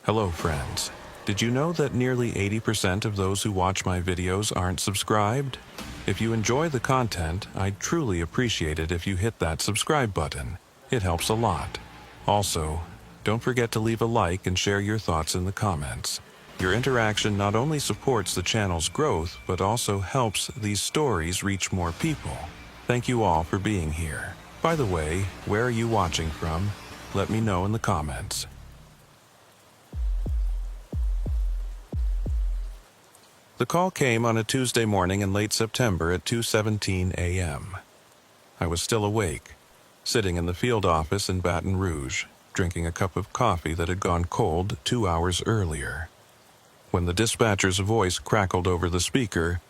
Hello friends. Did you know that nearly 80% of those who watch my videos aren't subscribed? If you enjoy the content, I'd truly appreciate it if you hit that subscribe button. It helps a lot. Also, don't forget to leave a like and share your thoughts in the comments. Your interaction not only supports the channel's growth, but also helps these stories reach more people. Thank you all for being here. By the way, where are you watching from? Let me know in the comments. The call came on a Tuesday morning in late September at 2:17 a.m. I was still awake, sitting in the field office in Baton Rouge, drinking a cup of coffee that had gone cold 2 hours earlier. When the dispatcher's voice crackled over the speaker,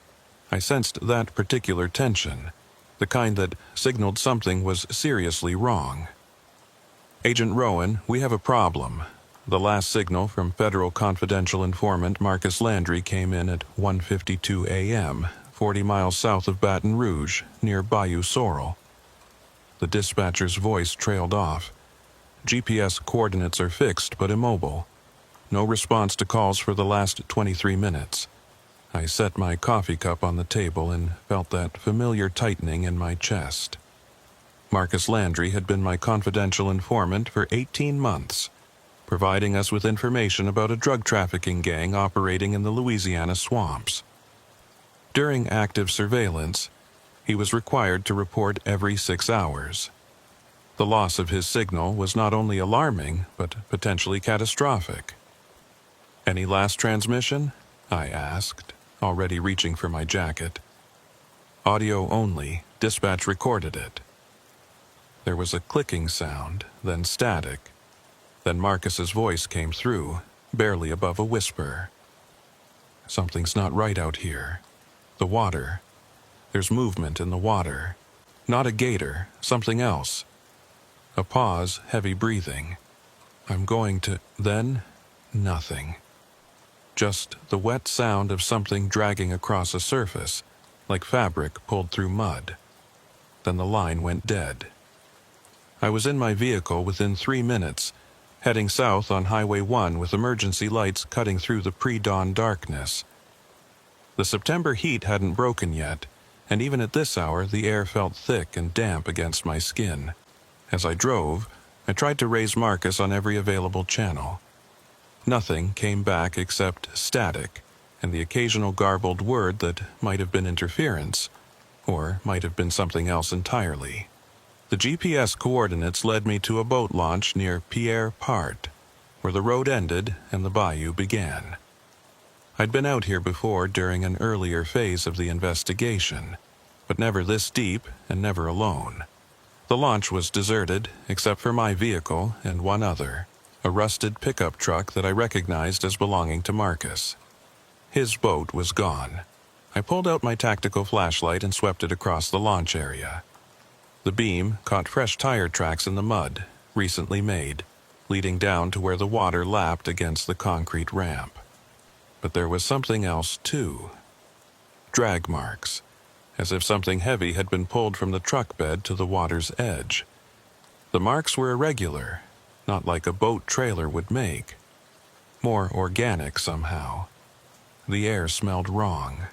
I sensed that particular tension, the kind that signaled something was seriously wrong. "Agent Rowan, we have a problem." The last signal from federal confidential informant Marcus Landry came in at 1:52 a.m., 40 miles south of Baton Rouge, near Bayou Sorrel. The dispatcher's voice trailed off. GPS coordinates are fixed but immobile. No response to calls for the last 23 minutes. I set my coffee cup on the table and felt that familiar tightening in my chest. Marcus Landry had been my confidential informant for 18 months. Providing us with information about a drug trafficking gang operating in the Louisiana swamps. During active surveillance, he was required to report every 6 hours. The loss of his signal was not only alarming, but potentially catastrophic. "Any last transmission?" I asked, already reaching for my jacket. "Audio only. Dispatch recorded it." There was a clicking sound, then static. Then Marcus's voice came through, barely above a whisper. "Something's not right out here. The water. There's movement in the water. Not a gator, something else." A pause, heavy breathing. "I'm going to..." Then, nothing. Just the wet sound of something dragging across a surface, like fabric pulled through mud. Then the line went dead. I was in my vehicle within 3 minutes, heading south on Highway 1 with emergency lights cutting through the pre-dawn darkness. The September heat hadn't broken yet, and even at this hour the air felt thick and damp against my skin. As I drove, I tried to raise Marcus on every available channel. Nothing came back except static, and the occasional garbled word that might have been interference, or might have been something else entirely. The GPS coordinates led me to a boat launch near Pierre Part, where the road ended and the bayou began. I'd been out here before during an earlier phase of the investigation, but never this deep and never alone. The launch was deserted, except for my vehicle and one other, a rusted pickup truck that I recognized as belonging to Marcus. His boat was gone. I pulled out my tactical flashlight and swept it across the launch area. The beam caught fresh tire tracks in the mud, recently made, leading down to where the water lapped against the concrete ramp. But there was something else, too. Drag marks, as if something heavy had been pulled from the truck bed to the water's edge. The marks were irregular, not like a boat trailer would make. More organic somehow. The air smelled wrong.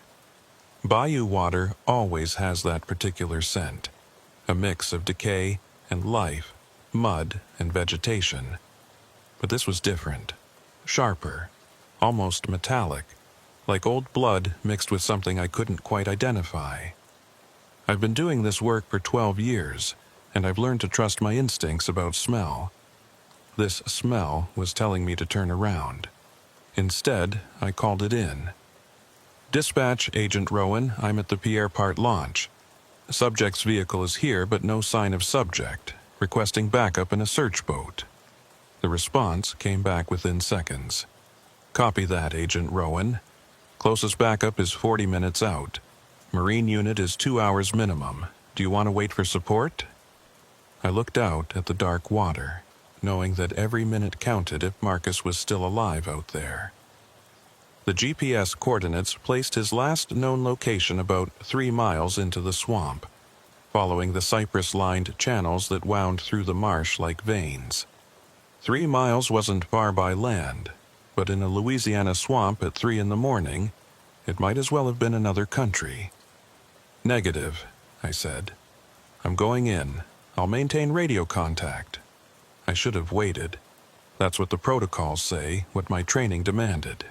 Bayou water always has that particular scent. A mix of decay and life, mud and vegetation. But this was different, sharper, almost metallic, like old blood mixed with something I couldn't quite identify. I've been doing this work for 12 years, and I've learned to trust my instincts about smell. This smell was telling me to turn around. Instead, I called it in. "Dispatch, Agent Rowan, I'm at the Pierre Part launch. Subject's vehicle is here, but no sign of subject, requesting backup in a search boat." The response came back within seconds. "Copy that, Agent Rowan. Closest backup is 40 minutes out. Marine unit is 2 hours minimum. Do you want to wait for support?" I looked out at the dark water, knowing that every minute counted if Marcus was still alive out there. The GPS coordinates placed his last known location about 3 miles into the swamp, following the cypress-lined channels that wound through the marsh like veins. 3 miles wasn't far by land, but in a Louisiana swamp at 3 in the morning, it might as well have been another country. "Negative," I said. "I'm going in. I'll maintain radio contact." I should have waited. That's what the protocols say, what my training demanded.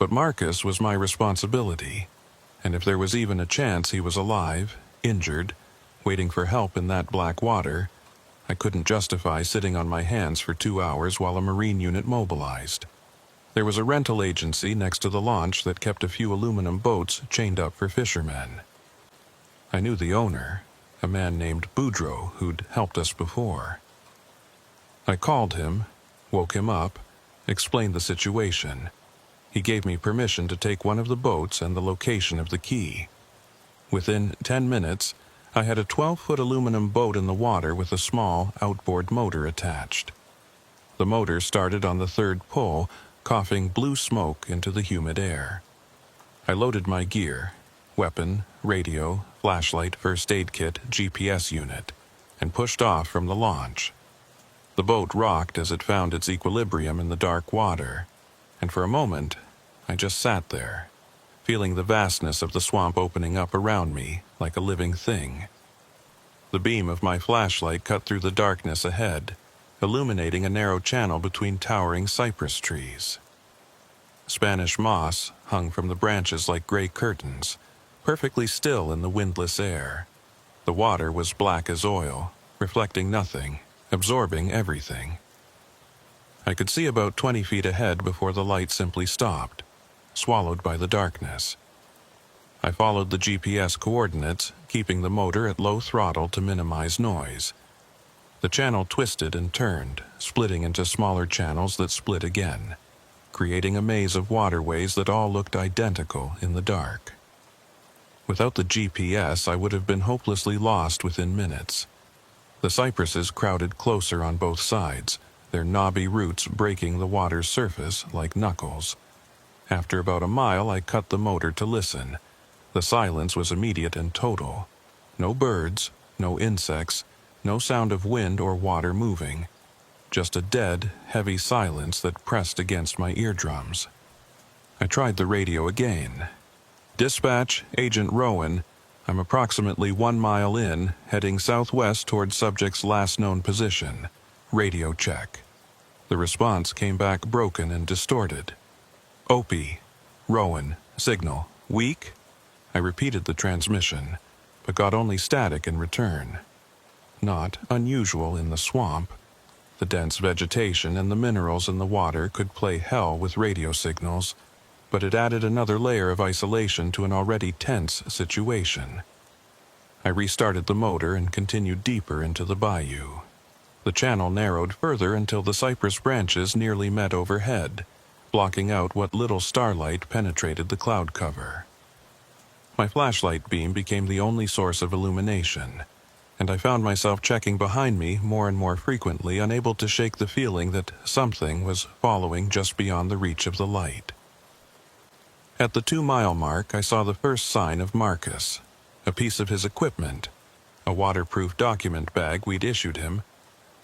But Marcus was my responsibility, and if there was even a chance he was alive, injured, waiting for help in that black water, I couldn't justify sitting on my hands for 2 hours while a Marine unit mobilized. There was a rental agency next to the launch that kept a few aluminum boats chained up for fishermen. I knew the owner, a man named Boudreaux, who'd helped us before. I called him, woke him up, explained the situation. He gave me permission to take one of the boats and the location of the key. Within 10 minutes, I had a 12-foot aluminum boat in the water with a small outboard motor attached. The motor started on the third pull, coughing blue smoke into the humid air. I loaded my gear, weapon, radio, flashlight, first aid kit, GPS unit, and pushed off from the launch. The boat rocked as it found its equilibrium in the dark water, and for a moment, I just sat there, feeling the vastness of the swamp opening up around me like a living thing. The beam of my flashlight cut through the darkness ahead, illuminating a narrow channel between towering cypress trees. Spanish moss hung from the branches like gray curtains, perfectly still in the windless air. The water was black as oil, reflecting nothing, absorbing everything. I could see about 20 feet ahead before the light simply stopped, swallowed by the darkness. I followed the GPS coordinates, keeping the motor at low throttle to minimize noise. The channel twisted and turned, splitting into smaller channels that split again, creating a maze of waterways that all looked identical in the dark. Without the GPS, I would have been hopelessly lost within minutes. The cypresses crowded closer on both sides, their knobby roots breaking the water's surface like knuckles. After about a mile, I cut the motor to listen. The silence was immediate and total. No birds, no insects, no sound of wind or water moving. Just a dead, heavy silence that pressed against my eardrums. I tried the radio again. "Dispatch, Agent Rowan. I'm approximately 1 mile in, heading southwest toward subject's last known position. Radio check." The response came back broken and distorted. "Opie. Rowan. Signal. Weak?" I repeated the transmission, but got only static in return. Not unusual in the swamp. The dense vegetation and the minerals in the water could play hell with radio signals, but it added another layer of isolation to an already tense situation. I restarted the motor and continued deeper into the bayou. The channel narrowed further until the cypress branches nearly met overhead, blocking out what little starlight penetrated the cloud cover. My flashlight beam became the only source of illumination, and I found myself checking behind me more and more frequently, unable to shake the feeling that something was following just beyond the reach of the light. At the 2-mile mark, I saw the first sign of Marcus, a piece of his equipment, a waterproof document bag we'd issued him,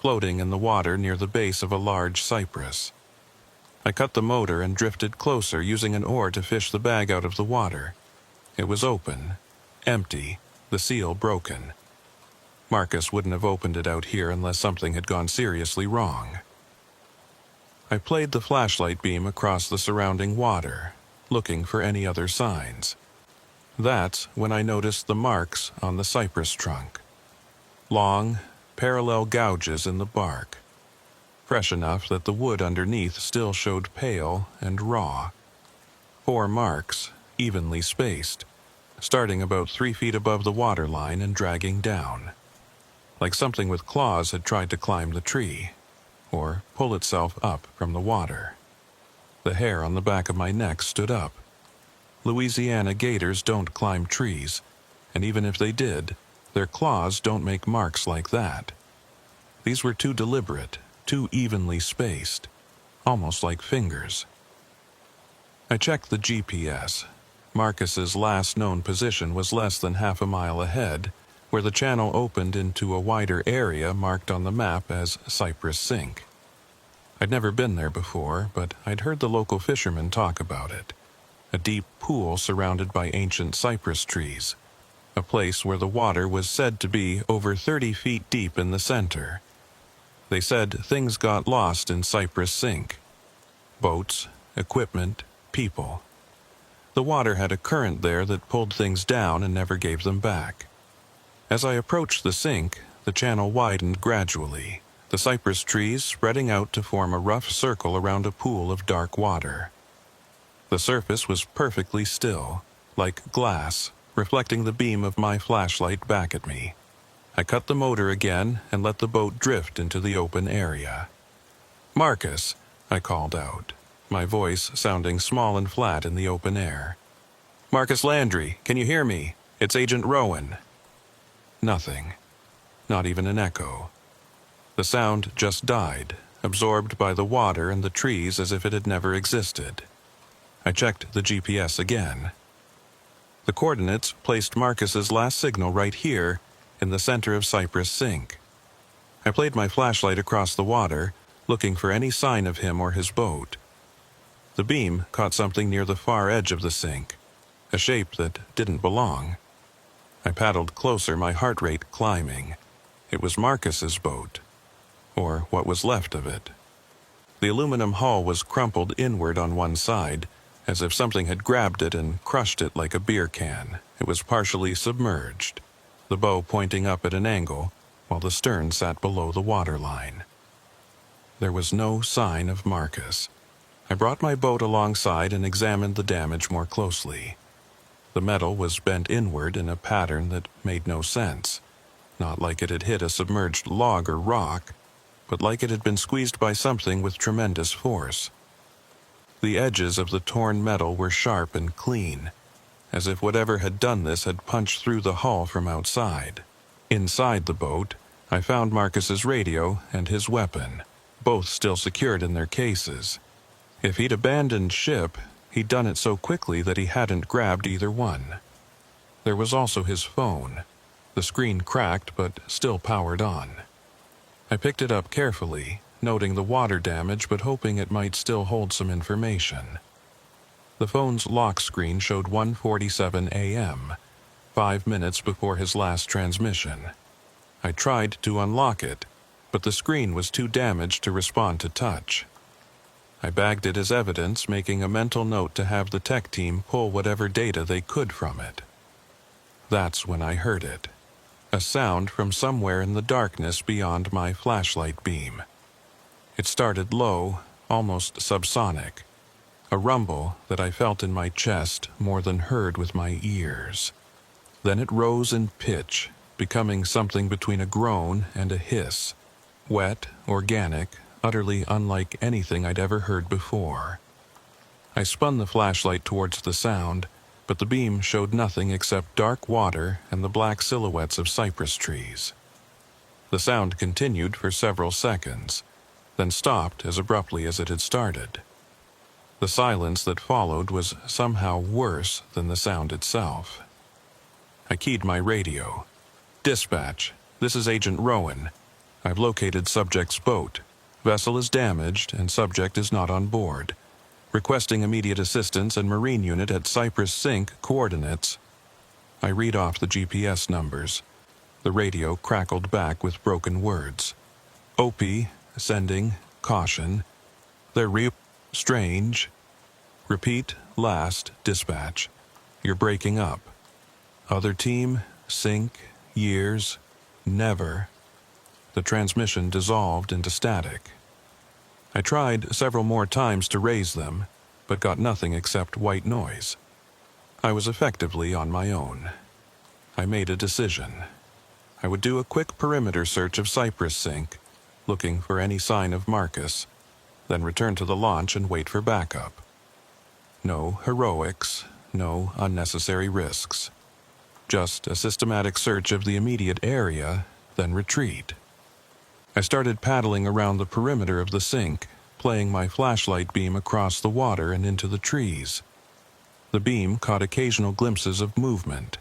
floating in the water near the base of a large cypress. I cut the motor and drifted closer, using an oar to fish the bag out of the water. It was open, empty, the seal broken. Marcus wouldn't have opened it out here unless something had gone seriously wrong. I played the flashlight beam across the surrounding water, looking for any other signs. That's when I noticed the marks on the cypress trunk. Long, parallel gouges in the bark, fresh enough that the wood underneath still showed pale and raw. 4 marks, evenly spaced, starting about 3 feet above the waterline and dragging down, like something with claws had tried to climb the tree, or pull itself up from the water. The hair on the back of my neck stood up. Louisiana gators don't climb trees, and even if they did, their claws don't make marks like that. These were too deliberate, too evenly spaced, almost like fingers. I checked the GPS. Marcus's last known position was less than half a mile ahead, where the channel opened into a wider area marked on the map as Cypress Sink. I'd never been there before, but I'd heard the local fishermen talk about it. A deep pool surrounded by ancient cypress trees. A place where the water was said to be over 30 feet deep in the center. They said things got lost in Cypress Sink. Boats, equipment, people. The water had a current there that pulled things down and never gave them back. As I approached the sink, the channel widened gradually, the cypress trees spreading out to form a rough circle around a pool of dark water. The surface was perfectly still, like glass, reflecting the beam of my flashlight back at me. I cut the motor again and let the boat drift into the open area. "Marcus," I called out, my voice sounding small and flat in the open air. "Marcus Landry, can you hear me? It's Agent Rowan." Nothing. Not even an echo. The sound just died, absorbed by the water and the trees as if it had never existed. I checked the GPS again. The coordinates placed Marcus's last signal right here, in the center of Cypress Sink. I played my flashlight across the water, looking for any sign of him or his boat. The beam caught something near the far edge of the sink, a shape that didn't belong. I paddled closer, my heart rate climbing. It was Marcus's boat, or what was left of it. The aluminum hull was crumpled inward on one side, as if something had grabbed it and crushed it like a beer can. It was partially submerged, the bow pointing up at an angle, while the stern sat below the waterline. There was no sign of Marcus. I brought my boat alongside and examined the damage more closely. The metal was bent inward in a pattern that made no sense, not like it had hit a submerged log or rock, but like it had been squeezed by something with tremendous force. The edges of the torn metal were sharp and clean, as if whatever had done this had punched through the hull from outside. Inside the boat, I found Marcus's radio and his weapon, both still secured in their cases. If he'd abandoned ship, he'd done it so quickly that he hadn't grabbed either one. There was also his phone, the screen cracked but still powered on. I picked it up carefully, noting the water damage but hoping it might still hold some information. The phone's lock screen showed 1:47 a.m., 5 minutes before his last transmission. I tried to unlock it, but the screen was too damaged to respond to touch. I bagged it as evidence, making a mental note to have the tech team pull whatever data they could from it. That's when I heard it. A sound from somewhere in the darkness beyond my flashlight beam. It started low, almost subsonic. A rumble that I felt in my chest more than heard with my ears. Then it rose in pitch, becoming something between a groan and a hiss. Wet, organic, utterly unlike anything I'd ever heard before. I spun the flashlight towards the sound, but the beam showed nothing except dark water and the black silhouettes of cypress trees. The sound continued for several seconds, then stopped as abruptly as it had started. The silence that followed was somehow worse than the sound itself. I keyed my radio. "Dispatch, this is Agent Rowan. I've located subject's boat. Vessel is damaged and subject is not on board. Requesting immediate assistance and marine unit at Cypress Sink coordinates." I read off the GPS numbers. The radio crackled back with broken words. "OP, sending, caution. They're strange. Repeat, last, dispatch. You're breaking up. Other team, sink, years, never." The transmission dissolved into static. I tried several more times to raise them, but got nothing except white noise. I was effectively on my own. I made a decision. I would do a quick perimeter search of Cypress Sink, looking for any sign of Marcus, then return to the launch and wait for backup. No heroics, no unnecessary risks. Just a systematic search of the immediate area, then retreat. I started paddling around the perimeter of the sink, playing my flashlight beam across the water and into the trees. The beam caught occasional glimpses of movement,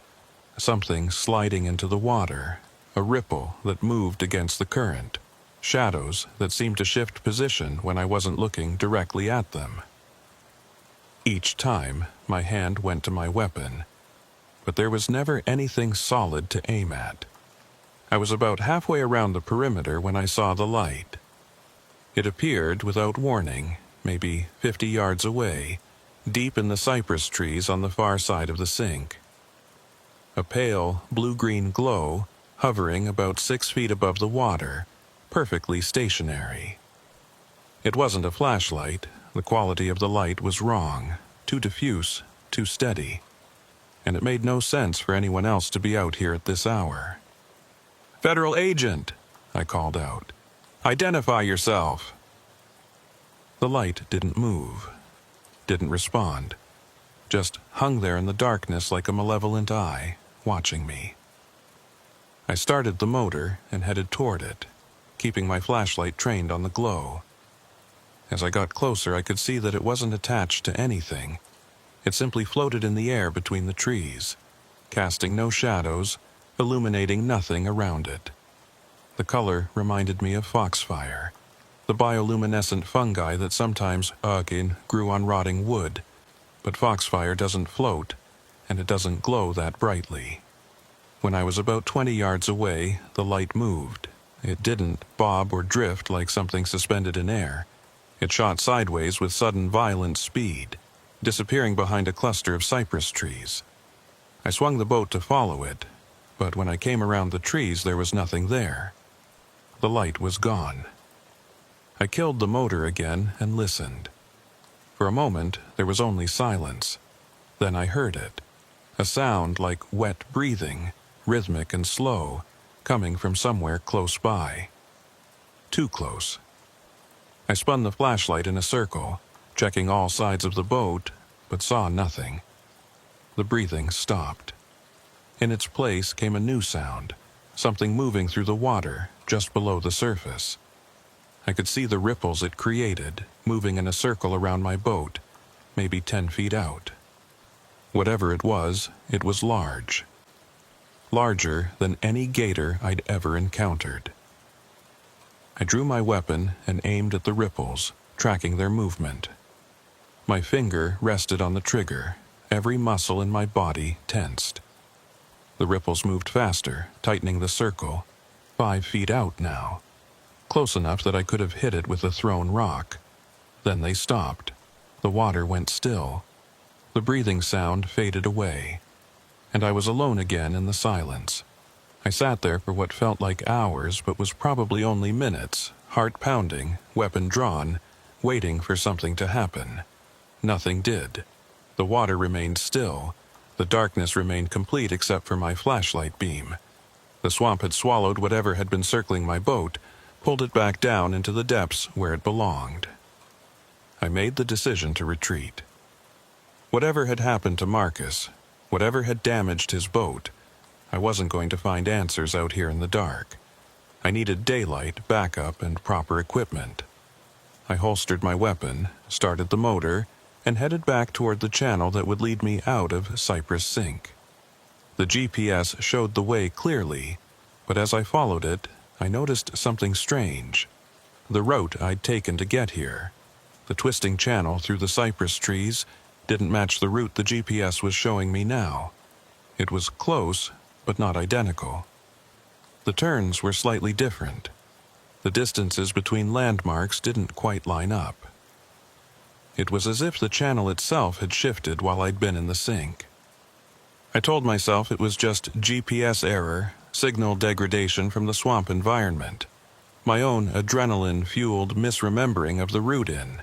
something sliding into the water, a ripple that moved against the current. shadows that seemed to shift position when I wasn't looking directly at them. Each time, my hand went to my weapon, but there was never anything solid to aim at. I was about halfway around the perimeter when I saw the light. It appeared without warning, maybe 50 yards away, deep in the cypress trees on the far side of the sink. A pale, blue-green glow, hovering about 6 feet above the water, perfectly stationary. It wasn't a flashlight. The quality of the light was wrong, too diffuse, too steady, and it made no sense for anyone else to be out here at this hour. "Federal agent," I called out. "Identify yourself." The light didn't move, didn't respond, just hung there in the darkness like a malevolent eye, watching me. I started the motor and headed toward it, keeping my flashlight trained on the glow. As I got closer, I could see that it wasn't attached to anything. It simply floated in the air between the trees, casting no shadows, illuminating nothing around it. The color reminded me of foxfire, the bioluminescent fungi that sometimes grew on rotting wood, but foxfire doesn't float, and it doesn't glow that brightly. When I was about 20 yards away, the light moved. It didn't bob or drift like something suspended in air. It shot sideways with sudden violent speed, disappearing behind a cluster of cypress trees. I swung the boat to follow it, but when I came around the trees there was nothing there. The light was gone. I killed the motor again and listened. For a moment there was only silence. Then I heard it, a sound like wet breathing, rhythmic and slow, coming from somewhere close by. Too close. I spun the flashlight in a circle, checking all sides of the boat, but saw nothing. The breathing stopped. In its place came a new sound, something moving through the water just below the surface. I could see the ripples it created, moving in a circle around my boat, maybe 10 feet out. Whatever it was large. Larger than any gator I'd ever encountered. I drew my weapon and aimed at the ripples, tracking their movement. My finger rested on the trigger, every muscle in my body tensed. The ripples moved faster, tightening the circle, 5 feet out now, close enough that I could have hit it with a thrown rock. Then they stopped. The water went still. The breathing sound faded away, and I was alone again in the silence. I sat there for what felt like hours but was probably only minutes, heart pounding, weapon drawn, waiting for something to happen. Nothing did. The water remained still. The darkness remained complete except for my flashlight beam. The swamp had swallowed whatever had been circling my boat, pulled it back down into the depths where it belonged. I made the decision to retreat. Whatever had happened to Marcus, whatever had damaged his boat, I wasn't going to find answers out here in the dark. I needed daylight, backup, and proper equipment. I holstered my weapon, started the motor, and headed back toward the channel that would lead me out of Cypress Sink. The GPS showed the way clearly, but as I followed it, I noticed something strange. The route I'd taken to get here, the twisting channel through the cypress trees, didn't match the route the GPS was showing me now. It was close, but not identical. The turns were slightly different. The distances between landmarks didn't quite line up. It was as if the channel itself had shifted while I'd been in the sink. I told myself it was just GPS error, signal degradation from the swamp environment, my own adrenaline-fueled misremembering of the route in.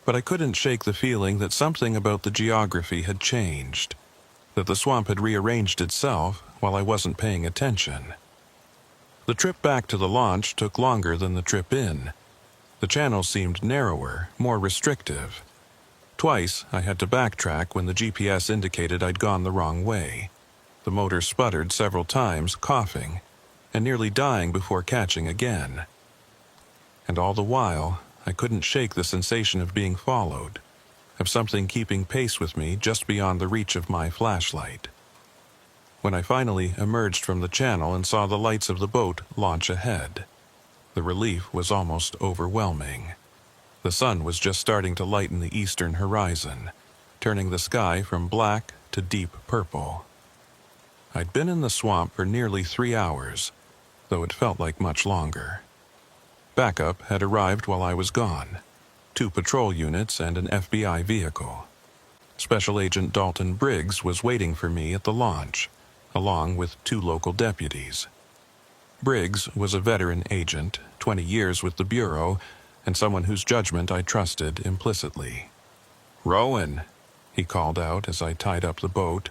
But I couldn't shake the feeling that something about the geography had changed, that the swamp had rearranged itself while I wasn't paying attention. The trip back to the launch took longer than the trip in. The channel seemed narrower, more restrictive. Twice, I had to backtrack when the GPS indicated I'd gone the wrong way. The motor sputtered several times, coughing, and nearly dying before catching again. And all the while, I couldn't shake the sensation of being followed, of something keeping pace with me just beyond the reach of my flashlight. When I finally emerged from the channel and saw the lights of the boat launch ahead, The relief was almost overwhelming. The sun was just starting to lighten the eastern horizon, turning the sky from black to deep purple. I'd been in the swamp for nearly 3 hours, though it felt like much longer. Backup had arrived while I was gone, 2 patrol units and an FBI vehicle. Special Agent Dalton Briggs was waiting for me at the launch, along with 2 local deputies. Briggs was a veteran agent, 20 years with the Bureau, and someone whose judgment I trusted implicitly. "Rowan," he called out as I tied up the boat.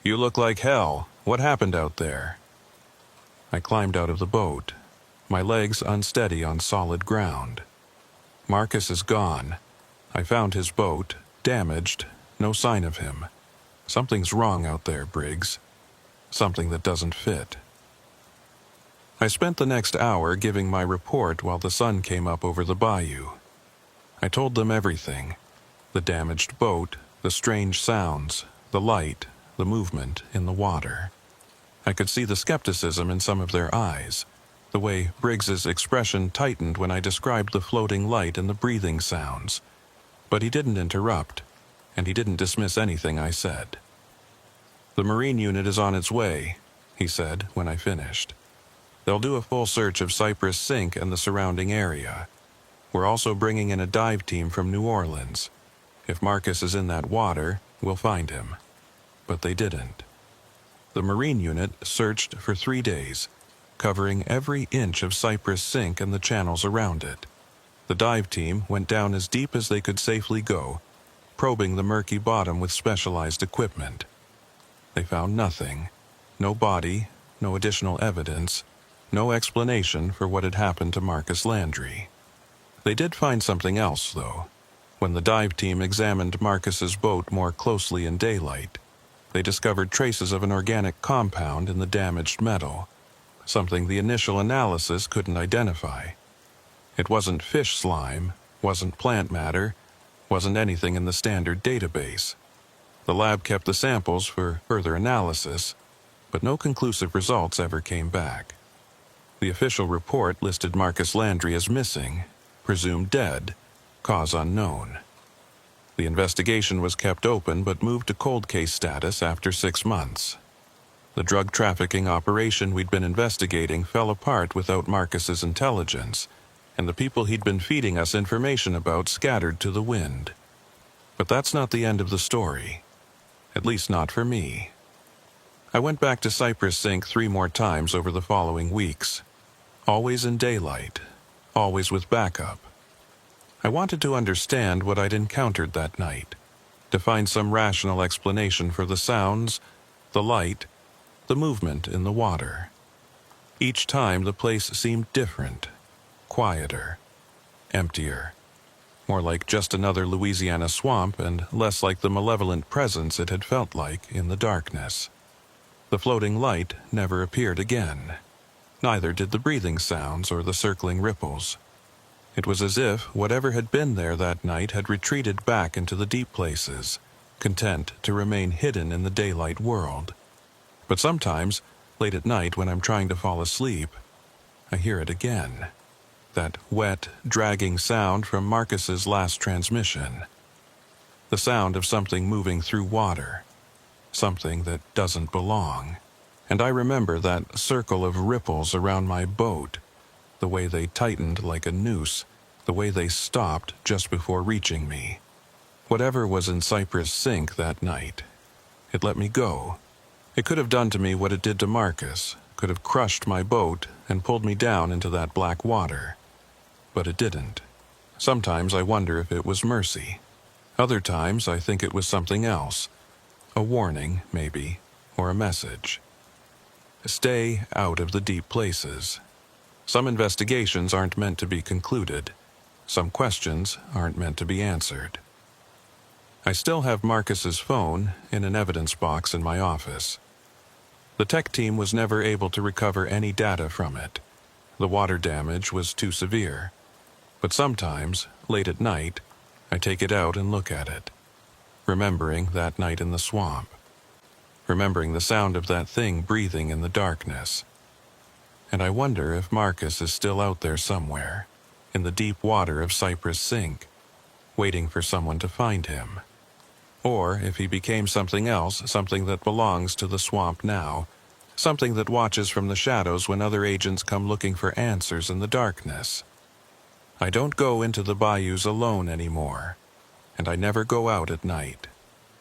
"You look like hell. What happened out there?" I climbed out of the boat, my legs unsteady on solid ground. "Marcus is gone. I found his boat, damaged, no sign of him. Something's wrong out there, Briggs. Something that doesn't fit." I spent the next hour giving my report while the sun came up over the bayou. I told them everything: the damaged boat, the strange sounds, the light, the movement in the water. I could see the skepticism in some of their eyes, the way Briggs's expression tightened when I described the floating light and the breathing sounds. But he didn't interrupt, and he didn't dismiss anything I said. "The Marine unit is on its way," he said when I finished. "They'll do a full search of Cypress Sink and the surrounding area. We're also bringing in a dive team from New Orleans. If Marcus is in that water, we'll find him." But they didn't. The Marine unit searched for 3 days, covering every inch of Cypress Sink and the channels around it. The dive team went down as deep as they could safely go, probing the murky bottom with specialized equipment. They found nothing. No body, no additional evidence, no explanation for what had happened to Marcus Landry. They did find something else, though. When the dive team examined Marcus's boat more closely in daylight, they discovered traces of an organic compound in the damaged metal, something the initial analysis couldn't identify. It wasn't fish slime, wasn't plant matter, wasn't anything in the standard database. The lab kept the samples for further analysis, but no conclusive results ever came back. The official report listed Marcus Landry as missing, presumed dead, cause unknown. The investigation was kept open but moved to cold case status after 6 months. The drug trafficking operation we'd been investigating fell apart without Marcus's intelligence, and the people he'd been feeding us information about scattered to the wind. But that's not the end of the story. At least not for me. I went back to Cypress Sink 3 more times over the following weeks. Always in daylight. Always with backup. I wanted to understand what I'd encountered that night, to find some rational explanation for the sounds, the light, the movement in the water. Each time the place seemed different, quieter, emptier, more like just another Louisiana swamp and less like the malevolent presence it had felt like in the darkness. The floating light never appeared again. Neither did the breathing sounds or the circling ripples. It was as if whatever had been there that night had retreated back into the deep places, content to remain hidden in the daylight world. But sometimes, late at night when I'm trying to fall asleep, I hear it again. That wet, dragging sound from Marcus's last transmission. The sound of something moving through water. Something that doesn't belong. And I remember that circle of ripples around my boat, the way they tightened like a noose, the way they stopped just before reaching me. Whatever was in Cypress Sink that night, it let me go. It could have done to me what it did to Marcus, could have crushed my boat and pulled me down into that black water. But it didn't. Sometimes I wonder if it was mercy. Other times I think it was something else. A warning, maybe, or a message. Stay out of the deep places. Some investigations aren't meant to be concluded. Some questions aren't meant to be answered. I still have Marcus's phone in an evidence box in my office. The tech team was never able to recover any data from it. The water damage was too severe. But sometimes, late at night, I take it out and look at it, remembering that night in the swamp, remembering the sound of that thing breathing in the darkness. and I wonder if Marcus is still out there somewhere, in the deep water of Cypress Sink, waiting for someone to find him. Or if he became something else, something that belongs to the swamp now, something that watches from the shadows when other agents come looking for answers in the darkness. I don't go into the bayous alone anymore, and I never go out at night.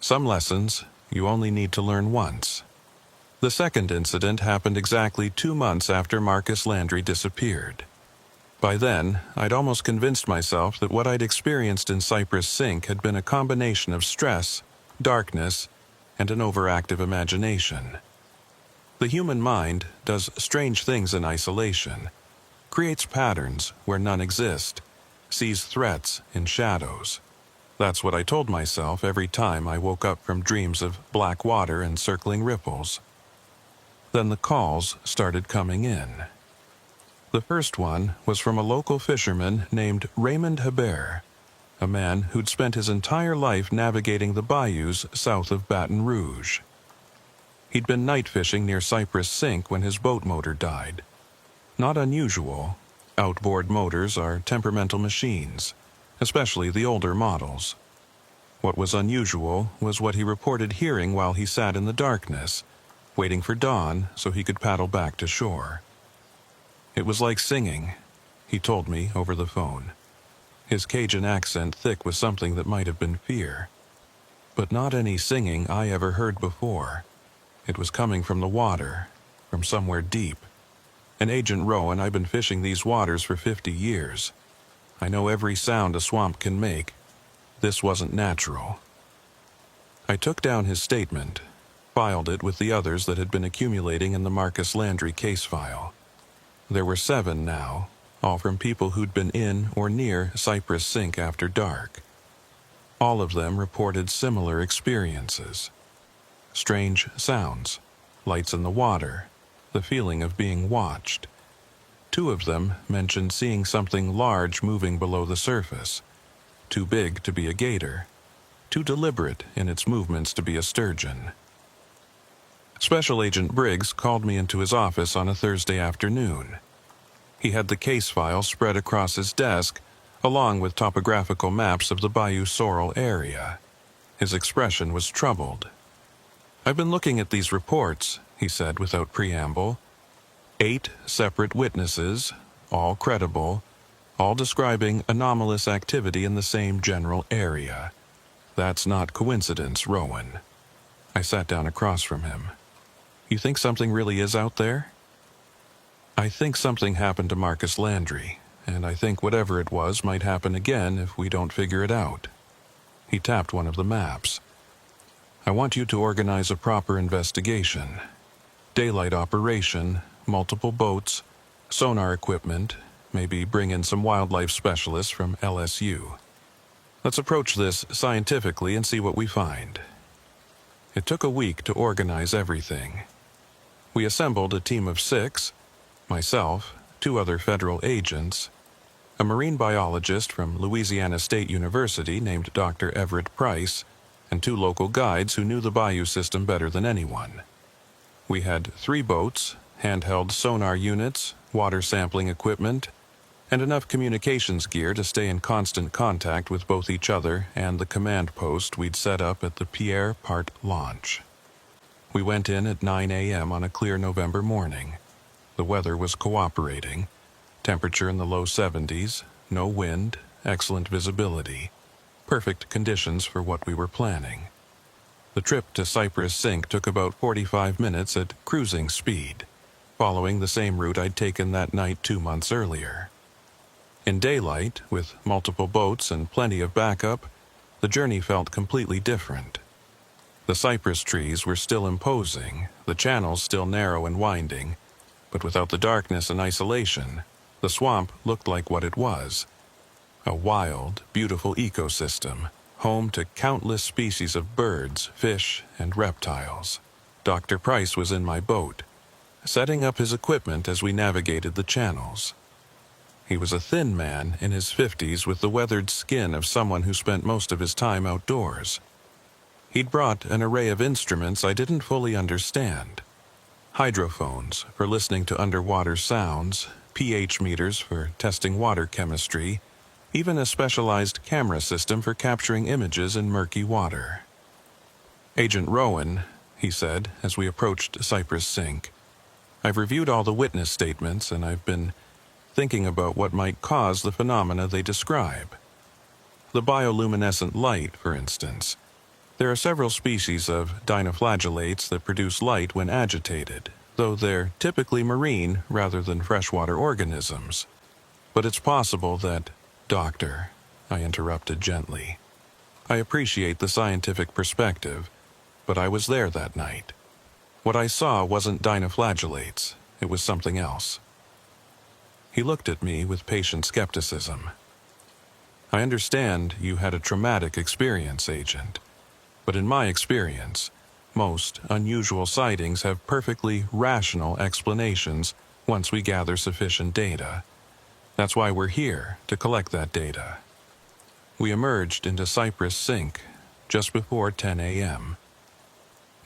Some lessons you only need to learn once. The second incident happened exactly 2 months after Marcus Landry disappeared. By then, I'd almost convinced myself that what I'd experienced in Cypress Sink had been a combination of stress, darkness, and an overactive imagination. The human mind does strange things in isolation, creates patterns where none exist, sees threats in shadows. That's what I told myself every time I woke up from dreams of black water and circling ripples. Then the calls started coming in. The first one was from a local fisherman named Raymond Hebert, a man who'd spent his entire life navigating the bayous south of Baton Rouge. He'd been night fishing near Cypress Sink when his boat motor died. Not unusual. Outboard motors are temperamental machines, especially the older models. What was unusual was what he reported hearing while he sat in the darkness, waiting for dawn so he could paddle back to shore. It was like singing, he told me over the phone, his Cajun accent thick with something that might have been fear. But not any singing I ever heard before. It was coming from the water, from somewhere deep. And Agent Rowan, I've been fishing these waters for 50 years. I know every sound a swamp can make. This wasn't natural. I took down his statement, filed it with the others that had been accumulating in the Marcus Landry case file. There were 7 now, all from people who'd been in or near Cypress Sink after dark. All of them reported similar experiences. Strange sounds, lights in the water, the feeling of being watched. 2 of them mentioned seeing something large moving below the surface, too big to be a gator, too deliberate in its movements to be a sturgeon. Special Agent Briggs called me into his office on a Thursday afternoon. He had the case file spread across his desk, along with topographical maps of the Bayou Sorrel area. His expression was troubled. "I've been looking at these reports," he said without preamble. 8 separate witnesses, all credible, all describing anomalous activity in the same general area. That's not coincidence, Rowan. I sat down across from him. "You think something really is out there?" "I think something happened to Marcus Landry, and I think whatever it was might happen again if we don't figure it out." He tapped one of the maps. "I want you to organize a proper investigation. Daylight operation, multiple boats, sonar equipment, maybe bring in some wildlife specialists from LSU. Let's approach this scientifically and see what we find." It took a week to organize everything. We assembled a team of 6, myself, 2 other federal agents, a marine biologist from Louisiana State University named Dr. Everett Price, and 2 local guides who knew the bayou system better than anyone. We had 3 boats, handheld sonar units, water sampling equipment, and enough communications gear to stay in constant contact with both each other and the command post we'd set up at the Pierre Part launch. We went in at 9 a.m. on a clear November morning. The weather was cooperating, temperature in the low 70s, no wind, excellent visibility, perfect conditions for what we were planning. The trip to Cypress Sink took about 45 minutes at cruising speed, following the same route I'd taken that night 2 months earlier. In daylight, with multiple boats and plenty of backup, the journey felt completely different. The cypress trees were still imposing, the channels still narrow and winding, but without the darkness and isolation, the swamp looked like what it was. A wild, beautiful ecosystem, home to countless species of birds, fish, and reptiles. Dr. Price was in my boat, setting up his equipment as we navigated the channels. He was a thin man in his 50s with the weathered skin of someone who spent most of his time outdoors. He'd brought an array of instruments I didn't fully understand. hydrophones for listening to underwater sounds, pH meters for testing water chemistry, even a specialized camera system for capturing images in murky water. "Agent Rowan," he said as we approached Cypress Sink, "I've reviewed all the witness statements and I've been thinking about what might cause the phenomena they describe. The bioluminescent light, for instance. There are several species of dinoflagellates that produce light when agitated, though they're typically marine rather than freshwater organisms. But it's possible that—" "Doctor," I interrupted gently, "I appreciate the scientific perspective, but I was there that night. What I saw wasn't dinoflagellates, it was something else." He looked at me with patient skepticism. "I understand you had a traumatic experience, Agent, but in my experience, most unusual sightings have perfectly rational explanations once we gather sufficient data. That's why we're here, to collect that data." We emerged into Cypress Sink just before 10 a.m.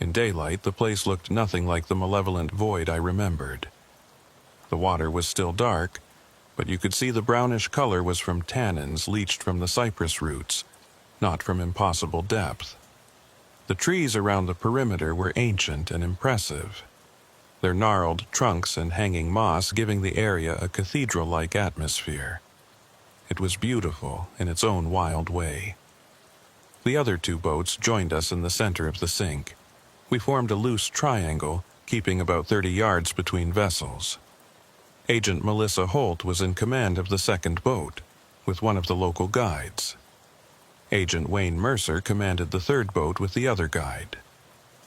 In daylight, the place looked nothing like the malevolent void I remembered. The water was still dark, but you could see the brownish color was from tannins leached from the cypress roots, not from impossible depth. The trees around the perimeter were ancient and impressive, their gnarled trunks and hanging moss giving the area a cathedral-like atmosphere. It was beautiful in its own wild way. The other two boats joined us in the center of the sink. We formed a loose triangle, keeping about 30 yards between vessels. Agent Melissa Holt was in command of the second boat, with one of the local guides. Agent Wayne Mercer commanded the third boat with the other guide.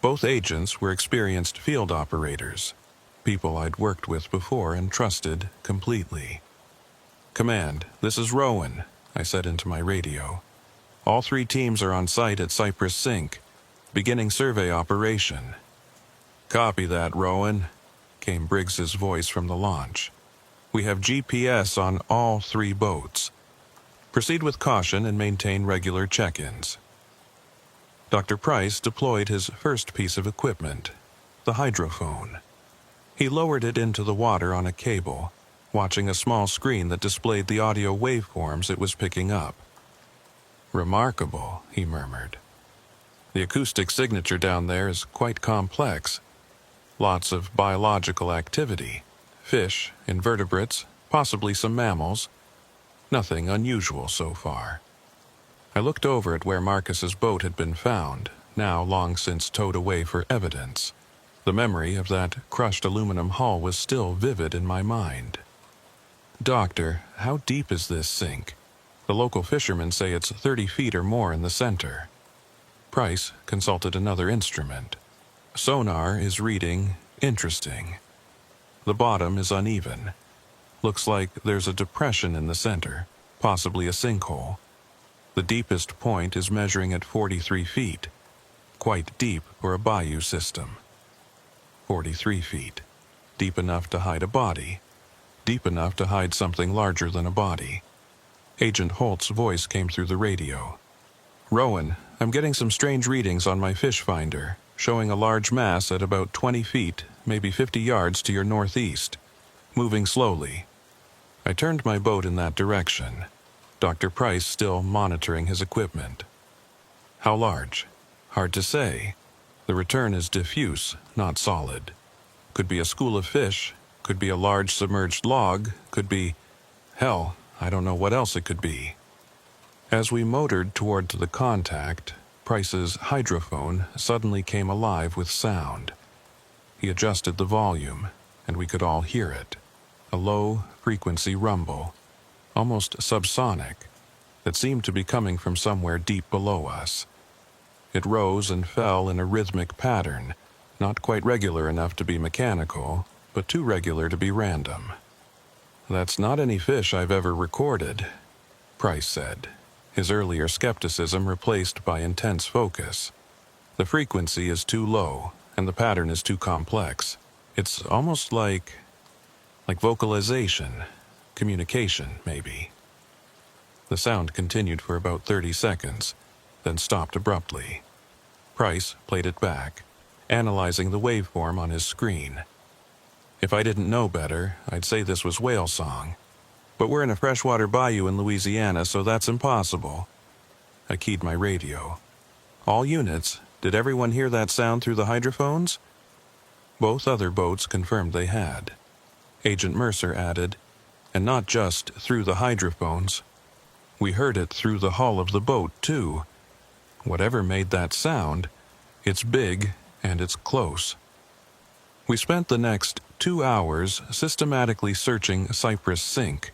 Both agents were experienced field operators, people I'd worked with before and trusted completely. "Command, this is Rowan," I said into my radio. "All 3 teams are on site at Cypress Sink, beginning survey operation." "Copy that, Rowan," came Briggs's voice from the launch. "We have GPS on all 3 boats. Proceed with caution and maintain regular check-ins." Dr. Price deployed his first piece of equipment, the hydrophone. He lowered it into the water on a cable, watching a small screen that displayed the audio waveforms it was picking up. "Remarkable," he murmured. "The acoustic signature down there is quite complex. Lots of biological activity. Fish, invertebrates, possibly some mammals. Nothing unusual so far." I looked over at where Marcus's boat had been found, now long since towed away for evidence. The memory of that crushed aluminum hull was still vivid in my mind. "Doctor, how deep is this sink? The local fishermen say it's 30 feet or more in the center." Price consulted another instrument. "Sonar is reading interesting. The bottom is uneven. Looks like there's a depression in the center, possibly a sinkhole. The deepest point is measuring at 43 feet. Quite deep for a bayou system. 43 feet. Deep enough to hide a body. Deep enough to hide something larger than a body." Agent Holt's voice came through the radio. "Rowan, I'm getting some strange readings on my fish finder, showing a large mass at about 20 feet, maybe 50 yards to your northeast. Moving slowly." I turned my boat in that direction, Dr. Price still monitoring his equipment. "How large?" "Hard to say. The return is diffuse, not solid. Could be a school of fish, could be a large submerged log, could be... hell, I don't know what else it could be." As we motored toward the contact, Price's hydrophone suddenly came alive with sound. He adjusted the volume, and we could all hear it. A low-frequency rumble, almost subsonic, that seemed to be coming from somewhere deep below us. It rose and fell in a rhythmic pattern, not quite regular enough to be mechanical, but too regular to be random. "That's not any fish I've ever recorded," Price said, his earlier skepticism replaced by intense focus. "The frequency is too low, and the pattern is too complex. It's almost like vocalization, communication, maybe." The sound continued for about 30 seconds, then stopped abruptly. Price played it back, analyzing the waveform on his screen. If I didn't know better, I'd say this was whale song. But we're in a freshwater bayou in Louisiana, so that's impossible. I keyed my radio. All units, did everyone hear that sound through the hydrophones? Both other boats confirmed they had. Agent Mercer added, and not just through the hydrophones. We heard it through the hull of the boat, too. Whatever made that sound, it's big and it's close. We spent the next 2 hours systematically searching Cypress Sink,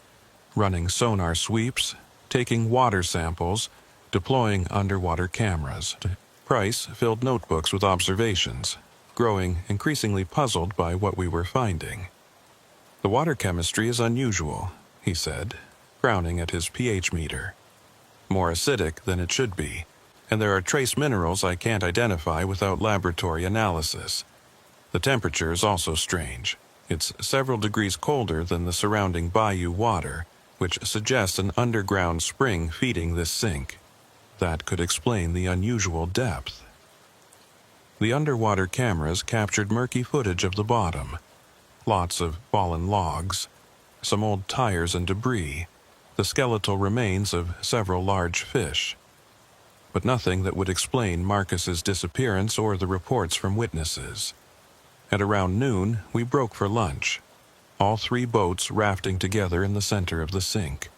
running sonar sweeps, taking water samples, deploying underwater cameras. Price filled notebooks with observations, growing increasingly puzzled by what we were finding. The water chemistry is unusual, he said, frowning at his pH meter. More acidic than it should be, and there are trace minerals I can't identify without laboratory analysis. The temperature is also strange. It's several degrees colder than the surrounding bayou water, which suggests an underground spring feeding this sink. That could explain the unusual depth. The underwater cameras captured murky footage of the bottom. Lots of fallen logs, some old tires and debris, the skeletal remains of several large fish. But nothing that would explain Marcus's disappearance or the reports from witnesses. At around noon, we broke for lunch, all 3 boats rafting together in the center of the sink.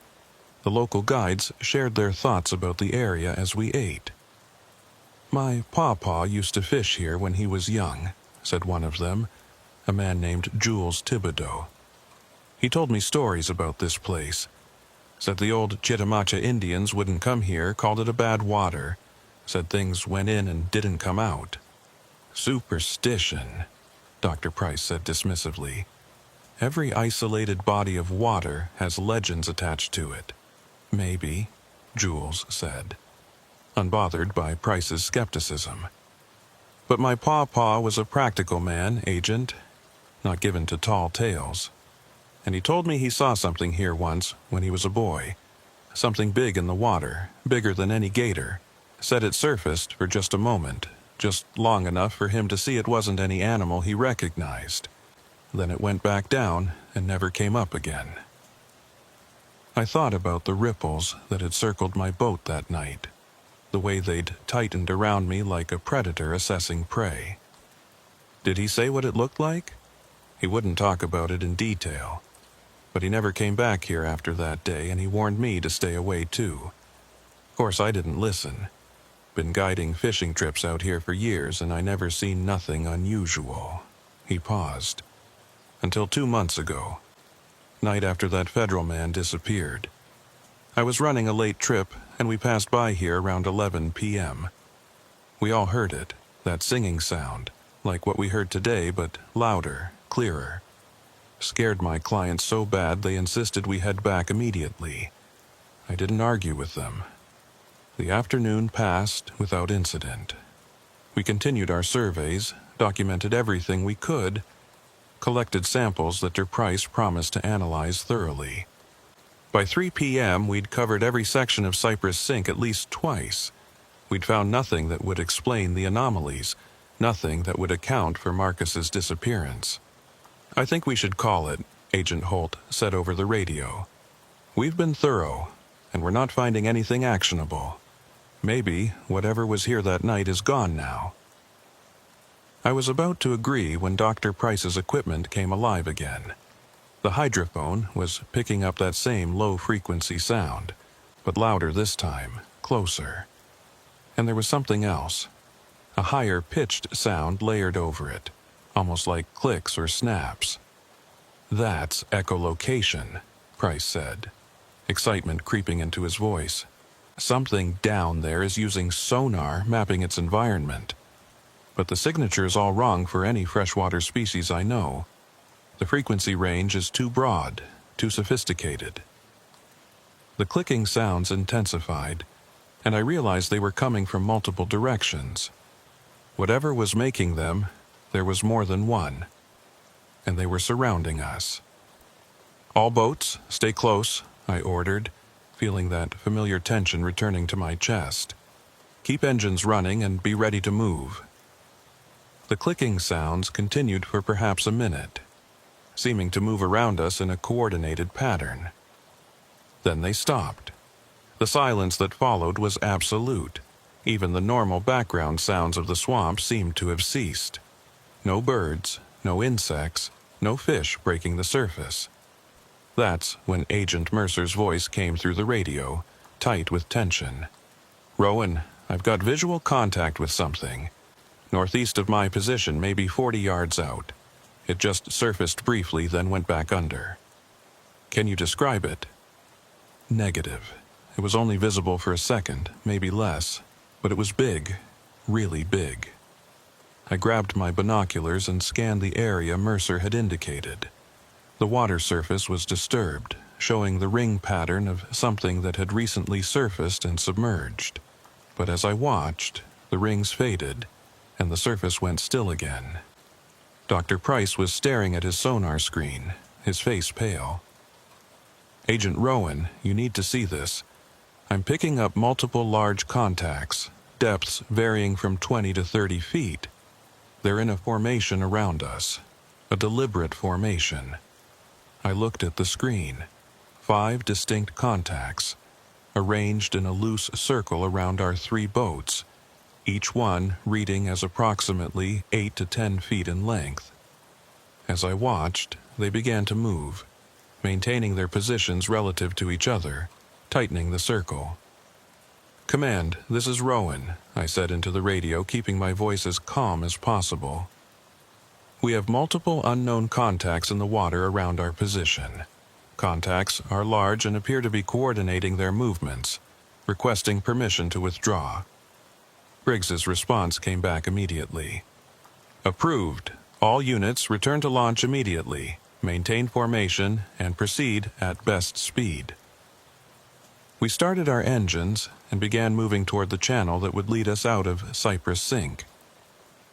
The local guides shared their thoughts about the area as we ate. "My pawpaw used to fish here when he was young," said one of them, a man named Jules Thibodeau. "He told me stories about this place. Said the old Chitimacha Indians wouldn't come here, called it a bad water. Said things went in and didn't come out." "Superstition," Dr. Price said dismissively. "Every isolated body of water has legends attached to it." "Maybe," Jules said, unbothered by Price's skepticism. "But my pawpaw was a practical man, Agent, not given to tall tales. And he told me he saw something here once when he was a boy. Something big in the water, bigger than any gator. Said it surfaced for just a moment, just long enough for him to see it wasn't any animal he recognized. Then it went back down and never came up again." I thought about the ripples that had circled my boat that night, the way they'd tightened around me like a predator assessing prey. Did he say what it looked like? He wouldn't talk about it in detail. But he never came back here after that day, and he warned me to stay away too. Of course, I didn't listen. Been guiding fishing trips out here for years, and I never seen nothing unusual. He paused. Until 2 months ago, night after that federal man disappeared. I was running a late trip, and we passed by here around 11 p.m. We all heard it, that singing sound, like what we heard today, but louder, clearer. Scared my clients so bad they insisted we head back immediately. I didn't argue with them. The afternoon passed without incident. We continued our surveys, documented everything we could, collected samples that Dr. Price promised to analyze thoroughly. By 3 p.m., we'd covered every section of Cypress Sink at least twice. We'd found nothing that would explain the anomalies, nothing that would account for Marcus's disappearance. "I think we should call it," Agent Holt said over the radio. "We've been thorough, and we're not finding anything actionable. Maybe whatever was here that night is gone now." I was about to agree when Dr. Price's equipment came alive again. The hydrophone was picking up that same low-frequency sound, but louder this time, closer. And there was something else, a higher-pitched sound layered over it, almost like clicks or snaps. "That's echolocation," Price said, excitement creeping into his voice. "Something down there is using sonar mapping its environment. But the signature's all wrong for any freshwater species I know. The frequency range is too broad, too sophisticated." The clicking sounds intensified, and I realized they were coming from multiple directions. Whatever was making them, there was more than one, and they were surrounding us. "All boats, stay close," I ordered, feeling that familiar tension returning to my chest. "Keep engines running and be ready to move." The clicking sounds continued for perhaps a minute, seeming to move around us in a coordinated pattern. Then they stopped. The silence that followed was absolute. Even the normal background sounds of the swamp seemed to have ceased. No birds, no insects, no fish breaking the surface. That's when Agent Mercer's voice came through the radio, tight with tension. "Rowan, I've got visual contact with something. Northeast of my position, maybe 40 yards out. It just surfaced briefly, then went back under." "Can you describe it?" "Negative. It was only visible for a second, maybe less, but it was big, really big." I grabbed my binoculars and scanned the area Mercer had indicated. The water surface was disturbed, showing the ring pattern of something that had recently surfaced and submerged. But as I watched, the rings faded, and the surface went still again. Dr. Price was staring at his sonar screen, his face pale. "Agent Rowan, you need to see this. I'm picking up multiple large contacts, depths varying from 20 to 30 feet. They're in a formation around us, a deliberate formation." I looked at the screen. 5 distinct contacts, arranged in a loose circle around our 3 boats, each one reading as approximately 8 to 10 feet in length. As I watched, they began to move, maintaining their positions relative to each other, tightening the circle. "Command, this is Rowan," I said into the radio, keeping my voice as calm as possible. "We have multiple unknown contacts in the water around our position. Contacts are large and appear to be coordinating their movements, requesting permission to withdraw." Briggs's response came back immediately. "Approved. All units return to launch immediately, maintain formation, and proceed at best speed." We started our engines and began moving toward the channel that would lead us out of Cypress Sink.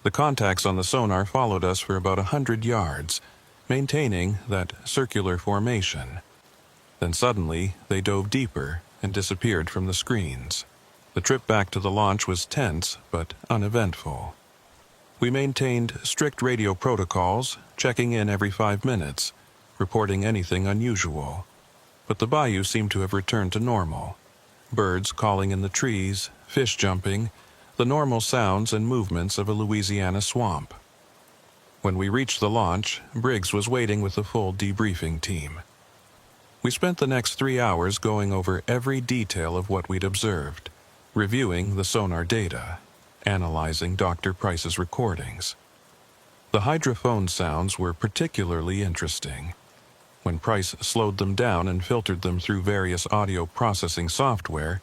The contacts on the sonar followed us for about 100 yards, maintaining that circular formation. Then suddenly, they dove deeper and disappeared from the screens. The trip back to the launch was tense but uneventful. We maintained strict radio protocols, checking in every 5 minutes, reporting anything unusual. But the bayou seemed to have returned to normal. Birds calling in the trees, fish jumping, the normal sounds and movements of a Louisiana swamp. When we reached the launch, Briggs was waiting with the full debriefing team. We spent the next 3 hours going over every detail of what we'd observed, reviewing the sonar data, analyzing Dr. Price's recordings. The hydrophone sounds were particularly interesting. When Price slowed them down and filtered them through various audio processing software,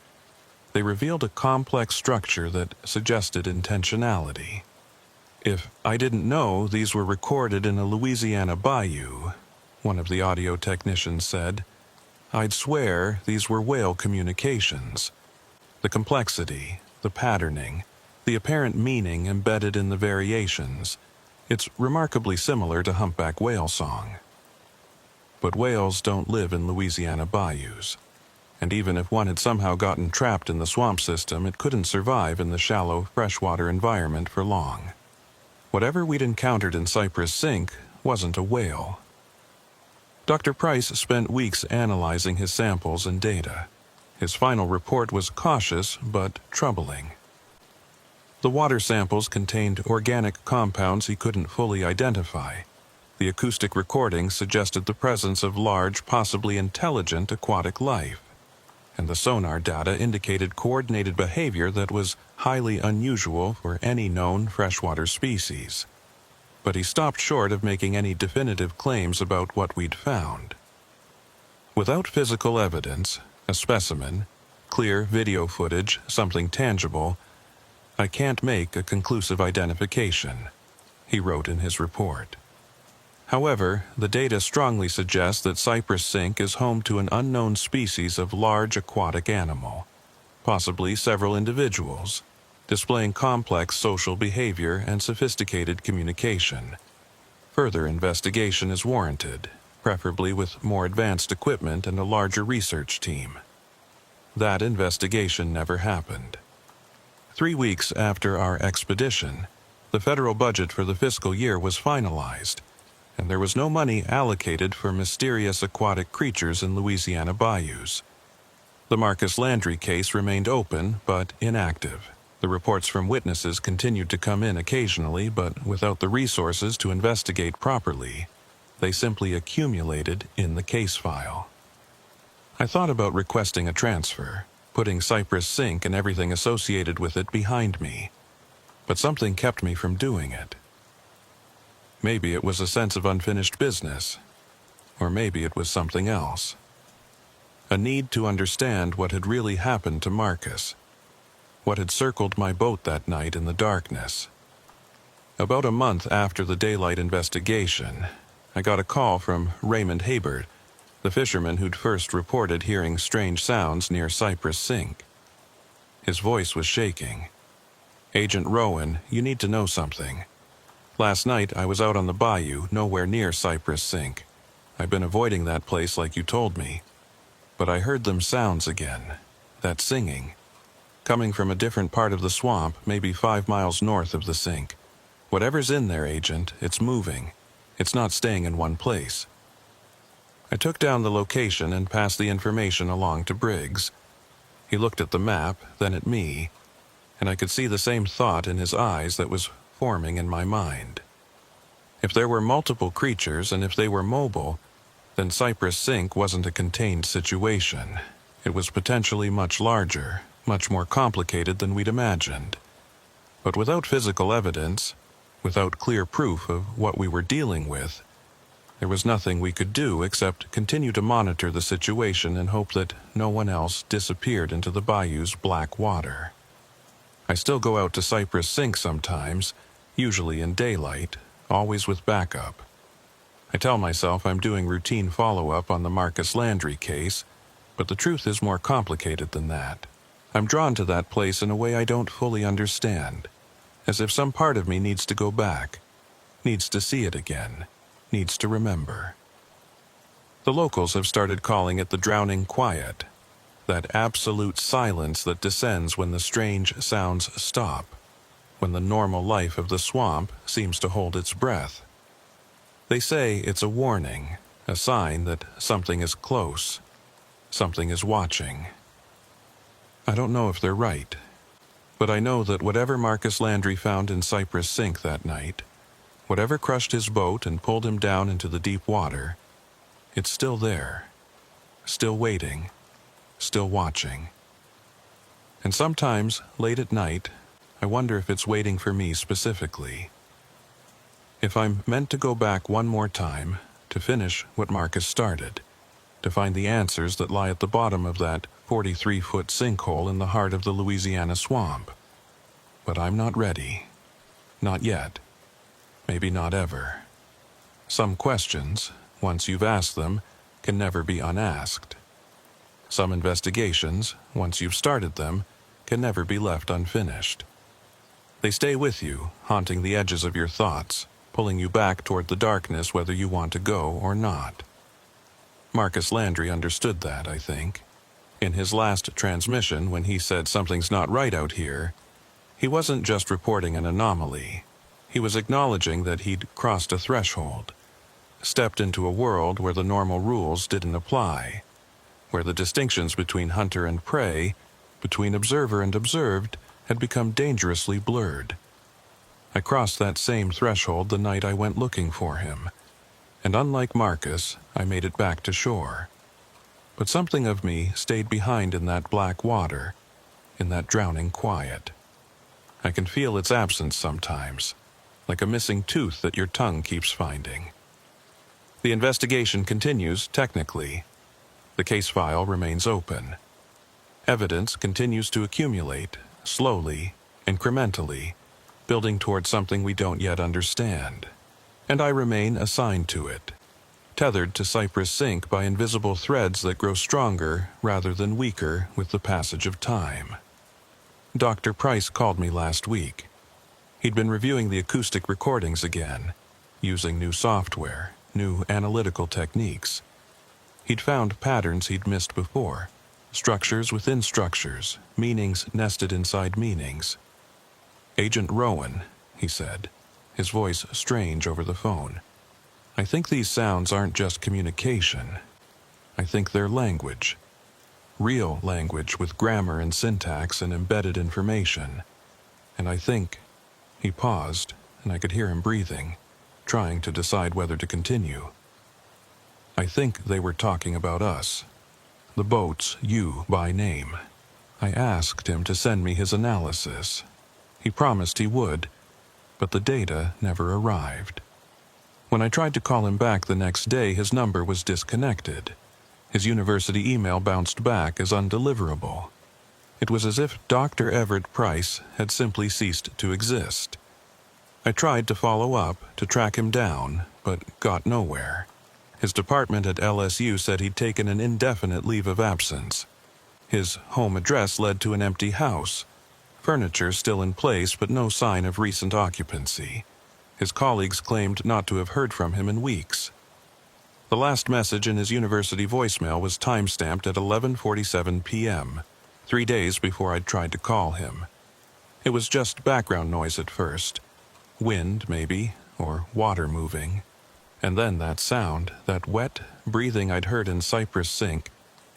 they revealed a complex structure that suggested intentionality. "If I didn't know these were recorded in a Louisiana bayou," one of the audio technicians said, "I'd swear these were whale communications. The complexity, the patterning, the apparent meaning embedded in the variations, it's remarkably similar to humpback whale song." But whales don't live in Louisiana bayous, and even if one had somehow gotten trapped in the swamp system, it couldn't survive in the shallow freshwater environment for long. Whatever we'd encountered in Cypress Sink wasn't a whale. Dr. Price spent weeks analyzing his samples and data. His final report was cautious but troubling. The water samples contained organic compounds he couldn't fully identify. The acoustic recordings suggested the presence of large, possibly intelligent aquatic life, and the sonar data indicated coordinated behavior that was highly unusual for any known freshwater species. But he stopped short of making any definitive claims about what we'd found. Without physical evidence, a specimen, clear video footage, something tangible, I can't make a conclusive identification, he wrote in his report. However, the data strongly suggests that Cypress Sink is home to an unknown species of large aquatic animal, possibly several individuals, displaying complex social behavior and sophisticated communication. Further investigation is warranted, preferably with more advanced equipment and a larger research team. That investigation never happened. 3 weeks after our expedition, The federal budget for the fiscal year was finalized, and there was no money allocated for mysterious aquatic creatures in Louisiana bayous. The Marcus Landry case remained open but inactive. The reports from witnesses continued to come in occasionally, but without the resources to investigate properly, they simply accumulated in the case file. I thought about requesting a transfer, putting Cypress Sink and everything associated with it behind me, but something kept me from doing it. Maybe it was a sense of unfinished business, or maybe it was something else. A need to understand what had really happened to Marcus, what had circled my boat that night in the darkness. About a month after the daylight investigation, I got a call from Raymond Habert, the fisherman who'd first reported hearing strange sounds near Cypress Sink. His voice was shaking. "Agent Rowan, you need to know something. Last night I was out on the bayou, nowhere near Cypress Sink. I've been avoiding that place like you told me. But I heard them sounds again, that singing, coming from a different part of the swamp, maybe 5 miles north of the sink. Whatever's in there, Agent, it's moving. It's not staying in one place." I took down the location and passed the information along to Briggs. He looked at the map, then at me, and I could see the same thought in his eyes that was forming in my mind. If there were multiple creatures and if they were mobile, then Cypress Sink wasn't a contained situation. It was potentially much larger, much more complicated than we'd imagined. But without physical evidence, without clear proof of what we were dealing with, there was nothing we could do except continue to monitor the situation and hope that no one else disappeared into the bayou's black water. I still go out to Cypress Sink sometimes, usually in daylight, always with backup. I tell myself I'm doing routine follow-up on the Marcus Landry case, but the truth is more complicated than that. I'm drawn to that place in a way I don't fully understand, as if some part of me needs to go back, needs to see it again, needs to remember. The locals have started calling it the drowning quiet, that absolute silence that descends when the strange sounds stop, when the normal life of the swamp seems to hold its breath. They say it's a warning, a sign that something is close, something is watching. I don't know if they're right, but I know that whatever Marcus Landry found in Cypress Sink that night, whatever crushed his boat and pulled him down into the deep water, it's still there, still waiting, still watching. And sometimes, late at night, I wonder if it's waiting for me specifically. If I'm meant to go back one more time, to finish what Marcus started, to find the answers that lie at the bottom of that 43-foot sinkhole in the heart of the Louisiana swamp. But I'm not ready. Not yet. Maybe not ever. Some questions, once you've asked them, can never be unasked. Some investigations, once you've started them, can never be left unfinished. They stay with you, haunting the edges of your thoughts, pulling you back toward the darkness whether you want to go or not. Marcus Landry understood that, I think. In his last transmission, when he said something's not right out here, he wasn't just reporting an anomaly. He was acknowledging that he'd crossed a threshold, stepped into a world where the normal rules didn't apply, where the distinctions between hunter and prey, between observer and observed, had become dangerously blurred. I crossed that same threshold the night I went looking for him, and unlike Marcus, I made it back to shore. But something of me stayed behind in that black water, in that drowning quiet. I can feel its absence sometimes, like a missing tooth that your tongue keeps finding. The investigation continues, technically. The case file remains open. Evidence continues to accumulate, slowly, incrementally, building towards something we don't yet understand. And I remain assigned to it, tethered to Cypress Sink by invisible threads that grow stronger rather than weaker with the passage of time. Dr. Price called me last week. He'd been reviewing the acoustic recordings again, using new software, new analytical techniques. He'd found patterns he'd missed before, structures within structures, meanings nested inside meanings. Agent Rowan, he said, his voice strange over the phone. "I think these sounds aren't just communication. I think they're language. Real language with grammar and syntax and embedded information. And I think—" He paused, and I could hear him breathing, trying to decide whether to continue. "I think they were talking about us. The boats you by name. I asked him to send me his analysis. He promised he would, but the data never arrived. When I tried to call him back the next day, his number was disconnected. His university email bounced back as undeliverable. It was as if Dr. Everett Price had simply ceased to exist. I tried to follow up, to track him down, but got nowhere. His department at LSU said he'd taken an indefinite leave of absence. His home address led to an empty house. Furniture still in place, but no sign of recent occupancy. His colleagues claimed not to have heard from him in weeks. The last message in his university voicemail was time-stamped at 11:47 p.m., 3 days before I'd tried to call him. It was just background noise at first. Wind, maybe, or water moving. And then that sound, that wet breathing I'd heard in Cypress Sink,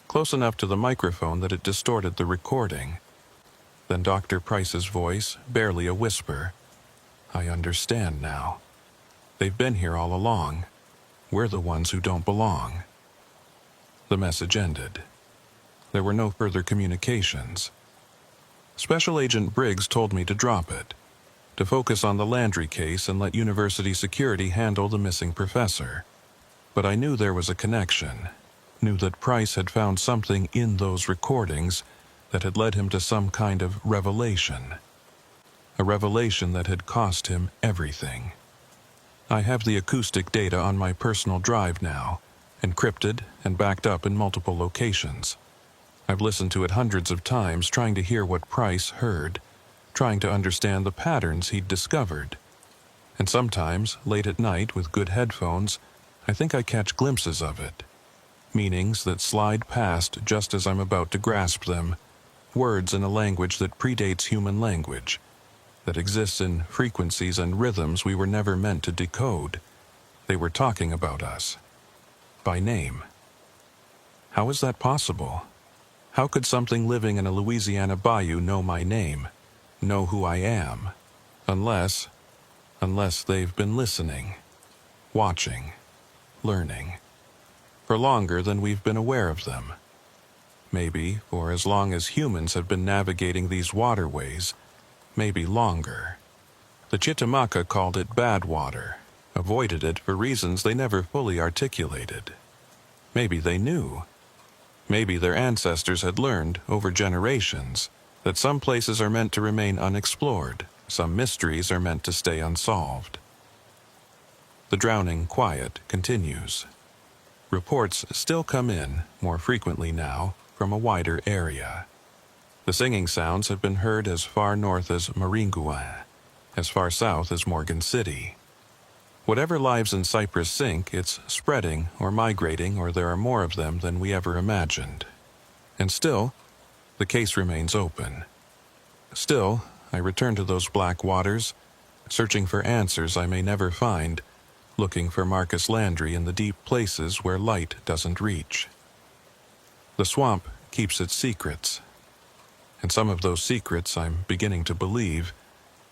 close enough to the microphone that it distorted the recording. Then Dr. Price's voice, barely a whisper. "I understand now. They've been here all along. We're the ones who don't belong." The message ended. There were no further communications. Special Agent Briggs told me to drop it, to focus on the Landry case and let university security handle the missing professor. But I knew there was a connection, knew that Price had found something in those recordings that had led him to some kind of revelation. A revelation that had cost him everything. I have the acoustic data on my personal drive now, encrypted and backed up in multiple locations. I've listened to it hundreds of times, trying to hear what Price heard, trying to understand the patterns he'd discovered. And sometimes, late at night with good headphones, I think I catch glimpses of it. Meanings that slide past just as I'm about to grasp them. Words in a language that predates human language, that exists in frequencies and rhythms we were never meant to decode. They were talking about us. By name. How is that possible? How could something living in a Louisiana bayou know my name, know who I am, unless they've been listening, watching, learning, for longer than we've been aware of them? Maybe for as long as humans have been navigating these waterways, maybe longer. The Chitimaca called it bad water, avoided it for reasons they never fully articulated. Maybe they knew. Maybe their ancestors had learned, over generations, that some places are meant to remain unexplored, some mysteries are meant to stay unsolved. The drowning quiet continues. Reports still come in, more frequently now, from a wider area. The singing sounds have been heard as far north as Maringouin, as far south as Morgan City. Whatever lives in Cypress Sink, it's spreading or migrating, or there are more of them than we ever imagined. And still, the case remains open. Still, I return to those black waters, searching for answers I may never find, looking for Marcus Landry in the deep places where light doesn't reach. The swamp keeps its secrets, and some of those secrets, I'm beginning to believe,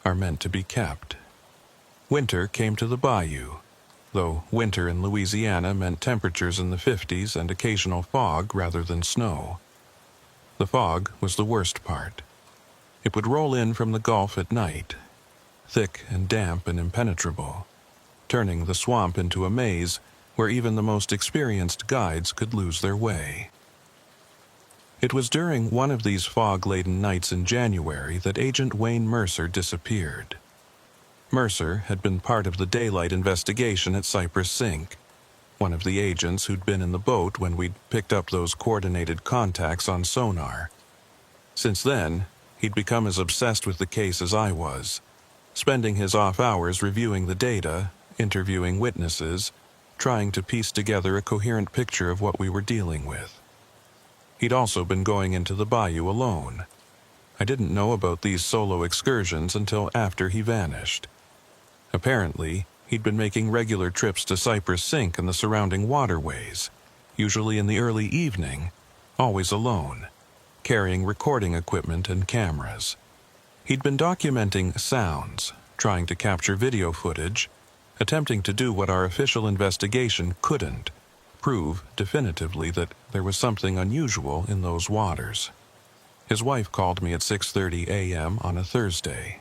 are meant to be kept. Winter came to the bayou, though winter in Louisiana meant temperatures in the 50s and occasional fog rather than snow. The fog was the worst part. It would roll in from the Gulf at night, thick and damp and impenetrable, turning the swamp into a maze where even the most experienced guides could lose their way. It was during one of these fog-laden nights in January that Agent Wayne Mercer disappeared. Mercer had been part of the daylight investigation at Cypress Sink, one of the agents who'd been in the boat when we'd picked up those coordinated contacts on sonar. Since then, he'd become as obsessed with the case as I was, spending his off hours reviewing the data, interviewing witnesses, trying to piece together a coherent picture of what we were dealing with. He'd also been going into the bayou alone. I didn't know about these solo excursions until after he vanished. Apparently, he'd been making regular trips to Cypress Sink and the surrounding waterways, usually in the early evening, always alone, carrying recording equipment and cameras. He'd been documenting sounds, trying to capture video footage, attempting to do what our official investigation couldn't, prove definitively that there was something unusual in those waters. His wife called me at 6:30 a.m. on a Thursday.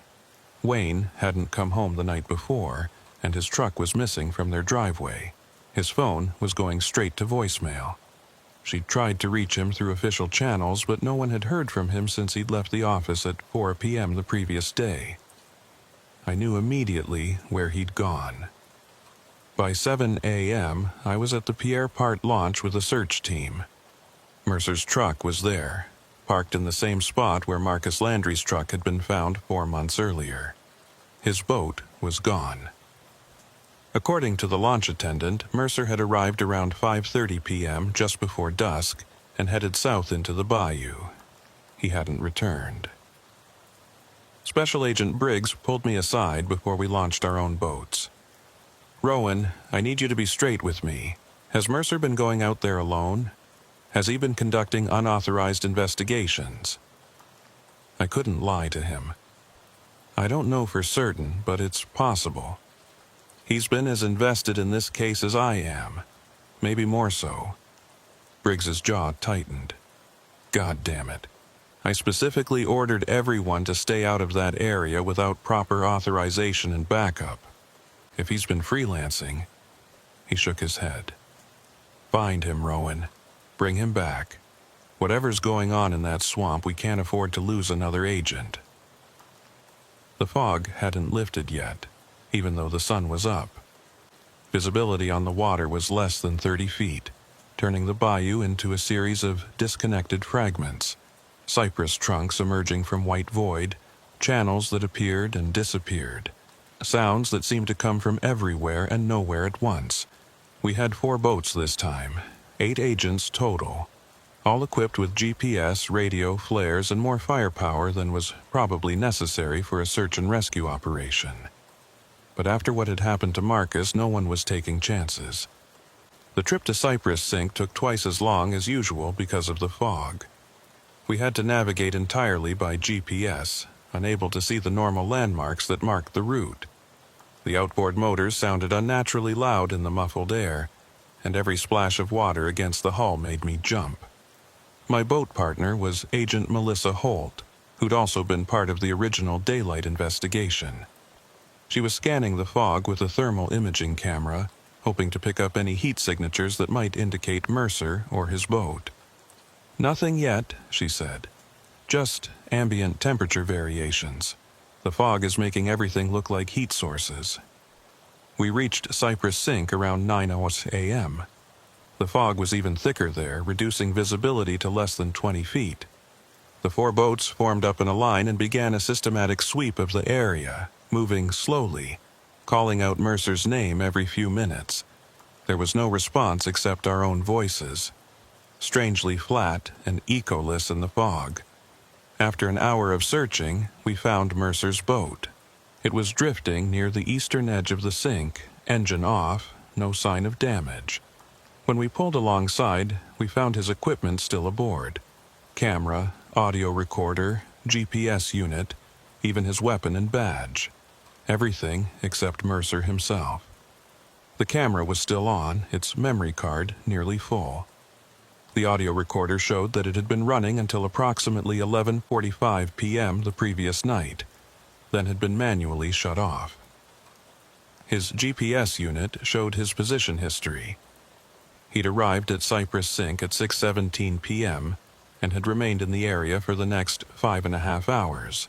Wayne hadn't come home the night before, and his truck was missing from their driveway. His phone was going straight to voicemail. She'd tried to reach him through official channels, but no one had heard from him since he'd left the office at 4 p.m. the previous day. I knew immediately where he'd gone. By 7 a.m., I was at the Pierre Part launch with a search team. Mercer's truck was there, parked in the same spot where Marcus Landry's truck had been found 4 months earlier. His boat was gone. According to the launch attendant, Mercer had arrived around 5:30 p.m. just before dusk and headed south into the bayou. He hadn't returned. Special Agent Briggs pulled me aside before we launched our own boats. "Rowan, I need you to be straight with me. Has Mercer been going out there alone? Has he been conducting unauthorized investigations?" I couldn't lie to him. I don't know for certain, but it's possible. He's been as invested in this case as I am, maybe more so. Briggs's jaw tightened. God damn it. I specifically ordered everyone to stay out of that area without proper authorization and backup. If he's been freelancing, he shook his head. Find him, Rowan. Bring him back. Whatever's going on in that swamp, we can't afford to lose another agent. The fog hadn't lifted yet, even though the sun was up. Visibility on the water was less than 30 feet, turning the bayou into a series of disconnected fragments, cypress trunks emerging from white void, channels that appeared and disappeared, sounds that seemed to come from everywhere and nowhere at once. We had 4 boats this time, 8 agents total, all equipped with GPS, radio, flares, and more firepower than was probably necessary for a search and rescue operation. But after what had happened to Marcus, no one was taking chances. The trip to Cypress Sink took twice as long as usual because of the fog. We had to navigate entirely by GPS, unable to see the normal landmarks that marked the route. The outboard motors sounded unnaturally loud in the muffled air, and every splash of water against the hull made me jump. My boat partner was Agent Melissa Holt, who'd also been part of the original daylight investigation. She was scanning the fog with a thermal imaging camera, hoping to pick up any heat signatures that might indicate Mercer or his boat. "Nothing yet," she said. "Just ambient temperature variations. The fog is making everything look like heat sources." We reached Cypress Sink around 9 a.m. The fog was even thicker there, reducing visibility to less than 20 feet. The 4 boats formed up in a line and began a systematic sweep of the area, moving slowly, calling out Mercer's name every few minutes. There was no response except our own voices, strangely flat and echoless in the fog. After an hour of searching, we found Mercer's boat. It was drifting near the eastern edge of the sink, engine off, no sign of damage. When we pulled alongside, we found his equipment still aboard. Camera, audio recorder, GPS unit, even his weapon and badge. Everything except Mercer himself. The camera was still on, its memory card nearly full. The audio recorder showed that it had been running until approximately 11:45 p.m. the previous night, then had been manually shut off. His GPS unit showed his position history. He'd arrived at Cypress Sink at 6:17 p.m. and had remained in the area for the next 5.5 hours,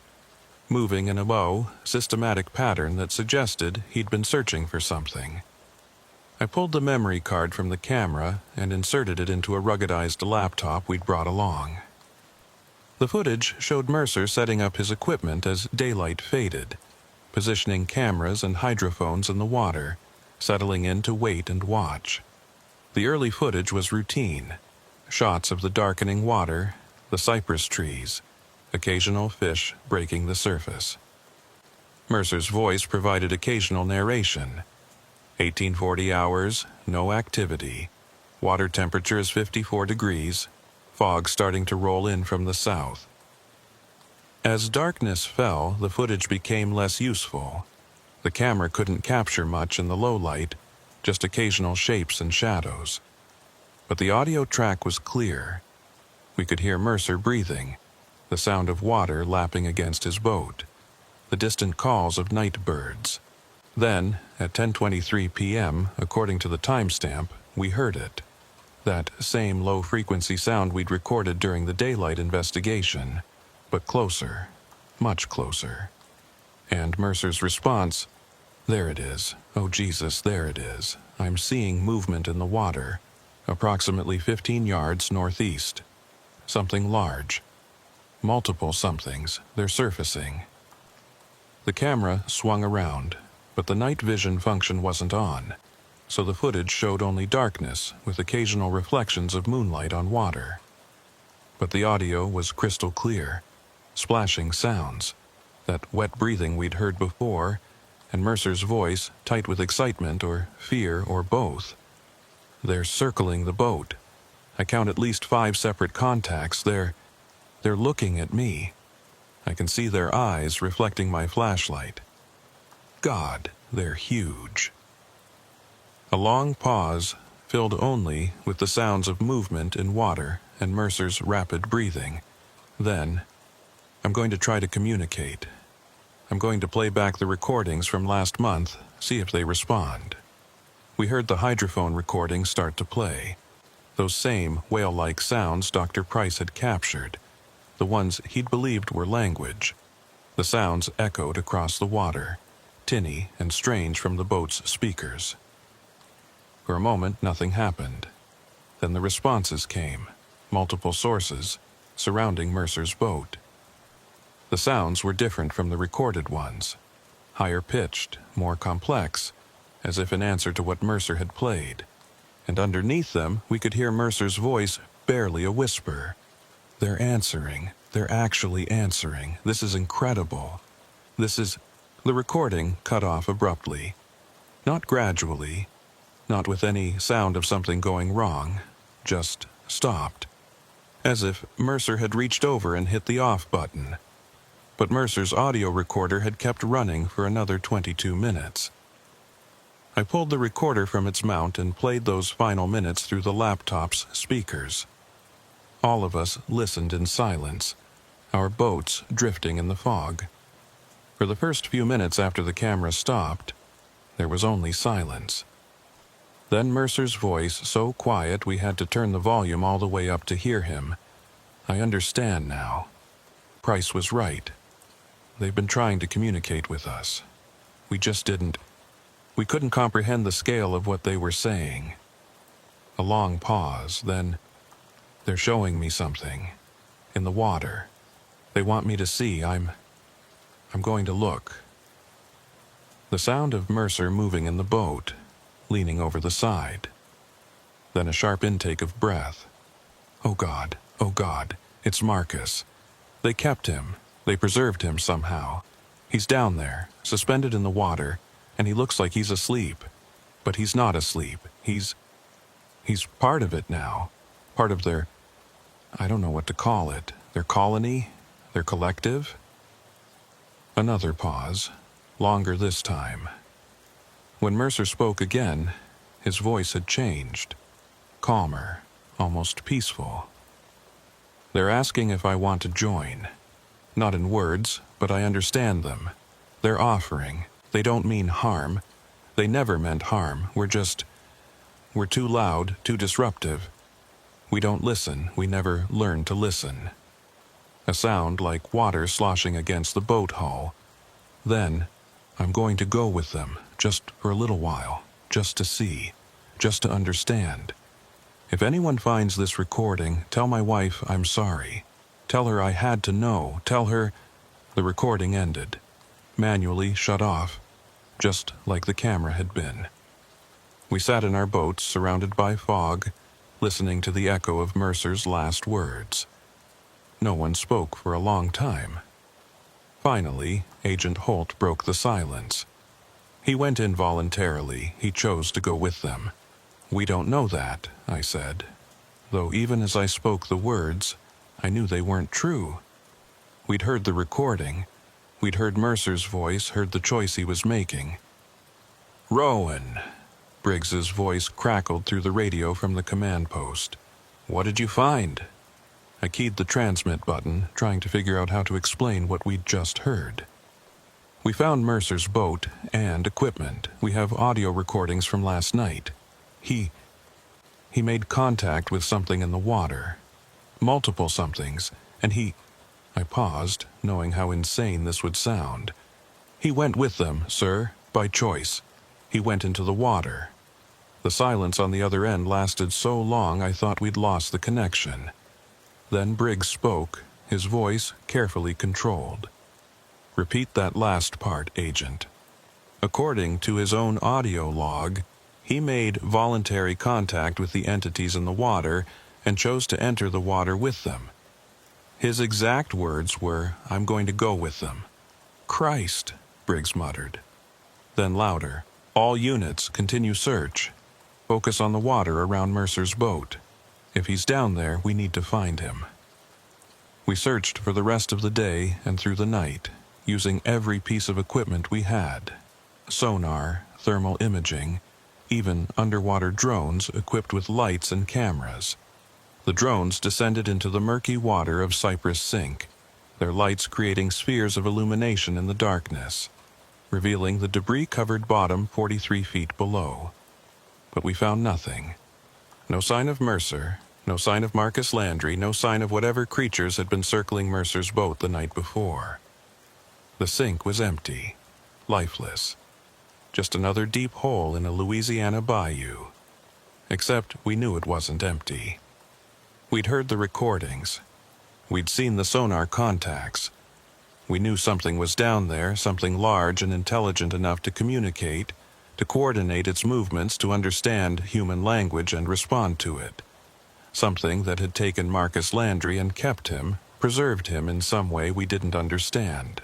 moving in a low, systematic pattern that suggested he'd been searching for something. I pulled the memory card from the camera and inserted it into a ruggedized laptop we'd brought along. The footage showed Mercer setting up his equipment as daylight faded, positioning cameras and hydrophones in the water, settling in to wait and watch. The early footage was routine. Shots of the darkening water, the cypress trees, occasional fish breaking the surface. Mercer's voice provided occasional narration. 1840 hours, no activity. Water temperature is 54 degrees. Fog starting to roll in from the south. As darkness fell, the footage became less useful. The camera couldn't capture much in the low light, just occasional shapes and shadows. But the audio track was clear. We could hear Mercer breathing, the sound of water lapping against his boat, the distant calls of night birds. Then, at 10:23 p.m., according to the timestamp, we heard it. That same low-frequency sound we'd recorded during the daylight investigation, but closer, much closer. And Mercer's response, "There it is. Oh Jesus, there it is. I'm seeing movement in the water, approximately 15 yards northeast. Something large. Multiple somethings. They're surfacing." The camera swung around, but the night vision function wasn't on, so the footage showed only darkness with occasional reflections of moonlight on water. But the audio was crystal clear, splashing sounds, that wet breathing we'd heard before, and Mercer's voice tight with excitement or fear or both. "They're circling the boat. I count at least 5 separate contacts. They're looking at me. I can see their eyes reflecting my flashlight. God, they're huge." A long pause, filled only with the sounds of movement in water and Mercer's rapid breathing. Then, "I'm going to try to communicate. I'm going to play back the recordings from last month, see if they respond." We heard the hydrophone recording start to play. Those same whale-like sounds Dr. Price had captured, the ones he'd believed were language. The sounds echoed across the water, tinny and strange from the boat's speakers. For a moment, nothing happened. Then the responses came, multiple sources, surrounding Mercer's boat. The sounds were different from the recorded ones, higher-pitched, more complex, as if in answer to what Mercer had played. And underneath them, we could hear Mercer's voice, barely a whisper. "They're answering. They're actually answering. This is incredible. This is..." The recording cut off abruptly. Not gradually, not with any sound of something going wrong, just stopped. As if Mercer had reached over and hit the off button. But Mercer's audio recorder had kept running for another 22 minutes. I pulled the recorder from its mount and played those final minutes through the laptop's speakers. All of us listened in silence, our boats drifting in the fog. For the first few minutes after the camera stopped, there was only silence. Then Mercer's voice, so quiet we had to turn the volume all the way up to hear him. "I understand now. Price was right. They've been trying to communicate with us. We just didn't. We couldn't comprehend the scale of what they were saying." A long pause, then, "They're showing me something. In the water. They want me to see. I'm going to look." The sound of Mercer moving in the boat, leaning over the side. Then a sharp intake of breath. Oh God, it's Marcus. They kept him. They preserved him somehow. He's down there, suspended in the water, and he looks like he's asleep. But he's not asleep. He's part of it now. Part of their, I don't know what to call it, their colony, their collective. Another pause, longer this time. When Mercer spoke again, his voice had changed. Calmer, almost peaceful. "They're asking if I want to join. Not in words, but I understand them. They're offering. They don't mean harm. They never meant harm. We're too loud, too disruptive. We don't listen. We never learn to listen." A sound like water sloshing against the boat hull. Then, "I'm going to go with them, just for a little while, just to see, just to understand. If anyone finds this recording, tell my wife I'm sorry. Tell her I had to know. Tell her..." The recording ended, manually shut off, just like the camera had been. We sat in our boats, surrounded by fog, listening to the echo of Mercer's last words. No one spoke for a long time. Finally, Agent Holt broke the silence. He went in voluntarily. He chose to go with them. "We don't know that," I said, though even as I spoke the words, I knew they weren't true. We'd heard the recording. We'd heard Mercer's voice, heard the choice he was making. "Rowan," Briggs's voice crackled through the radio from the command post. "What did you find?" I keyed the transmit button, trying to figure out how to explain what we'd just heard. "We found Mercer's boat and equipment. We have audio recordings from last night. He made contact with something in the water. Multiple somethings, and I paused, knowing how insane this would sound. "He went with them, sir, by choice. He went into the water." The silence on the other end lasted so long I thought we'd lost the connection. Then Briggs spoke, his voice carefully controlled. "Repeat that last part, Agent." According to his own audio log, he made voluntary contact with the entities in the water and chose to enter the water with them. His exact words were, "I'm going to go with them." "Christ," Briggs muttered. Then louder, "All units, continue search. Focus on the water around Mercer's boat. If he's down there, we need to find him." We searched for the rest of the day and through the night, using every piece of equipment we had. Sonar, thermal imaging, even underwater drones equipped with lights and cameras. The drones descended into the murky water of Cypress Sink, their lights creating spheres of illumination in the darkness, revealing the debris-covered bottom 43 feet below. But we found nothing. No sign of Mercer, no sign of Marcus Landry, no sign of whatever creatures had been circling Mercer's boat the night before. The sink was empty, lifeless. Just another deep hole in a Louisiana bayou. Except we knew it wasn't empty. We'd heard the recordings. We'd seen the sonar contacts. We knew something was down there, something large and intelligent enough to communicate, to coordinate its movements, to understand human language and respond to it. Something that had taken Marcus Landry and kept him, preserved him in some way we didn't understand.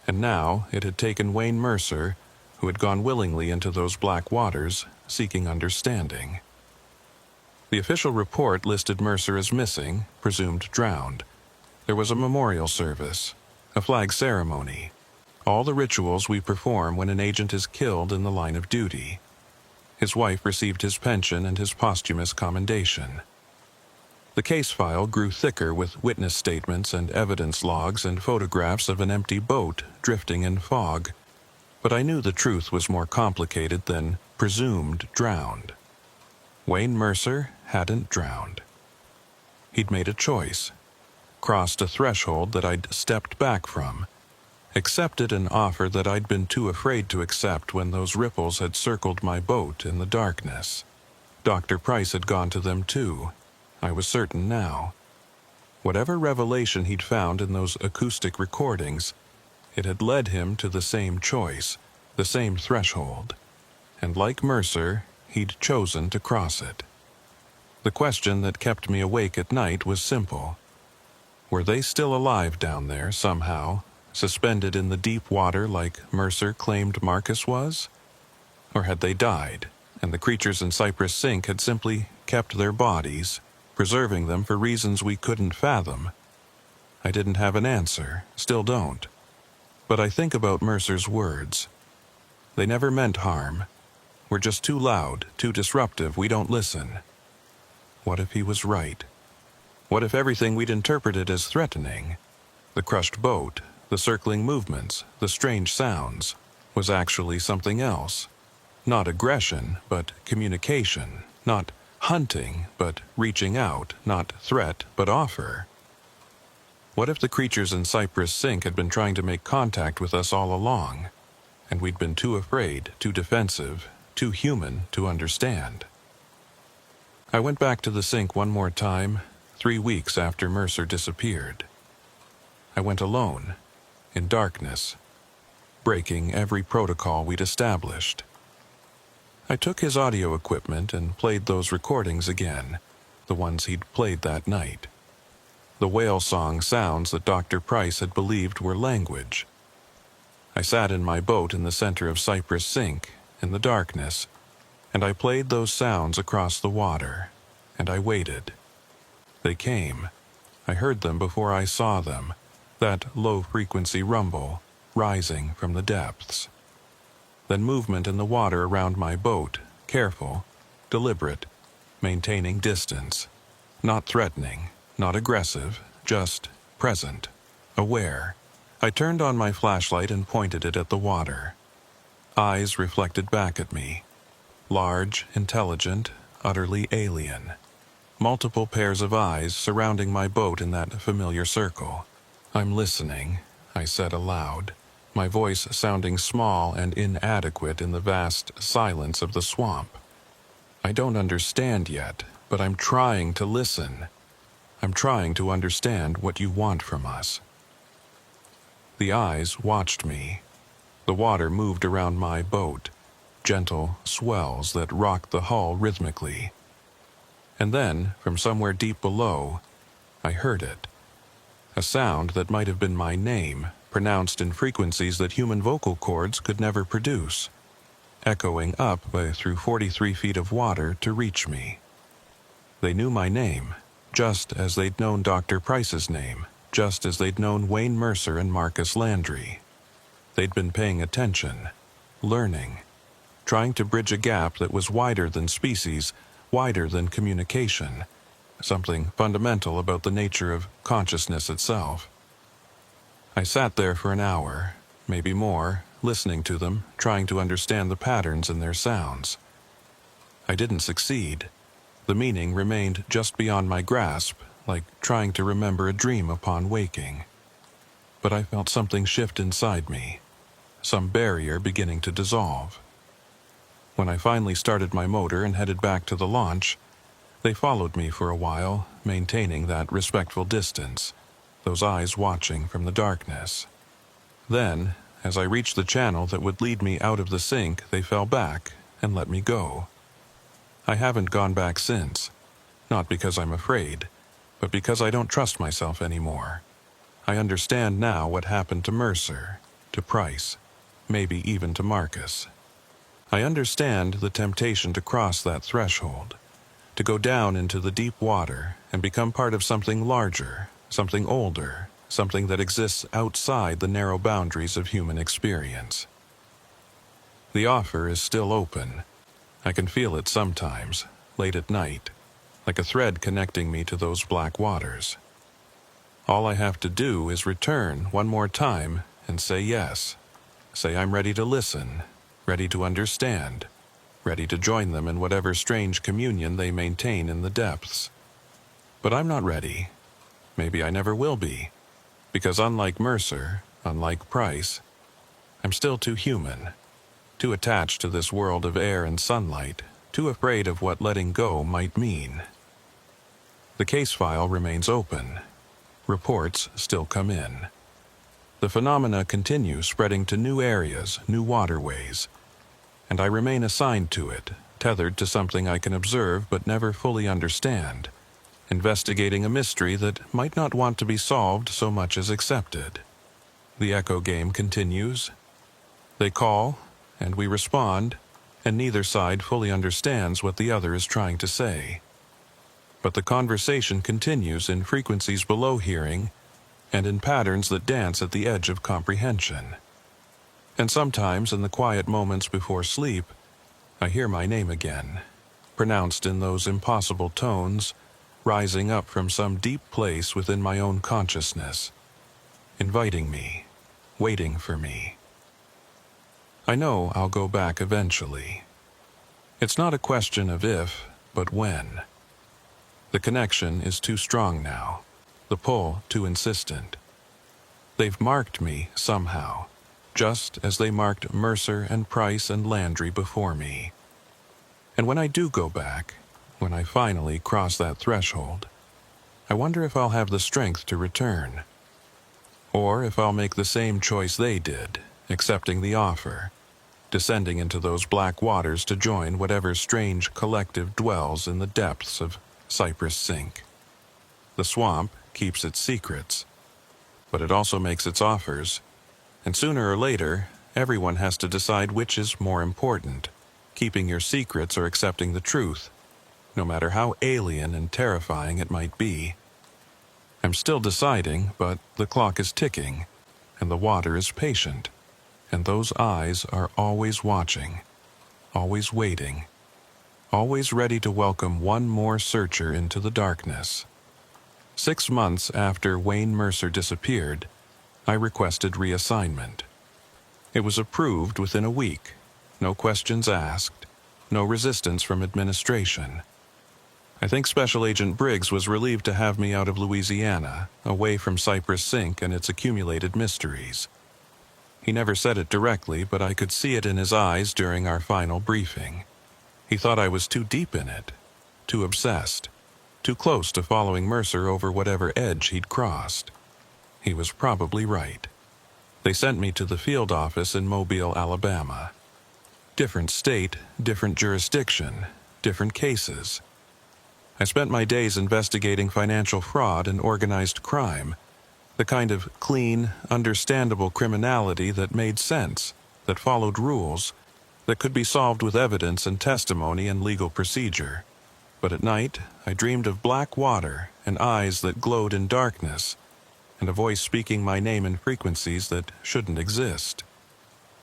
And now it had taken Wayne Mercer, who had gone willingly into those black waters, seeking understanding. The official report listed Mercer as missing, presumed drowned. There was a memorial service, a flag ceremony, all the rituals we perform when an agent is killed in the line of duty. His wife received his pension and his posthumous commendation. The case file grew thicker with witness statements and evidence logs and photographs of an empty boat drifting in fog. But I knew the truth was more complicated than presumed drowned. Wayne Mercer hadn't drowned. He'd made a choice, crossed a threshold that I'd stepped back from, accepted an offer that I'd been too afraid to accept when those ripples had circled my boat in the darkness. Dr. Price had gone to them too, I was certain now. Whatever revelation he'd found in those acoustic recordings, it had led him to the same choice, the same threshold. And like Mercer, he'd chosen to cross it. The question that kept me awake at night was simple. Were they still alive down there somehow, suspended in the deep water like Mercer claimed Marcus was? Or had they died, and the creatures in Cypress Sink had simply kept their bodies, preserving them for reasons we couldn't fathom? I didn't have an answer, still don't. But I think about Mercer's words. They never meant harm. We're just too loud, too disruptive, we don't listen. What if he was right? What if everything we'd interpreted as threatening, the crushed boat, the circling movements, the strange sounds, was actually something else? Not aggression, but communication. Not hunting, but reaching out. Not threat, but offer. What if the creatures in Cypress Sink had been trying to make contact with us all along, and we'd been too afraid, too defensive, too human to understand? I went back to the sink one more time, 3 weeks after Mercer disappeared. I went alone, in darkness, breaking every protocol we'd established. I took his audio equipment and played those recordings again, the ones he'd played that night. The whale song sounds that Dr. Price had believed were language, I sat in my boat in the center of Cypress Sink, in the darkness, and I played those sounds across the water, and I waited. They came. I heard them before I saw them, that low-frequency rumble, rising from the depths. Then movement in the water around my boat, careful, deliberate, maintaining distance, not threatening, not aggressive, just present, aware. I turned on my flashlight and pointed it at the water. Eyes reflected back at me. Large, intelligent, utterly alien. Multiple pairs of eyes surrounding my boat in that familiar circle. "I'm listening," I said aloud, my voice sounding small and inadequate in the vast silence of the swamp. "I don't understand yet, but I'm trying to listen. I'm trying to understand what you want from us." The eyes watched me. The water moved around my boat, gentle swells that rocked the hull rhythmically. And then, from somewhere deep below, I heard it. A sound that might have been my name, pronounced in frequencies that human vocal cords could never produce, echoing up through 43 feet of water to reach me. They knew my name, just as they'd known Dr. Price's name, just as they'd known Wayne Mercer and Marcus Landry. They'd been paying attention, learning, trying to bridge a gap that was wider than species, wider than communication, something fundamental about the nature of consciousness itself. I sat there for an hour, maybe more, listening to them, trying to understand the patterns in their sounds. I didn't succeed. The meaning remained just beyond my grasp, like trying to remember a dream upon waking. But I felt something shift inside me, some barrier beginning to dissolve. When I finally started my motor and headed back to the launch, they followed me for a while, maintaining that respectful distance, those eyes watching from the darkness. Then, as I reached the channel that would lead me out of the sink, they fell back and let me go. I haven't gone back since, not because I'm afraid, but because I don't trust myself anymore. I understand now what happened to Mercer, to Price, maybe even to Marcus. I understand the temptation to cross that threshold, to go down into the deep water and become part of something larger, something older, something that exists outside the narrow boundaries of human experience. The offer is still open. I can feel it sometimes, late at night, like a thread connecting me to those black waters. All I have to do is return one more time and say yes. Say I'm ready to listen, ready to understand, ready to join them in whatever strange communion they maintain in the depths. But I'm not ready. Maybe I never will be, because unlike Mercer, unlike Price, I'm still too human, too attached to this world of air and sunlight, too afraid of what letting go might mean. The case file remains open. Reports still come in. The phenomena continue spreading to new areas, new waterways, and I remain assigned to it, tethered to something I can observe but never fully understand, investigating a mystery that might not want to be solved so much as accepted. The echo game continues. They call, and we respond, and neither side fully understands what the other is trying to say. But the conversation continues in frequencies below hearing and in patterns that dance at the edge of comprehension. And sometimes in the quiet moments before sleep, I hear my name again, pronounced in those impossible tones, rising up from some deep place within my own consciousness, inviting me, waiting for me. I know I'll go back eventually. It's not a question of if, but when. The connection is too strong now, the pull too insistent. They've marked me somehow, just as they marked Mercer and Price and Landry before me. And when I do go back, when I finally cross that threshold, I wonder if I'll have the strength to return. Or if I'll make the same choice they did, accepting the offer, descending into those black waters to join whatever strange collective dwells in the depths of Cypress Sink. The swamp keeps its secrets, but it also makes its offers, And sooner or later, everyone has to decide which is more important, keeping your secrets or accepting the truth, no matter how alien and terrifying it might be. I'm still deciding, but the clock is ticking, and the water is patient, and those eyes are always watching, always waiting, always ready to welcome one more searcher into the darkness. 6 months after Wayne Mercer disappeared, I requested reassignment. It was approved within a week, no questions asked, no resistance from administration. I think Special Agent Briggs was relieved to have me out of Louisiana, away from Cypress Sink and its accumulated mysteries. He never said it directly, but I could see it in his eyes during our final briefing. He thought I was too deep in it, too obsessed, too close to following Mercer over whatever edge he'd crossed. He was probably right. They sent me to the field office in Mobile, Alabama. Different state, different jurisdiction, different cases. I spent my days investigating financial fraud and organized crime, the kind of clean, understandable criminality that made sense, that followed rules, that could be solved with evidence and testimony and legal procedure. But at night, I dreamed of black water and eyes that glowed in darkness, and a voice speaking my name in frequencies that shouldn't exist.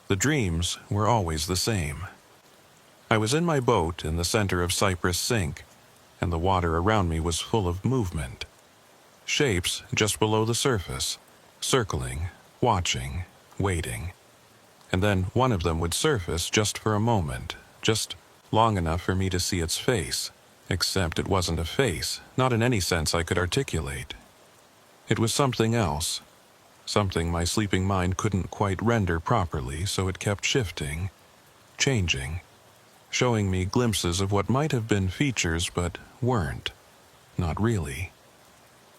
The dreams were always the same. I was in my boat in the center of Cypress Sink, and the water around me was full of movement. Shapes just below the surface, circling, watching, waiting. And then one of them would surface just for a moment, just long enough for me to see its face, except it wasn't a face, not in any sense I could articulate. It was something else, something my sleeping mind couldn't quite render properly, so it kept shifting, changing, showing me glimpses of what might have been features but weren't, not really.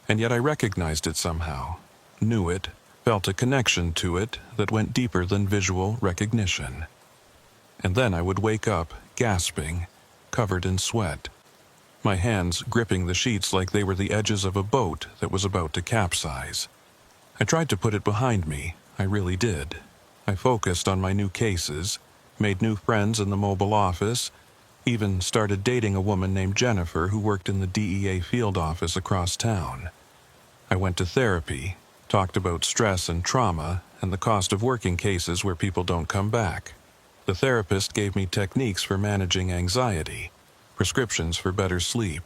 And yet I recognized it somehow, knew it, felt a connection to it that went deeper than visual recognition. And then I would wake up, gasping, covered in sweat, my hands gripping the sheets like they were the edges of a boat that was about to capsize. I tried to put it behind me, I really did. I focused on my new cases, made new friends in the mobile office, even started dating a woman named Jennifer who worked in the DEA field office across town. I went to therapy, talked about stress and trauma and the cost of working cases where people don't come back. The therapist gave me techniques for managing anxiety, prescriptions for better sleep,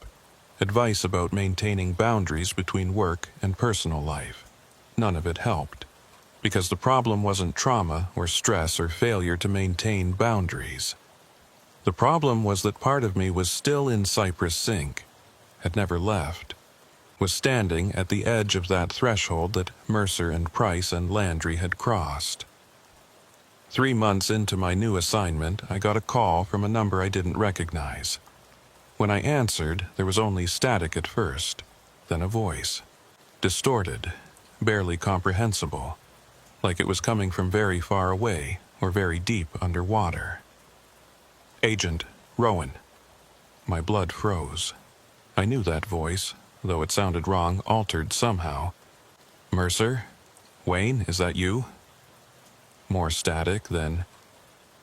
advice about maintaining boundaries between work and personal life. None of it helped, because the problem wasn't trauma or stress or failure to maintain boundaries. The problem was that part of me was still in Cypress Sink, had never left, was standing at the edge of that threshold that Mercer and Price and Landry had crossed. 3 months into my new assignment, I got a call from a number I didn't recognize. When I answered, there was only static at first, then a voice, distorted, barely comprehensible, like it was coming from very far away or very deep underwater. "Agent Rowan." My blood froze. I knew that voice, though it sounded wrong, altered somehow. "Mercer? Wayne, is that you?" More static, then,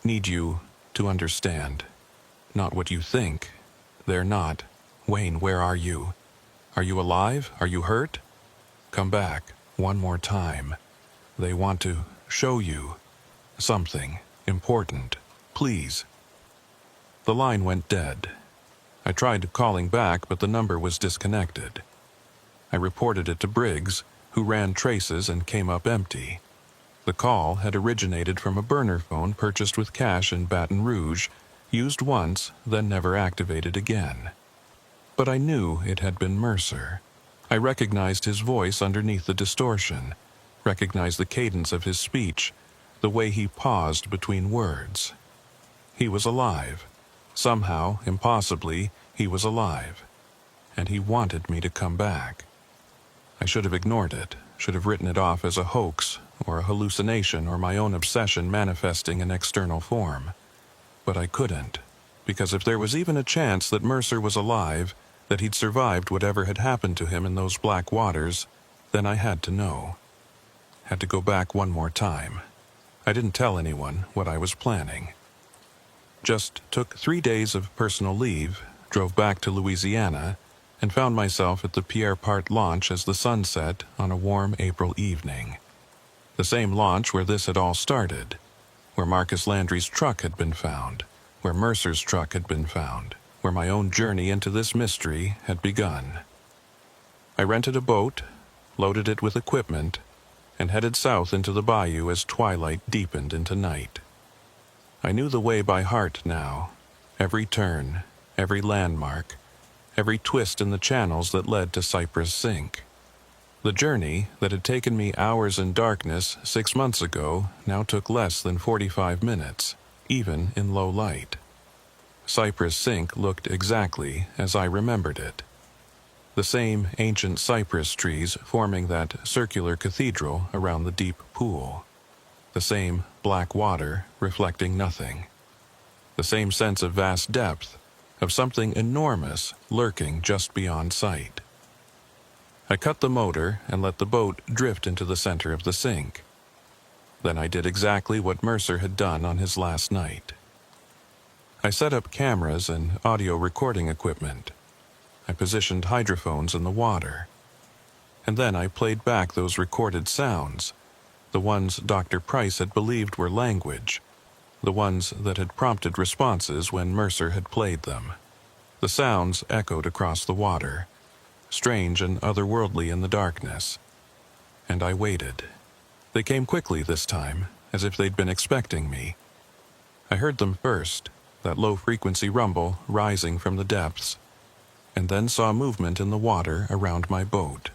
"Need you to understand. Not what you think. They're not. Wayne, where are you? Are you alive? Are you hurt? Come back, one more time. They want to show you something important. Please." The line went dead. I tried calling back, but the number was disconnected. I reported it to Briggs, who ran traces and came up empty. The call had originated from a burner phone purchased with cash in Baton Rouge, used once, then never activated again. But I knew it had been Mercer. I recognized his voice underneath the distortion, recognized the cadence of his speech, the way he paused between words. He was alive. Somehow, impossibly, he was alive. And he wanted me to come back. I should have ignored it, should have written it off as a hoax, or a hallucination, or my own obsession manifesting in external form. But I couldn't, because if there was even a chance that Mercer was alive, that he'd survived whatever had happened to him in those black waters, then I had to know. Had to go back one more time. I didn't tell anyone what I was planning. Just took 3 days of personal leave, drove back to Louisiana, and found myself at the Pierre Part launch as the sun set on a warm April evening. The same launch where this had all started, where Marcus Landry's truck had been found, where Mercer's truck had been found, where my own journey into this mystery had begun. I rented a boat, loaded it with equipment, and headed south into the bayou as twilight deepened into night. I knew the way by heart now, every turn, every landmark, every twist in the channels that led to Cypress Sink. The journey that had taken me hours in darkness 6 months ago now took less than 45 minutes, even in low light. Cypress Sink looked exactly as I remembered it. The same ancient cypress trees forming that circular cathedral around the deep pool. The same black water reflecting nothing. The same sense of vast depth, of something enormous lurking just beyond sight. I cut the motor and let the boat drift into the center of the sink. Then I did exactly what Mercer had done on his last night. I set up cameras and audio recording equipment. I positioned hydrophones in the water. And then I played back those recorded sounds, the ones Dr. Price had believed were language, the ones that had prompted responses when Mercer had played them. The sounds echoed across the water, strange and otherworldly in the darkness. And I waited. They came quickly this time, as if they'd been expecting me. I heard them first, that low-frequency rumble rising from the depths, and then saw movement in the water around my boat.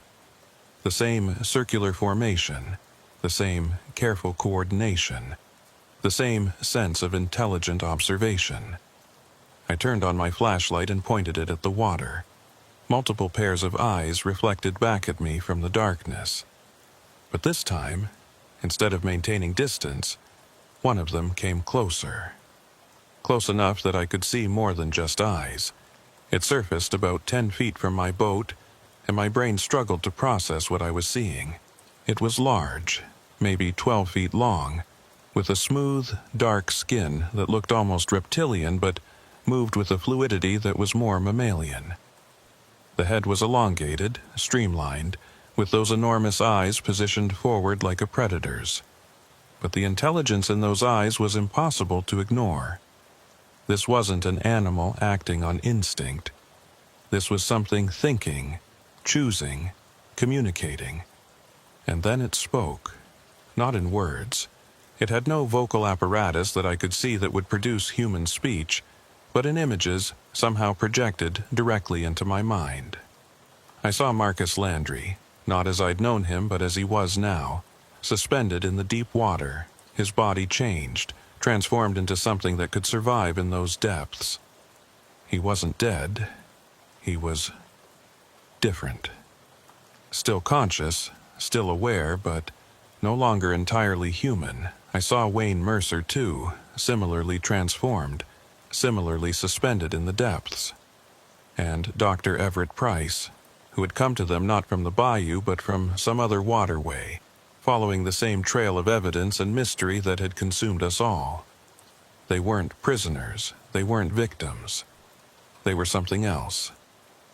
The same circular formation, the same careful coordination, the same sense of intelligent observation. I turned on my flashlight and pointed it at the water. Multiple pairs of eyes reflected back at me from the darkness. But this time, instead of maintaining distance, one of them came closer. Close enough that I could see more than just eyes. It surfaced about 10 feet from my boat, and my brain struggled to process what I was seeing. It was large, maybe 12 feet long, with a smooth, dark skin that looked almost reptilian but moved with a fluidity that was more mammalian. The head was elongated, streamlined, with those enormous eyes positioned forward like a predator's. But the intelligence in those eyes was impossible to ignore. This wasn't an animal acting on instinct. This was something thinking, choosing, communicating. And then it spoke, not in words. It had no vocal apparatus that I could see that would produce human speech, but in images somehow projected directly into my mind. I saw Marcus Landry, not as I'd known him but as he was now, suspended in the deep water, his body changed, transformed into something that could survive in those depths. He wasn't dead. He was different. Still conscious, still aware, but no longer entirely human. I saw Wayne Mercer, too, similarly transformed, similarly suspended in the depths. And Dr. Everett Price, who had come to them not from the bayou but from some other waterway, following the same trail of evidence and mystery that had consumed us all. They weren't prisoners. They weren't victims. They were something else.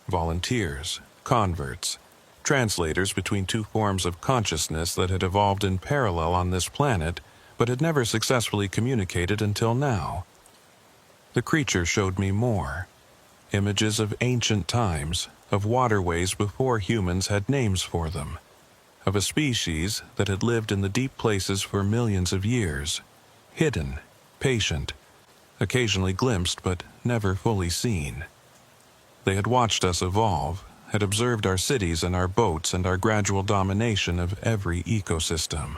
Volunteers, converts, translators between two forms of consciousness that had evolved in parallel on this planet but had never successfully communicated until now. The creature showed me more. Images of ancient times, of waterways before humans had names for them, of a species that had lived in the deep places for millions of years, hidden, patient, occasionally glimpsed but never fully seen. They had watched us evolve, had observed our cities and our boats and our gradual domination of every ecosystem.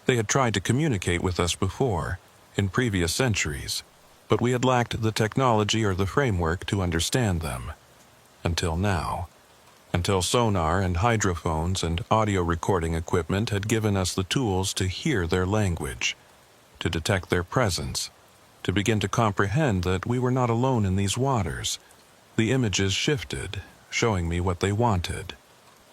They had tried to communicate with us before, in previous centuries, but we had lacked the technology or the framework to understand them. Until now. Until sonar and hydrophones and audio recording equipment had given us the tools to hear their language, to detect their presence, to begin to comprehend that we were not alone in these waters. The images shifted, showing me what they wanted.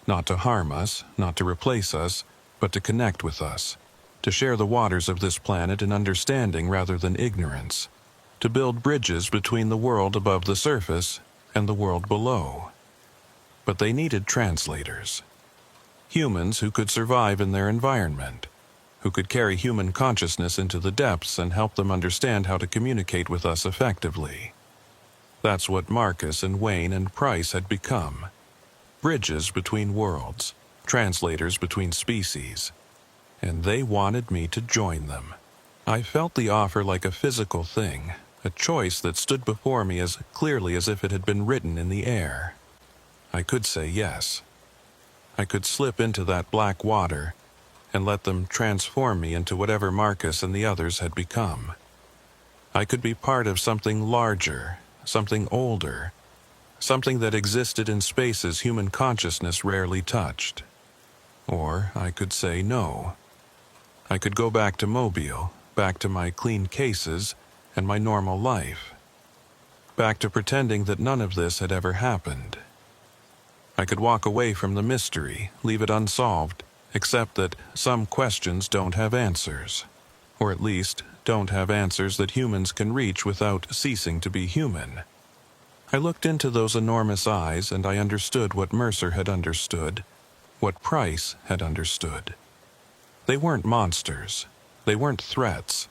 Not to harm us, not to replace us, but to connect with us, to share the waters of this planet in understanding rather than ignorance, to build bridges between the world above the surface and the world below. But they needed translators. Humans who could survive in their environment, who could carry human consciousness into the depths and help them understand how to communicate with us effectively. That's what Marcus and Wayne and Price had become. Bridges between worlds, translators between species. And they wanted me to join them. I felt the offer like a physical thing, a choice that stood before me as clearly as if it had been written in the air. I could say yes. I could slip into that black water and let them transform me into whatever Marcus and the others had become. I could be part of something larger, something older, something that existed in spaces human consciousness rarely touched. Or I could say no. I could go back to Mobile, back to my clean cases and my normal life. Back to pretending that none of this had ever happened. I could walk away from the mystery, leave it unsolved, except that some questions don't have answers. Or at least, don't have answers that humans can reach without ceasing to be human. I looked into those enormous eyes and I understood what Mercer had understood, what Price had understood. They weren't monsters. They weren't threats.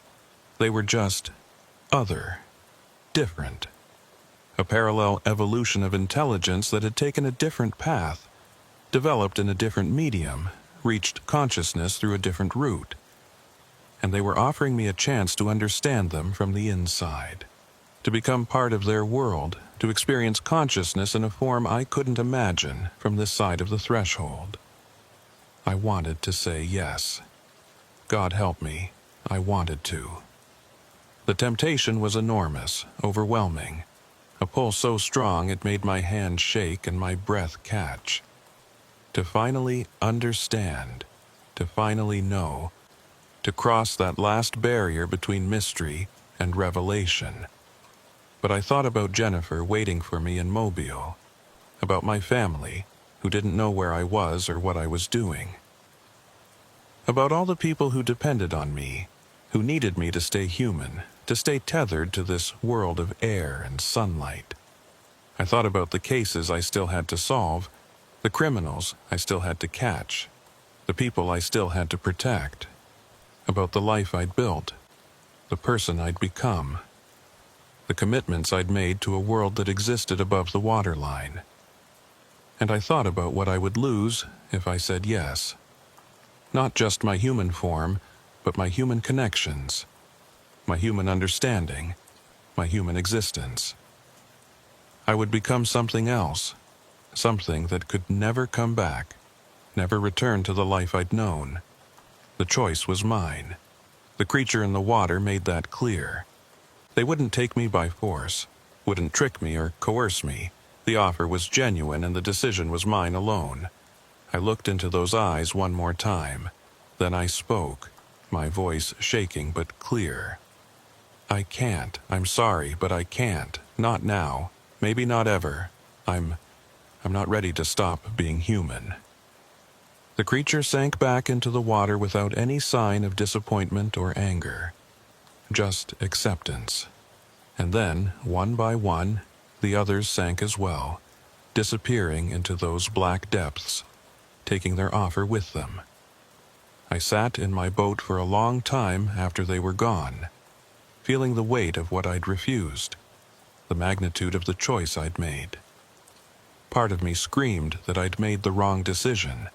They were just other, different. A parallel evolution of intelligence that had taken a different path, developed in a different medium, reached consciousness through a different route. And they were offering me a chance to understand them from the inside, to become part of their world, to experience consciousness in a form I couldn't imagine from this side of the threshold. I wanted to say yes. God help me, I wanted to. The temptation was enormous, overwhelming. A pull so strong it made my hand shake and my breath catch. To finally understand, to finally know, to cross that last barrier between mystery and revelation. But I thought about Jennifer waiting for me in Mobile, about my family, who didn't know where I was or what I was doing. About all the people who depended on me, who needed me to stay human, to stay tethered to this world of air and sunlight. I thought about the cases I still had to solve, the criminals I still had to catch, the people I still had to protect, about the life I'd built, the person I'd become, the commitments I'd made to a world that existed above the waterline. And I thought about what I would lose if I said yes. Not just my human form, but my human connections, my human understanding, my human existence. I would become something else, something that could never come back, never return to the life I'd known. The choice was mine. The creature in the water made that clear. They wouldn't take me by force, wouldn't trick me or coerce me. The offer was genuine and the decision was mine alone. I looked into those eyes one more time. Then I spoke, my voice shaking but clear. I can't. I'm sorry, but I can't. Not now. Maybe not ever. I'm not ready to stop being human. The creature sank back into the water without any sign of disappointment or anger. Just acceptance. And then, one by one, the others sank as well, disappearing into those black depths, taking their offer with them. I sat in my boat for a long time after they were gone, feeling the weight of what I'd refused, the magnitude of the choice I'd made. Part of me screamed that I'd made the wrong decision,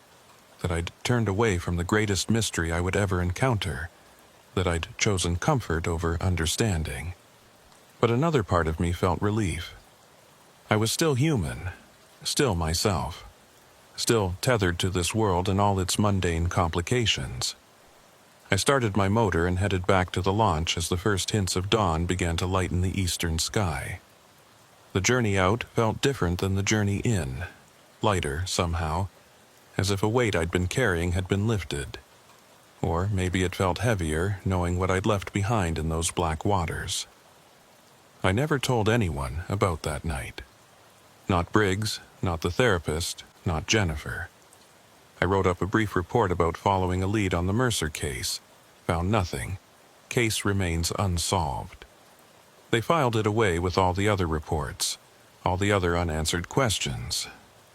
that I'd turned away from the greatest mystery I would ever encounter, that I'd chosen comfort over understanding. But another part of me felt relief. I was still human, still myself, still tethered to this world and all its mundane complications. I started my motor and headed back to the launch as the first hints of dawn began to lighten the eastern sky. The journey out felt different than the journey in, lighter somehow, as if a weight I'd been carrying had been lifted. Or maybe it felt heavier, knowing what I'd left behind in those black waters. I never told anyone about that night. Not Briggs, not the therapist, not Jennifer. I wrote up a brief report about following a lead on the Mercer case. Found nothing. Case remains unsolved. They filed it away with all the other reports, all the other unanswered questions,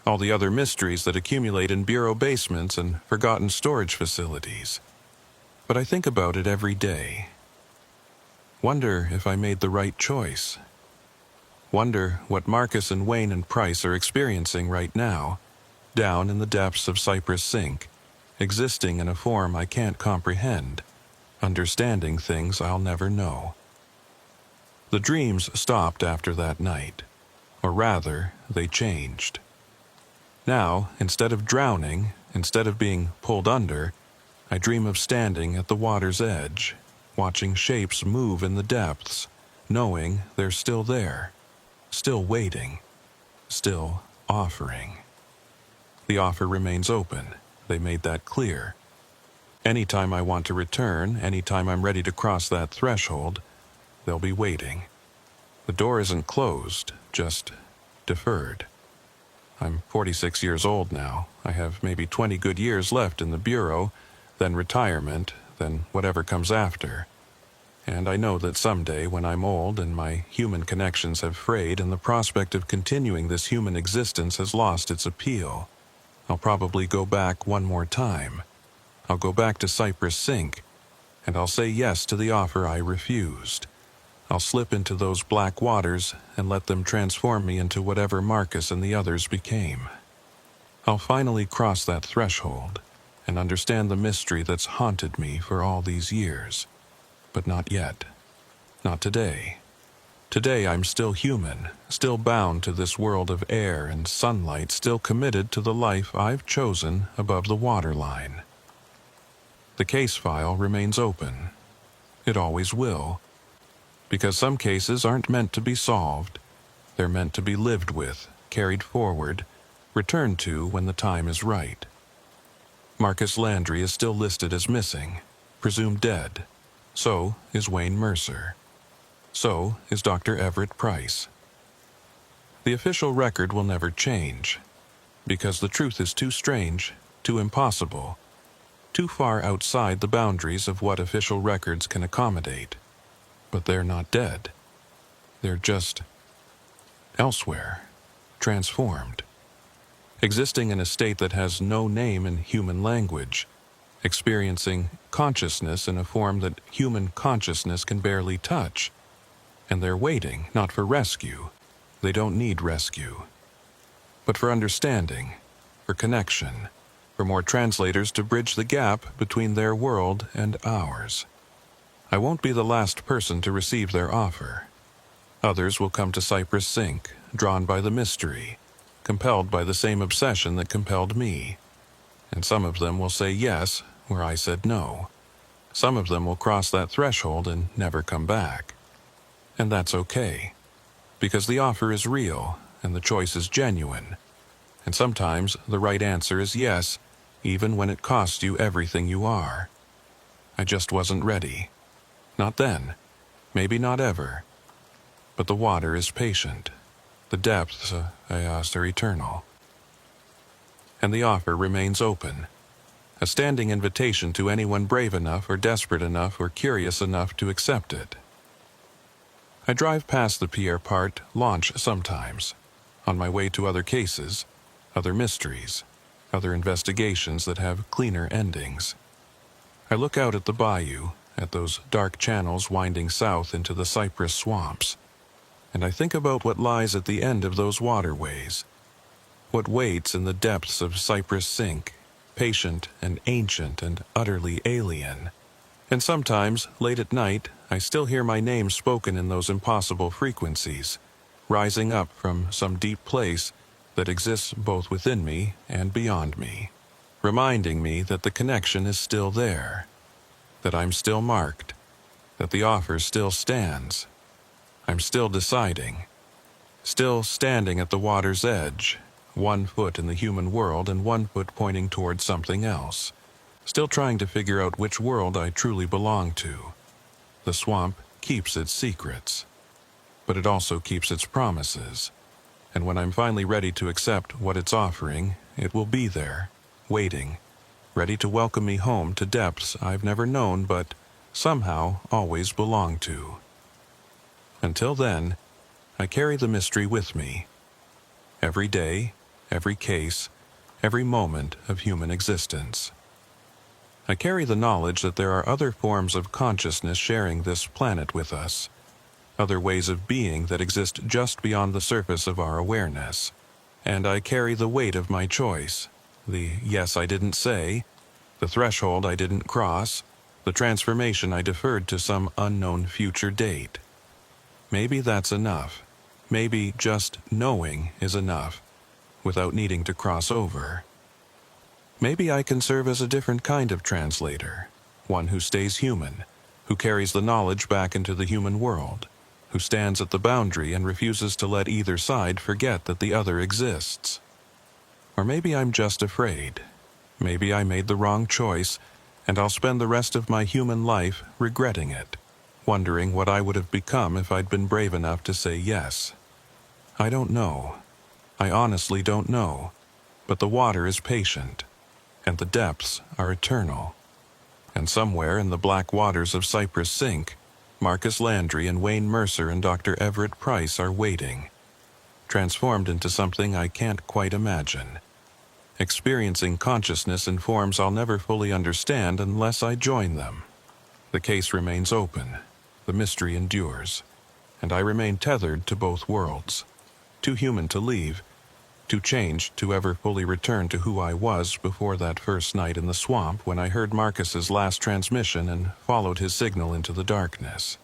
all the other mysteries that accumulate in bureau basements and forgotten storage facilities. But I think about it every day. Wonder if I made the right choice. Wonder what Marcus and Wayne and Price are experiencing right now, down in the depths of Cypress Sink, existing in a form I can't comprehend, understanding things I'll never know. The dreams stopped after that night, or rather, they changed. Now, instead of drowning, instead of being pulled under, I dream of standing at the water's edge, watching shapes move in the depths, knowing they're still there, still waiting, still offering. The offer remains open. They made that clear. Anytime I want to return, anytime I'm ready to cross that threshold, they'll be waiting. The door isn't closed, just deferred. I'm 46 years old now. I have maybe 20 good years left in the bureau, then retirement, then whatever comes after. And I know that someday, when I'm old and my human connections have frayed and the prospect of continuing this human existence has lost its appeal, I'll probably go back one more time. I'll go back to Cypress Sink, and I'll say yes to the offer I refused. I'll slip into those black waters and let them transform me into whatever Marcus and the others became. I'll finally cross that threshold and understand the mystery that's haunted me for all these years. But not yet. Not today. Today I'm still human, still bound to this world of air and sunlight, still committed to the life I've chosen above the waterline. The case file remains open. It always will. Because some cases aren't meant to be solved. They're meant to be lived with, carried forward, returned to when the time is right. Marcus Landry is still listed as missing, presumed dead. So is Wayne Mercer. So is Dr. Everett Price. The official record will never change, because the truth is too strange, too impossible, too far outside the boundaries of what official records can accommodate. But they're not dead. They're just elsewhere, transformed, existing in a state that has no name in human language, experiencing consciousness in a form that human consciousness can barely touch. And they're waiting, not for rescue. They don't need rescue. But for understanding, for connection, for more translators to bridge the gap between their world and ours. I won't be the last person to receive their offer. Others will come to Cypress Sink, drawn by the mystery, compelled by the same obsession that compelled me. And some of them will say yes where I said no. Some of them will cross that threshold and never come back. And that's okay, because the offer is real and the choice is genuine. And sometimes the right answer is yes, even when it costs you everything you are. I just wasn't ready. Not then, maybe not ever. But the water is patient. The depths are eternal. And the offer remains open, a standing invitation to anyone brave enough or desperate enough or curious enough to accept it. I drive past the Pierre Part launch sometimes, on my way to other cases, other mysteries, other investigations that have cleaner endings. I look out at the bayou, at those dark channels winding south into the cypress swamps, and I think about what lies at the end of those waterways, what waits in the depths of Cypress Sink, patient and ancient and utterly alien. And sometimes, late at night, I still hear my name spoken in those impossible frequencies, rising up from some deep place that exists both within me and beyond me, reminding me that the connection is still there, that I'm still marked, that the offer still stands. I'm still deciding, still standing at the water's edge, 1 foot in the human world and 1 foot pointing towards something else. Still trying to figure out which world I truly belong to. The swamp keeps its secrets, but it also keeps its promises. And when I'm finally ready to accept what it's offering, it will be there, waiting, ready to welcome me home to depths I've never known but somehow always belonged to. Until then, I carry the mystery with me. Every day, every case, every moment of human existence. I carry the knowledge that there are other forms of consciousness sharing this planet with us, other ways of being that exist just beyond the surface of our awareness. And I carry the weight of my choice, the yes I didn't say, the threshold I didn't cross, the transformation I deferred to some unknown future date. Maybe that's enough. Maybe just knowing is enough, without needing to cross over. Maybe I can serve as a different kind of translator, one who stays human, who carries the knowledge back into the human world, who stands at the boundary and refuses to let either side forget that the other exists. Or maybe I'm just afraid. Maybe I made the wrong choice, and I'll spend the rest of my human life regretting it, wondering what I would have become if I'd been brave enough to say yes. I don't know. I honestly don't know. But the water is patient, and the depths are eternal. And somewhere in the black waters of Cypress Sink, Marcus Landry and Wayne Mercer and Dr. Everett Price are waiting, transformed into something I can't quite imagine, experiencing consciousness in forms I'll never fully understand unless I join them. The case remains open, the mystery endures, and I remain tethered to both worlds, too human to leave, too changed to ever fully return to who I was before that first night in the swamp when I heard Marcus's last transmission and followed his signal into the darkness.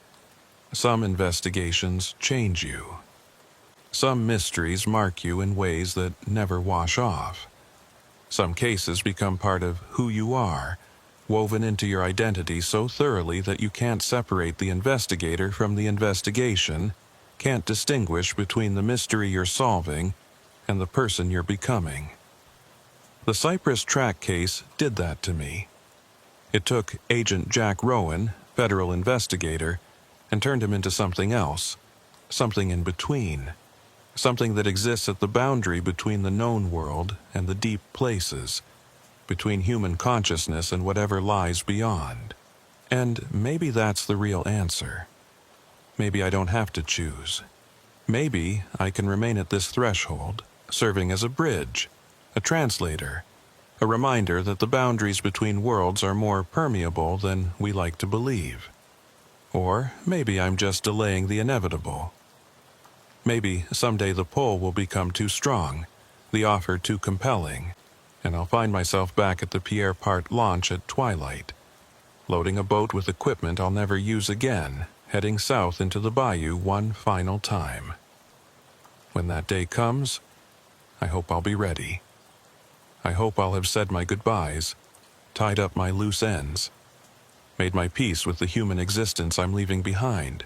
Some investigations change you. Some mysteries mark you in ways that never wash off. Some cases become part of who you are, woven into your identity so thoroughly that you can't separate the investigator from the investigation, can't distinguish between the mystery you're solving and the person you're becoming. The Cypress track case did that to me. It took Agent Jack Rowan, federal investigator, and turned him into something else, something in between, something that exists at the boundary between the known world and the deep places, between human consciousness and whatever lies beyond. And maybe that's the real answer. Maybe I don't have to choose. Maybe I can remain at this threshold, serving as a bridge, a translator, a reminder that the boundaries between worlds are more permeable than we like to believe. Or maybe I'm just delaying the inevitable. Maybe someday the pull will become too strong, the offer too compelling, and I'll find myself back at the Pierre Part launch at twilight, loading a boat with equipment I'll never use again, heading south into the bayou one final time. When that day comes, I hope I'll be ready. I hope I'll have said my goodbyes, tied up my loose ends, made my peace with the human existence I'm leaving behind.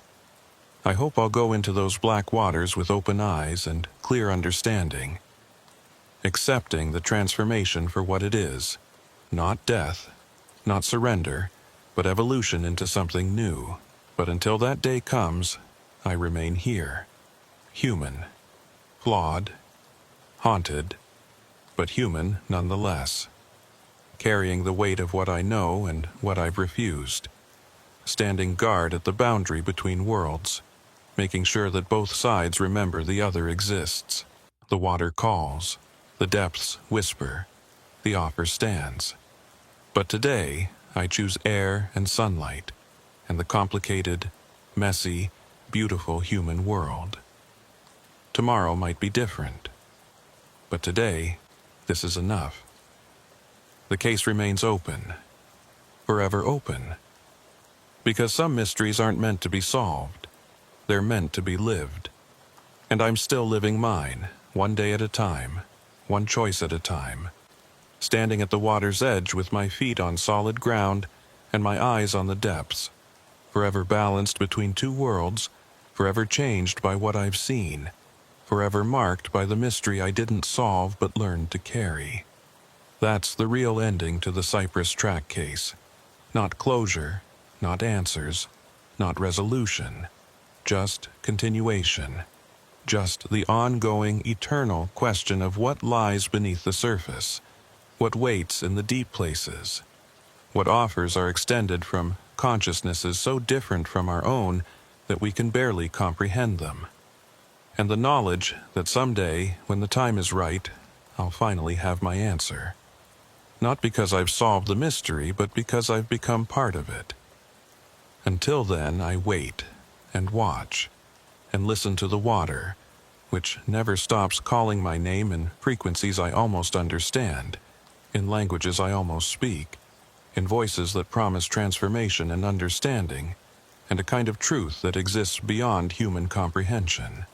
I hope I'll go into those black waters with open eyes and clear understanding, accepting the transformation for what it is, not death, not surrender, but evolution into something new. But until that day comes, I remain here, human, flawed, haunted, but human nonetheless, carrying the weight of what I know and what I've refused, standing guard at the boundary between worlds, making sure that both sides remember the other exists. The water calls, the depths whisper, the offer stands. But today, I choose air and sunlight, and the complicated, messy, beautiful human world. Tomorrow might be different, but today, this is enough. The case remains open, forever open, because some mysteries aren't meant to be solved. They're meant to be lived. And I'm still living mine, one day at a time, one choice at a time, standing at the water's edge with my feet on solid ground and my eyes on the depths, forever balanced between two worlds, forever changed by what I've seen, forever marked by the mystery I didn't solve but learned to carry. That's the real ending to the Cypress track case. Not closure, not answers, not resolution, just continuation, just the ongoing, eternal question of what lies beneath the surface, what waits in the deep places, what offers are extended from consciousnesses so different from our own that we can barely comprehend them, and the knowledge that someday, when the time is right, I'll finally have my answer. Not because I've solved the mystery, but because I've become part of it. Until then, I wait and watch and listen to the water, which never stops calling my name in frequencies I almost understand, in languages I almost speak, in voices that promise transformation and understanding, and a kind of truth that exists beyond human comprehension.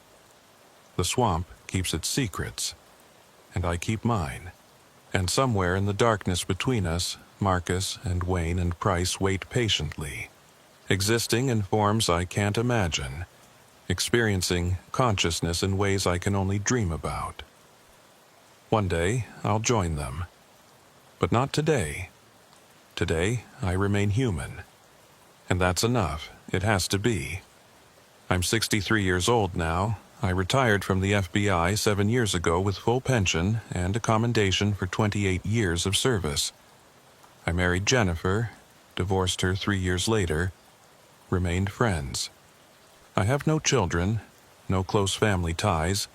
The swamp keeps its secrets, and I keep mine. And somewhere in the darkness between us, Marcus and Wayne and Price wait patiently, existing in forms I can't imagine, experiencing consciousness in ways I can only dream about. One day, I'll join them. But not today. Today, I remain human. And that's enough. It has to be. I'm 63 years old now. I retired from the FBI 7 years ago with full pension and a commendation for 28 years of service. I married Jennifer, divorced her 3 years later, remained friends. I have no children, no close family ties,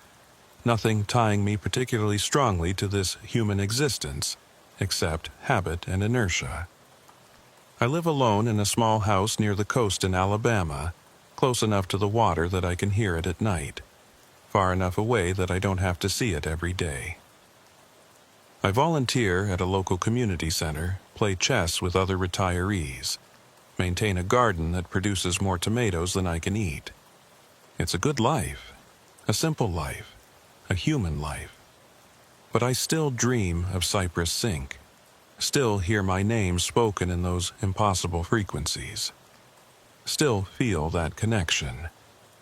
nothing tying me particularly strongly to this human existence, except habit and inertia. I live alone in a small house near the coast in Alabama, close enough to the water that I can hear it at night, far enough away that I don't have to see it every day. I volunteer at a local community center, play chess with other retirees, maintain a garden that produces more tomatoes than I can eat. It's a good life, a simple life, a human life. But I still dream of Cypress Sink, still hear my name spoken in those impossible frequencies, still feel that connection,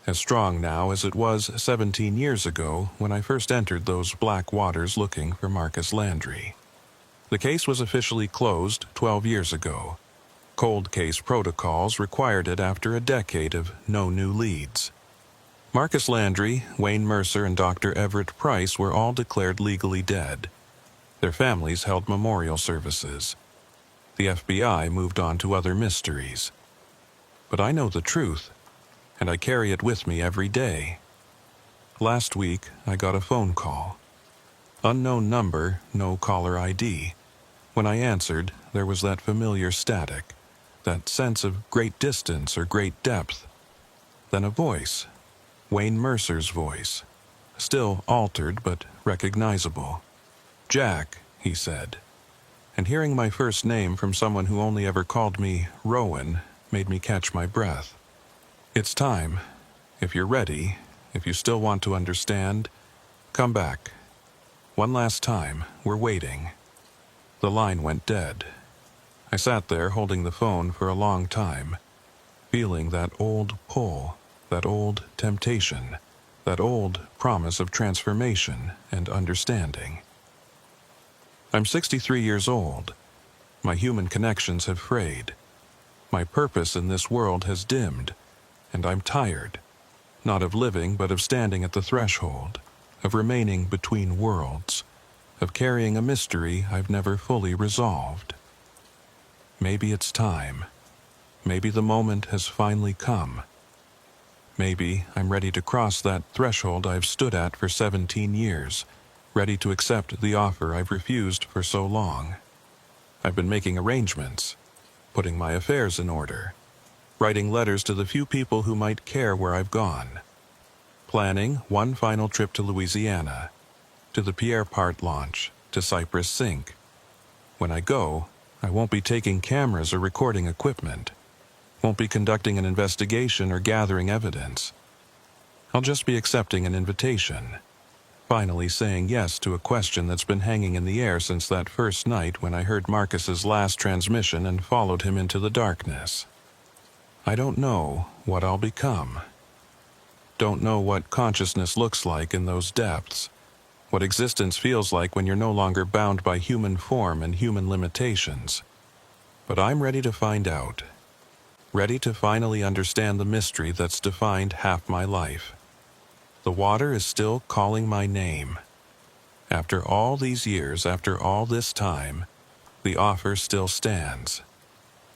as strong now as it was 17 years ago when I first entered those black waters looking for Marcus Landry. The case was officially closed 12 years ago. Cold case protocols required it after a decade of no new leads. Marcus Landry, Wayne Mercer, and Dr. Everett Price were all declared legally dead. Their families held memorial services. The FBI moved on to other mysteries. But I know the truth, and I carry it with me every day. Last week, I got a phone call. Unknown number, no caller ID. When I answered, there was that familiar static, that sense of great distance or great depth. Then a voice, Wayne Mercer's voice, still altered but recognizable. "Jack," he said. And hearing my first name from someone who only ever called me Rowan made me catch my breath. It's time. If you're ready, if you still want to understand, come back. One last time, we're waiting. The line went dead. I sat there holding the phone for a long time, feeling that old pull, that old temptation, that old promise of transformation and understanding. I'm 63 years old. My human connections have frayed. My purpose in this world has dimmed. And I'm tired, not of living, but of standing at the threshold, of remaining between worlds, of carrying a mystery I've never fully resolved. Maybe it's time. Maybe the moment has finally come. Maybe I'm ready to cross that threshold I've stood at for 17 years, ready to accept the offer I've refused for so long. I've been making arrangements, putting my affairs in order, writing letters to the few people who might care where I've gone, planning one final trip to Louisiana, to the Pierre Part launch, to Cypress Sink. When I go, I won't be taking cameras or recording equipment, won't be conducting an investigation or gathering evidence. I'll just be accepting an invitation, finally saying yes to a question that's been hanging in the air since that first night when I heard Marcus's last transmission and followed him into the darkness. I don't know what I'll become. Don't know what consciousness looks like in those depths, what existence feels like when you're no longer bound by human form and human limitations. But I'm ready to find out, ready to finally understand the mystery that's defined half my life. The water is still calling my name. After all these years, after all this time, the offer still stands,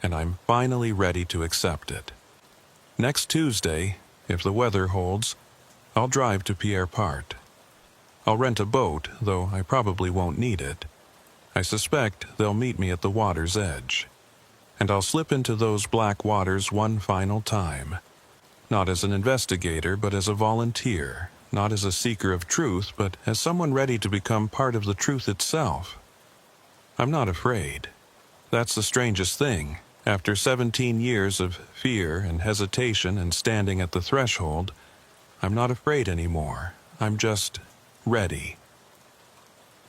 and I'm finally ready to accept it. Next Tuesday, if the weather holds, I'll drive to Pierre Part. I'll rent a boat, though I probably won't need it. I suspect they'll meet me at the water's edge. And I'll slip into those black waters one final time. Not as an investigator, but as a volunteer. Not as a seeker of truth, but as someone ready to become part of the truth itself. I'm not afraid. That's the strangest thing. After 17 years of fear and hesitation and standing at the threshold, I'm not afraid anymore. I'm just ready.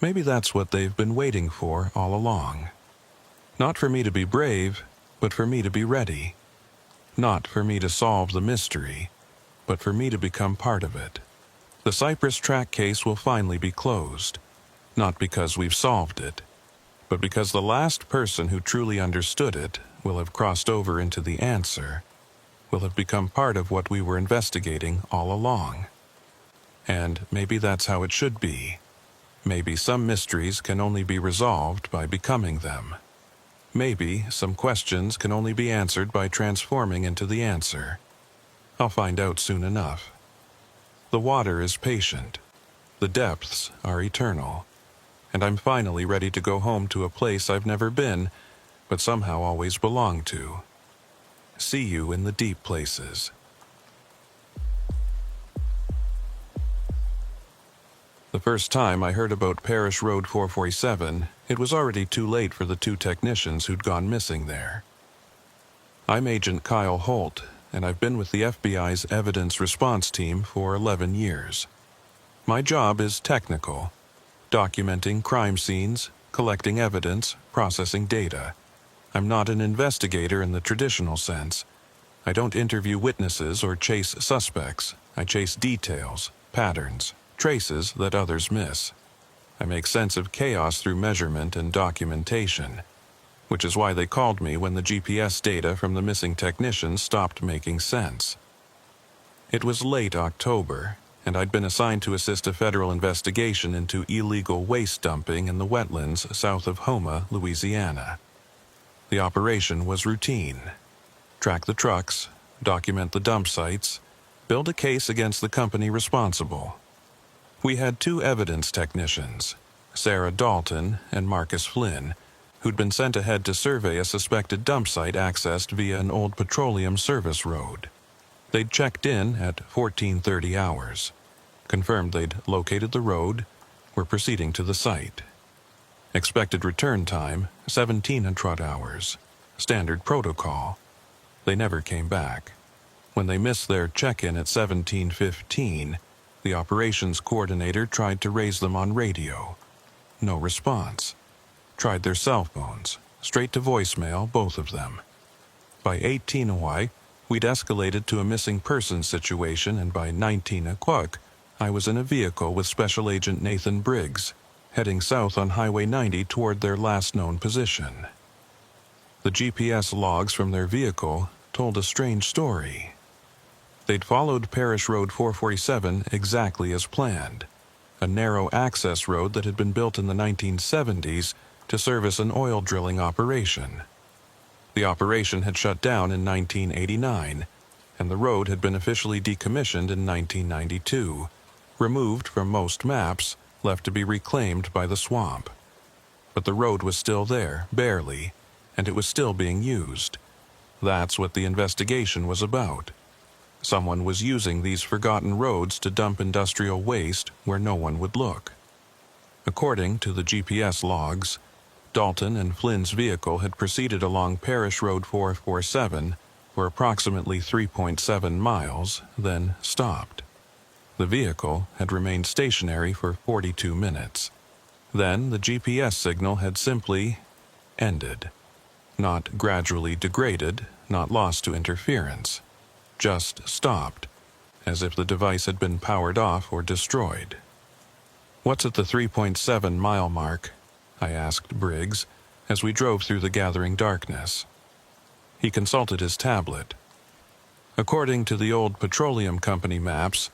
Maybe that's what they've been waiting for all along. Not for me to be brave, but for me to be ready. Not for me to solve the mystery, but for me to become part of it. The Cypress track case will finally be closed, not because we've solved it, but because the last person who truly understood it will have crossed over into the answer, will have become part of what we were investigating all along. And maybe that's how it should be. Maybe some mysteries can only be resolved by becoming them. Maybe some questions can only be answered by transforming into the answer. I'll find out soon enough. The water is patient. The depths are eternal. And I'm finally ready to go home to a place I've never been, but somehow always belonged to. See you in the deep places. The first time I heard about Parish Road 447, it was already too late for the 2 technicians who'd gone missing there. I'm Agent Kyle Holt, and I've been with the FBI's Evidence Response Team for 11 years. My job is technical, documenting crime scenes, collecting evidence, processing data. I'm not an investigator in the traditional sense. I don't interview witnesses or chase suspects. I chase details, patterns, traces that others miss. I make sense of chaos through measurement and documentation, which is why they called me when the GPS data from the missing technicians stopped making sense. It was late October, and I'd been assigned to assist a federal investigation into illegal waste dumping in the wetlands south of Houma, Louisiana. The operation was routine. Track the trucks, document the dump sites, build a case against the company responsible. We had 2 evidence technicians, Sarah Dalton and Marcus Flynn, who'd been sent ahead to survey a suspected dump site accessed via an old petroleum service road. They'd checked in at 14:30 hours, confirmed they'd located the road, were proceeding to the site. Expected return time, 1700 hours. Standard protocol. They never came back. When they missed their check-in at 17:15, the operations coordinator tried to raise them on radio. No response. Tried their cell phones. Straight to voicemail, both of them. By 18:00, we'd escalated to a missing persons situation, and by 19:00, I was in a vehicle with Special Agent Nathan Briggs, heading south on Highway 90 toward their last known position. The GPS logs from their vehicle told a strange story. They'd followed Parish Road 447 exactly as planned, a narrow access road that had been built in the 1970s to service an oil drilling operation. The operation had shut down in 1989, and the road had been officially decommissioned in 1992, removed from most maps, left to be reclaimed by the swamp. But the road was still there, barely, and it was still being used. That's what the investigation was about. Someone was using these forgotten roads to dump industrial waste where no one would look. According to the GPS logs, Dalton and Flynn's vehicle had proceeded along Parish Road 447 for approximately 3.7 miles, then stopped. The vehicle had remained stationary for 42 minutes. Then the GPS signal had simply ended. Not gradually degraded, not lost to interference. Just stopped, as if the device had been powered off or destroyed. "What's at the 3.7-mile mark?" I asked Briggs, as we drove through the gathering darkness. He consulted his tablet. According to the old petroleum company maps,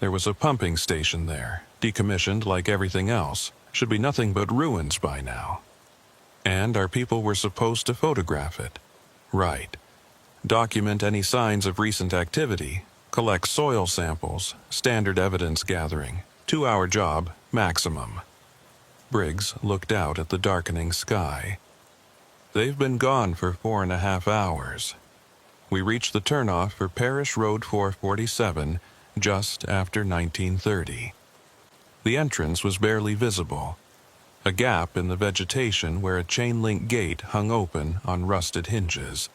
there was a pumping station there, decommissioned like everything else, should be nothing but ruins by now. And our people were supposed to photograph it. Right. Document any signs of recent activity, collect soil samples, standard evidence gathering, 2-hour job, maximum. Briggs looked out at the darkening sky. They've been gone for 4.5 hours. We reached the turnoff for Parish Road 447 just after 1930. The entrance was barely visible, a gap in the vegetation where a chain-link gate hung open on rusted hinges.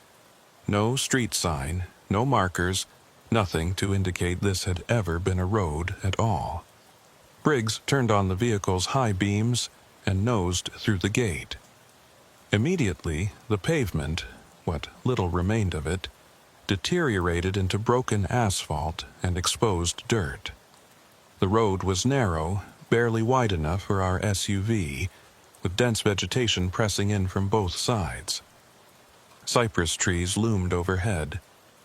No street sign, no markers, nothing to indicate this had ever been a road at all. Briggs turned on the vehicle's high beams and nosed through the gate. Immediately, the pavement, what little remained of it, deteriorated into broken asphalt and exposed dirt. The road was narrow, barely wide enough for our SUV, with dense vegetation pressing in from both sides. Cypress trees loomed overhead,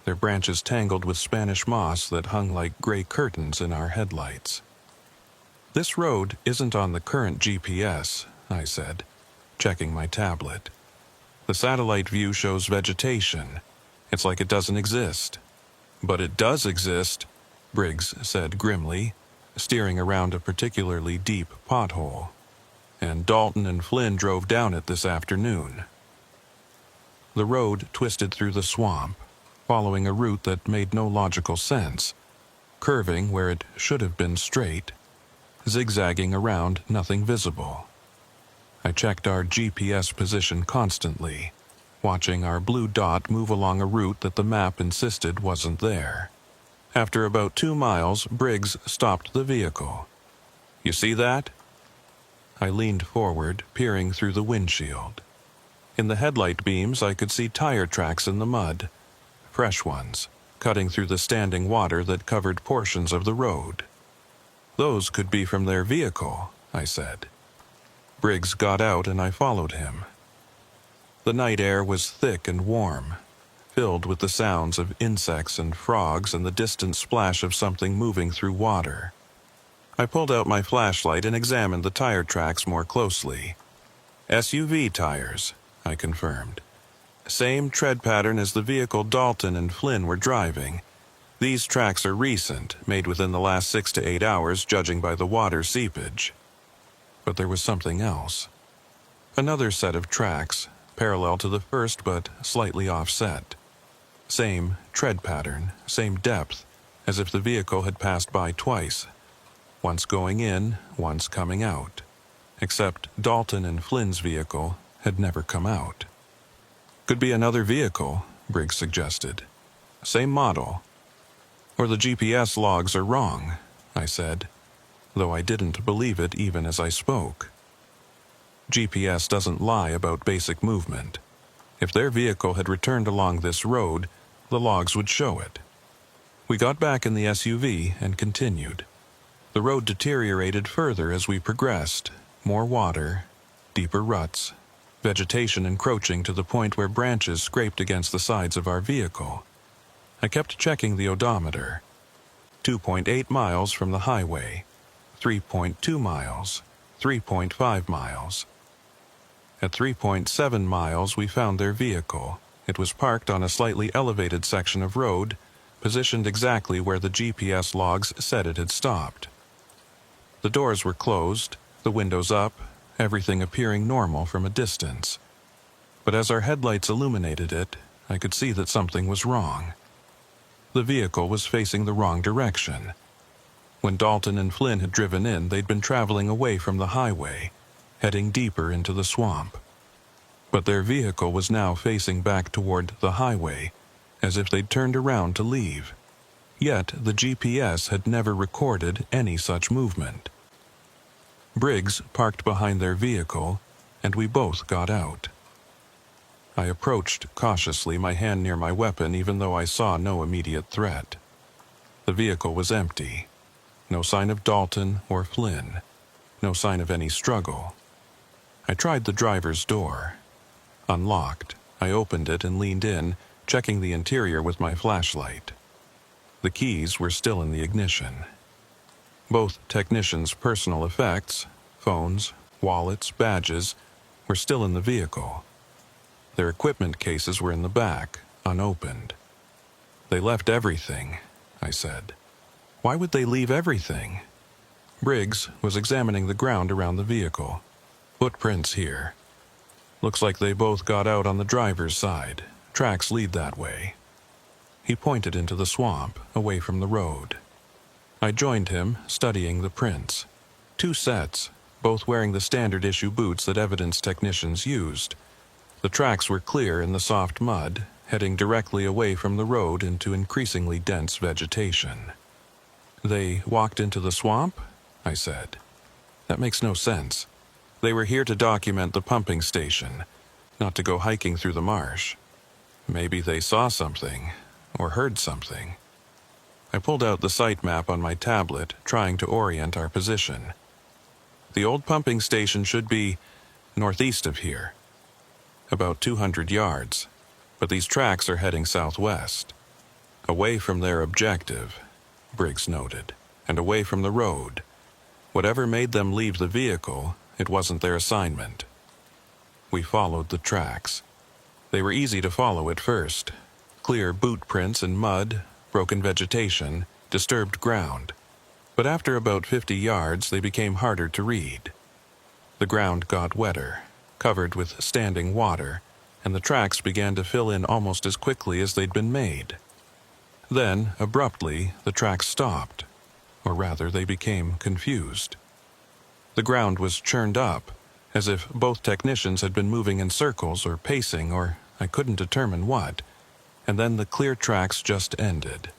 their branches tangled with Spanish moss that hung like gray curtains in our headlights. "This road isn't on the current GPS," I said, checking my tablet. "The satellite view shows vegetation. It's like it doesn't exist." "But it does exist," Briggs said grimly, steering around a particularly deep pothole. "And Dalton and Flynn drove down it this afternoon." The road twisted through the swamp, following a route that made no logical sense, curving where it should have been straight, zigzagging around nothing visible. I checked our GPS position constantly, watching our blue dot move along a route that the map insisted wasn't there. After about 2 miles, Briggs stopped the vehicle. "You see that?" I leaned forward, peering through the windshield. In the headlight beams, I could see tire tracks in the mud, fresh ones, cutting through the standing water that covered portions of the road. "Those could be from their vehicle," I said. Briggs got out and I followed him. The night air was thick and warm, filled with the sounds of insects and frogs and the distant splash of something moving through water. I pulled out my flashlight and examined the tire tracks more closely. "SUV tires," I confirmed. "Same tread pattern as the vehicle Dalton and Flynn were driving. These tracks are recent, made within the last 6 to 8 hours, judging by the water seepage." But there was something else. Another set of tracks, parallel to the first but slightly offset. Same tread pattern, same depth, as if the vehicle had passed by twice, once going in, once coming out. Except Dalton and Flynn's vehicle had never come out. "Could be another vehicle," Briggs suggested. "Same model." "Or the GPS logs are wrong," I said, though I didn't believe it even as I spoke. GPS doesn't lie about basic movement. If their vehicle had returned along this road, the logs would show it. We got back in the SUV and continued. The road deteriorated further as we progressed. More water, deeper ruts, vegetation encroaching to the point where branches scraped against the sides of our vehicle. I kept checking the odometer. 2.8 miles from the highway, 3.2 miles, 3.5 miles. At 3.7 miles, we found their vehicle. It was parked on a slightly elevated section of road, positioned exactly where the GPS logs said it had stopped. The doors were closed, the windows up, everything appearing normal from a distance. But as our headlights illuminated it, I could see that something was wrong. The vehicle was facing the wrong direction. When Dalton and Flynn had driven in, they'd been traveling away from the highway, heading deeper into the swamp. But their vehicle was now facing back toward the highway, as if they'd turned around to leave. Yet the GPS had never recorded any such movement. Briggs parked behind their vehicle, and we both got out. I approached cautiously, my hand near my weapon, even though I saw no immediate threat. The vehicle was empty. No sign of Dalton or Flynn. No sign of any struggle. I tried the driver's door. Unlocked, I opened it and leaned in, checking the interior with my flashlight. The keys were still in the ignition. Both technicians' personal effects, phones, wallets, badges, were still in the vehicle. Their equipment cases were in the back, unopened. They left everything, I said. Why would they leave everything? Briggs was examining the ground around the vehicle. Footprints here. Looks like they both got out on the driver's side. Tracks lead that way. He pointed into the swamp, away from the road. I joined him, studying the prints. 2 sets, both wearing the standard issue boots that evidence technicians used. The tracks were clear in the soft mud, heading directly away from the road into increasingly dense vegetation. They walked into the swamp? I said. That makes no sense. They were here to document the pumping station, not to go hiking through the marsh. Maybe they saw something, or heard something. I pulled out the site map on my tablet, trying to orient our position. The old pumping station should be northeast of here, about 200 yards, but these tracks are heading southwest, away from their objective, Briggs noted, and away from the road. Whatever made them leave the vehicle, it wasn't their assignment. We followed the tracks. They were easy to follow at first. Clear boot prints in mud, broken vegetation, disturbed ground. But after about 50 yards, they became harder to read. The ground got wetter, covered with standing water, and the tracks began to fill in almost as quickly as they'd been made. Then, abruptly, the tracks stopped, or rather, they became confused. The ground was churned up, as if both technicians had been moving in circles or pacing, or I couldn't determine what, and then the clear tracks just ended.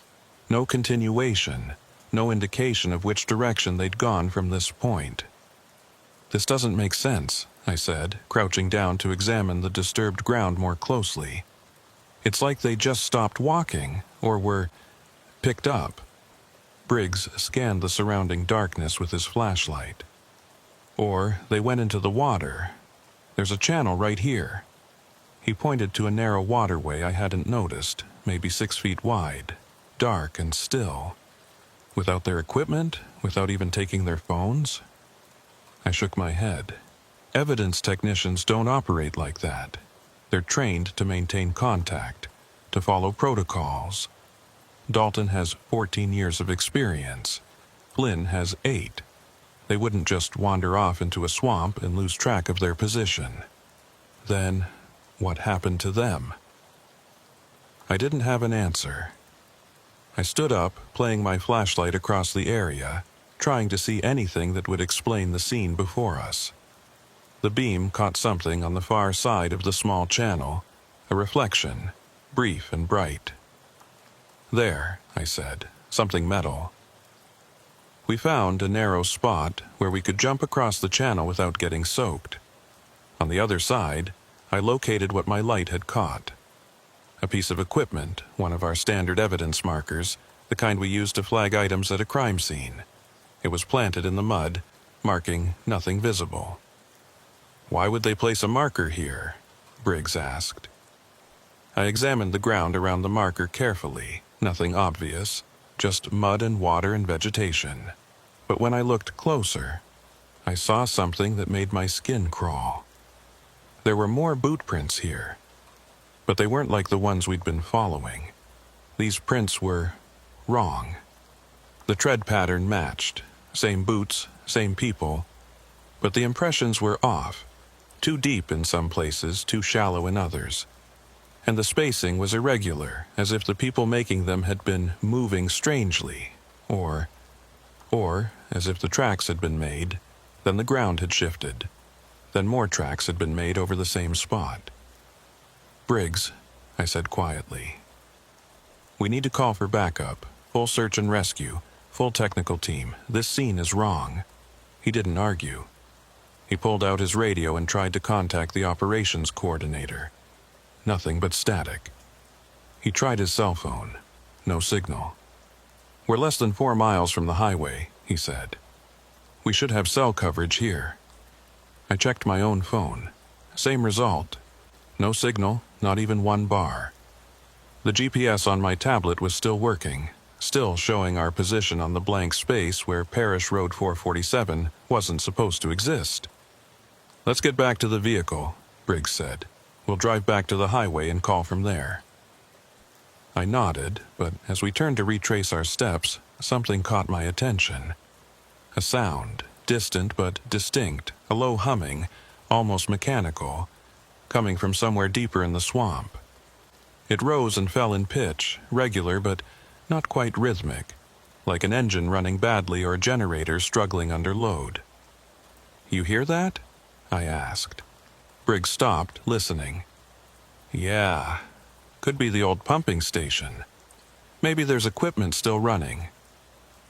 No continuation, no indication of which direction they'd gone from this point. This doesn't make sense, I said, crouching down to examine the disturbed ground more closely. It's like they just stopped walking, or were picked up. Briggs scanned the surrounding darkness with his flashlight. Or they went into the water. There's a channel right here. He pointed to a narrow waterway I hadn't noticed, maybe 6 feet wide, dark and still. Without their equipment, without even taking their phones? I shook my head. Evidence technicians don't operate like that. They're trained to maintain contact, to follow protocols. Dalton has 14 years of experience. Flynn has 8. They wouldn't just wander off into a swamp and lose track of their position. Then, what happened to them? I didn't have an answer. I stood up, playing my flashlight across the area, trying to see anything that would explain the scene before us. The beam caught something on the far side of the small channel, a reflection, brief and bright. There, I said, something metal. We found a narrow spot where we could jump across the channel without getting soaked. On the other side, I located what my light had caught. A piece of equipment, one of our standard evidence markers, the kind we use to flag items at a crime scene. It was planted in the mud, marking nothing visible. Why would they place a marker here? Briggs asked. I examined the ground around the marker carefully, nothing obvious, just mud and water and vegetation. But when I looked closer, I saw something that made my skin crawl. There were more boot prints here, but they weren't like the ones we'd been following. These prints were wrong. The tread pattern matched, same boots, same people, but the impressions were off, too deep in some places, too shallow in others. And the spacing was irregular, as if the people making them had been moving strangely, or as if the tracks had been made, then the ground had shifted, then more tracks had been made over the same spot. Briggs, I said quietly, we need to call for backup, full search and rescue, full technical team. This scene is wrong. He didn't argue. He pulled out his radio and tried to contact the operations coordinator. Nothing but static. He tried his cell phone. No signal. We're less than 4 miles from the highway, he said. We should have cell coverage here. I checked my own phone. Same result. No signal, not even 1 bar. The GPS on my tablet was still working. still showing our position on the blank space where Parish Road 447 wasn't supposed to exist. "Let's get back to the vehicle," Briggs said. "We'll drive back to the highway and call from there." I nodded, but as we turned to retrace our steps, something caught my attention. A sound, distant but distinct, a low humming, almost mechanical, coming from somewhere deeper in the swamp. It rose and fell in pitch, regular but not quite rhythmic, like an engine running badly or a generator struggling under load. "You hear that?" I asked. Briggs stopped, listening. "Yeah, could be the old pumping station. Maybe there's equipment still running.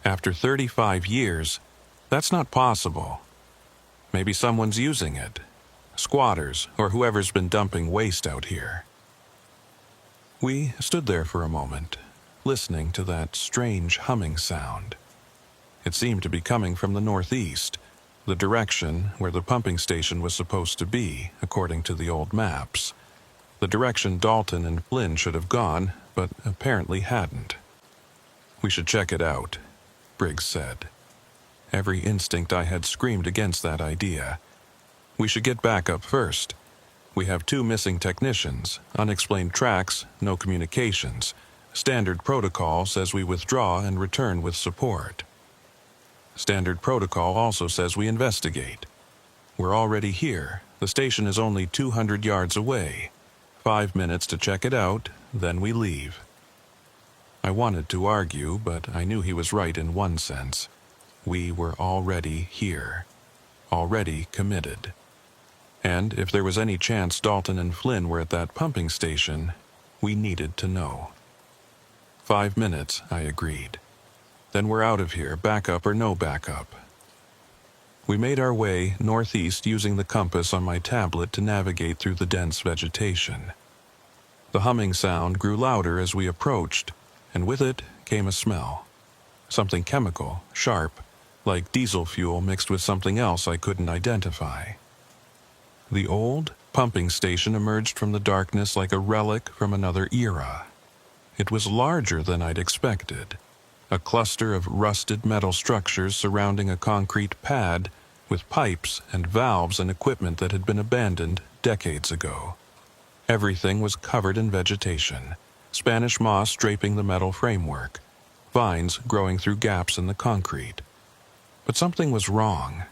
After 35 years, that's not possible. Maybe someone's using it. Squatters, or whoever's been dumping waste out here." We stood there for a moment, listening to that strange humming sound. It seemed to be coming from the northeast, the direction where the pumping station was supposed to be, according to the old maps. The direction Dalton and Flynn should have gone, but apparently hadn't. "We should check it out," Briggs said. Every instinct I had screamed against that idea. "We should get back up first. We have 2 missing technicians, unexplained tracks, no communications. Standard protocol says we withdraw and return with support. Standard protocol also says we investigate. We're already here. The station is only 200 yards away. 5 minutes to check it out, then we leave." I wanted to argue, but I knew he was right in one sense. We were already here, already committed. And if there was any chance Dalton and Flynn were at that pumping station, we needed to know. 5 minutes, I agreed. Then we're out of here, backup or no backup. We made our way northeast using the compass on my tablet to navigate through the dense vegetation. The humming sound grew louder as we approached, and with it came a smell. Something chemical, sharp, like diesel fuel mixed with something else I couldn't identify. The old pumping station emerged from the darkness like a relic from another era. It was larger than I'd expected. A cluster of rusted metal structures surrounding a concrete pad with pipes and valves and equipment that had been abandoned decades ago. Everything was covered in vegetation, Spanish moss draping the metal framework, vines growing through gaps in the concrete. But something was wrong.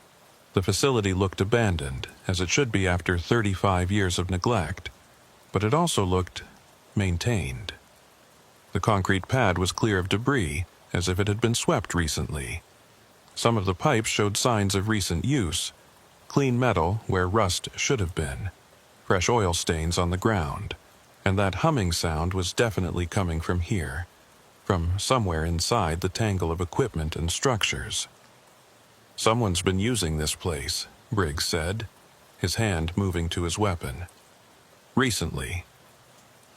The facility looked abandoned, as it should be after 35 years of neglect, but it also looked maintained. The concrete pad was clear of debris, as if it had been swept recently. Some of the pipes showed signs of recent use, clean metal where rust should have been, fresh oil stains on the ground, and that humming sound was definitely coming from here, from somewhere inside the tangle of equipment and structures. "Someone's been using this place," Briggs said, his hand moving to his weapon. "Recently."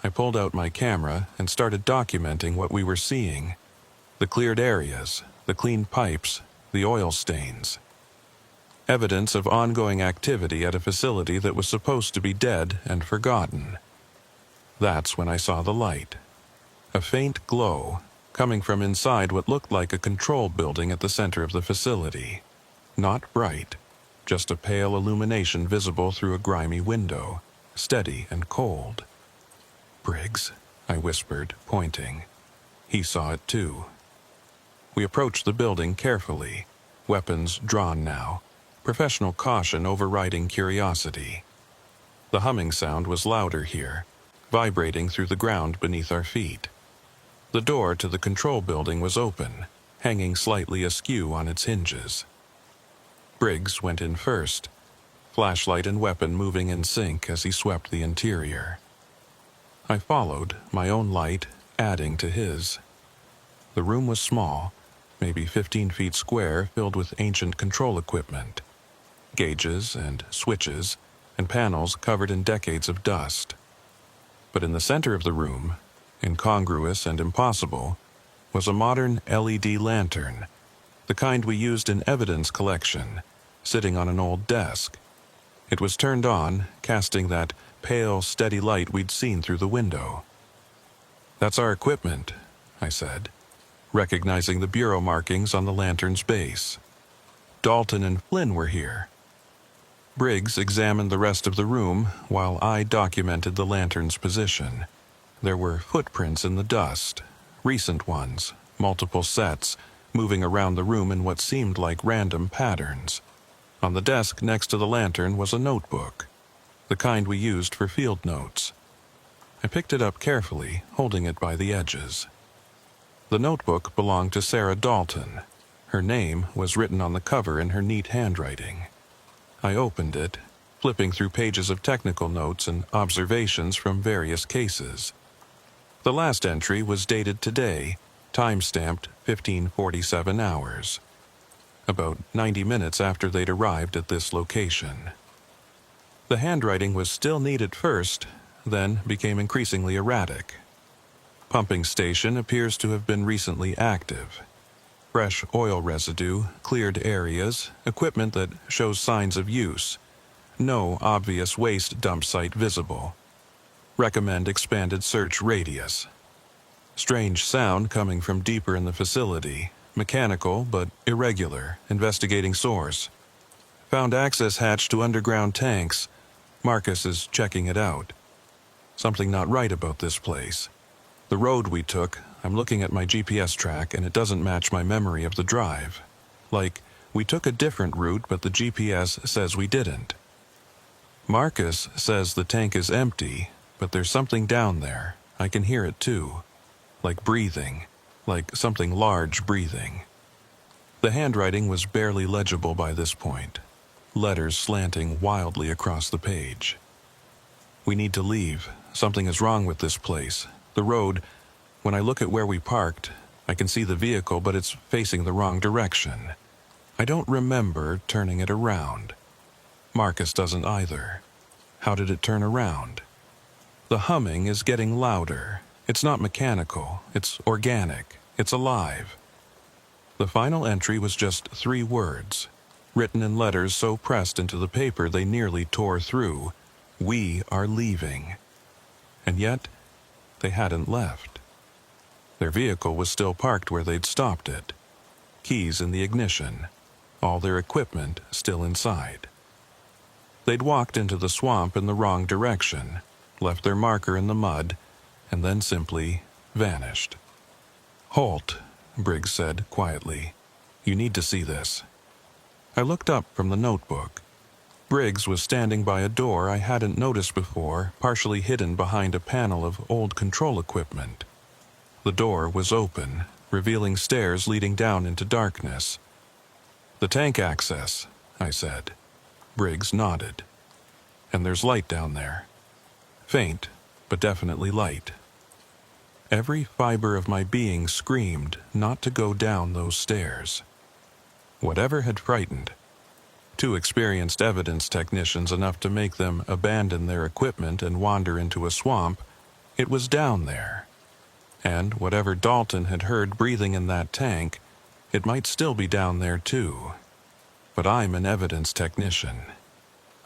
I pulled out my camera and started documenting what we were seeing. The cleared areas, the clean pipes, the oil stains. Evidence of ongoing activity at a facility that was supposed to be dead and forgotten. That's when I saw the light. A faint glow coming from inside what looked like a control building at the center of the facility. Not bright, just a pale illumination visible through a grimy window, steady and cold. "Briggs," I whispered, pointing. He saw it too. We approached the building carefully, weapons drawn now, professional caution overriding curiosity. The humming sound was louder here, vibrating through the ground beneath our feet. The door to the control building was open, hanging slightly askew on its hinges. Briggs went in first, flashlight and weapon moving in sync as he swept the interior. I followed, my own light adding to his. The room was small, maybe 15 feet square, filled with ancient control equipment. Gauges and switches and panels covered in decades of dust. But in the center of the room, incongruous and impossible, was a modern LED lantern, the kind we used in evidence collection, sitting on an old desk. It was turned on, casting that pale, steady light we'd seen through the window. "That's our equipment," I said. recognizing the bureau markings on the lantern's base. Dalton and Flynn were here. Briggs examined the rest of the room while I documented the lantern's position. There were footprints in the dust, recent ones, multiple sets, moving around the room in what seemed like random patterns. On the desk next to the lantern was a notebook, the kind we used for field notes. I picked it up carefully, holding it by the edges. The notebook belonged to Sarah Dalton. Her name was written on the cover in her neat handwriting. I opened it, flipping through pages of technical notes and observations from various cases. The last entry was dated today, time-stamped 15:47 hours, about 90 minutes after they'd arrived at this location. The handwriting was still neat at first, then became increasingly erratic. Pumping station appears to have been recently active. Fresh oil residue, cleared areas, equipment that shows signs of use. No obvious waste dump site visible. Recommend expanded search radius. Strange sound coming from deeper in the facility. Mechanical, but irregular. Investigating source. Found access hatch to underground tanks. Marcus is checking it out. Something not right about this place. The road we took, I'm looking at my GPS track and it doesn't match my memory of the drive. Like, we took a different route, but the GPS says we didn't. Marcus says the tank is empty, but there's something down there. I can hear it too. Like breathing. Like something large breathing. The handwriting was barely legible by this point. Letters slanting wildly across the page. We need to leave. Something is wrong with this place. The road, when I look at where we parked, I can see the vehicle, but it's facing the wrong direction. I don't remember turning it around. Marcus doesn't either. How did it turn around? The humming is getting louder. It's not mechanical. It's organic. It's alive. The final entry was just 3 words, written in letters so pressed into the paper they nearly tore through. We are leaving. And yet, they hadn't left. Their vehicle was still parked where they'd stopped it. Keys in the ignition. All their equipment still inside. They'd walked into the swamp in the wrong direction, left their marker in the mud, and then simply vanished. "Halt," Briggs said quietly. "You need to see this." I looked up from the notebook. Briggs was standing by a door I hadn't noticed before, partially hidden behind a panel of old control equipment. The door was open, revealing stairs leading down into darkness. "The tank access," I said. Briggs nodded. "And there's light down there. Faint, but definitely light." Every fiber of my being screamed not to go down those stairs. Whatever had frightened, 2 experienced evidence technicians enough to make them abandon their equipment and wander into a swamp, it was down there. And whatever Dalton had heard breathing in that tank, it might still be down there too. But I'm an evidence technician.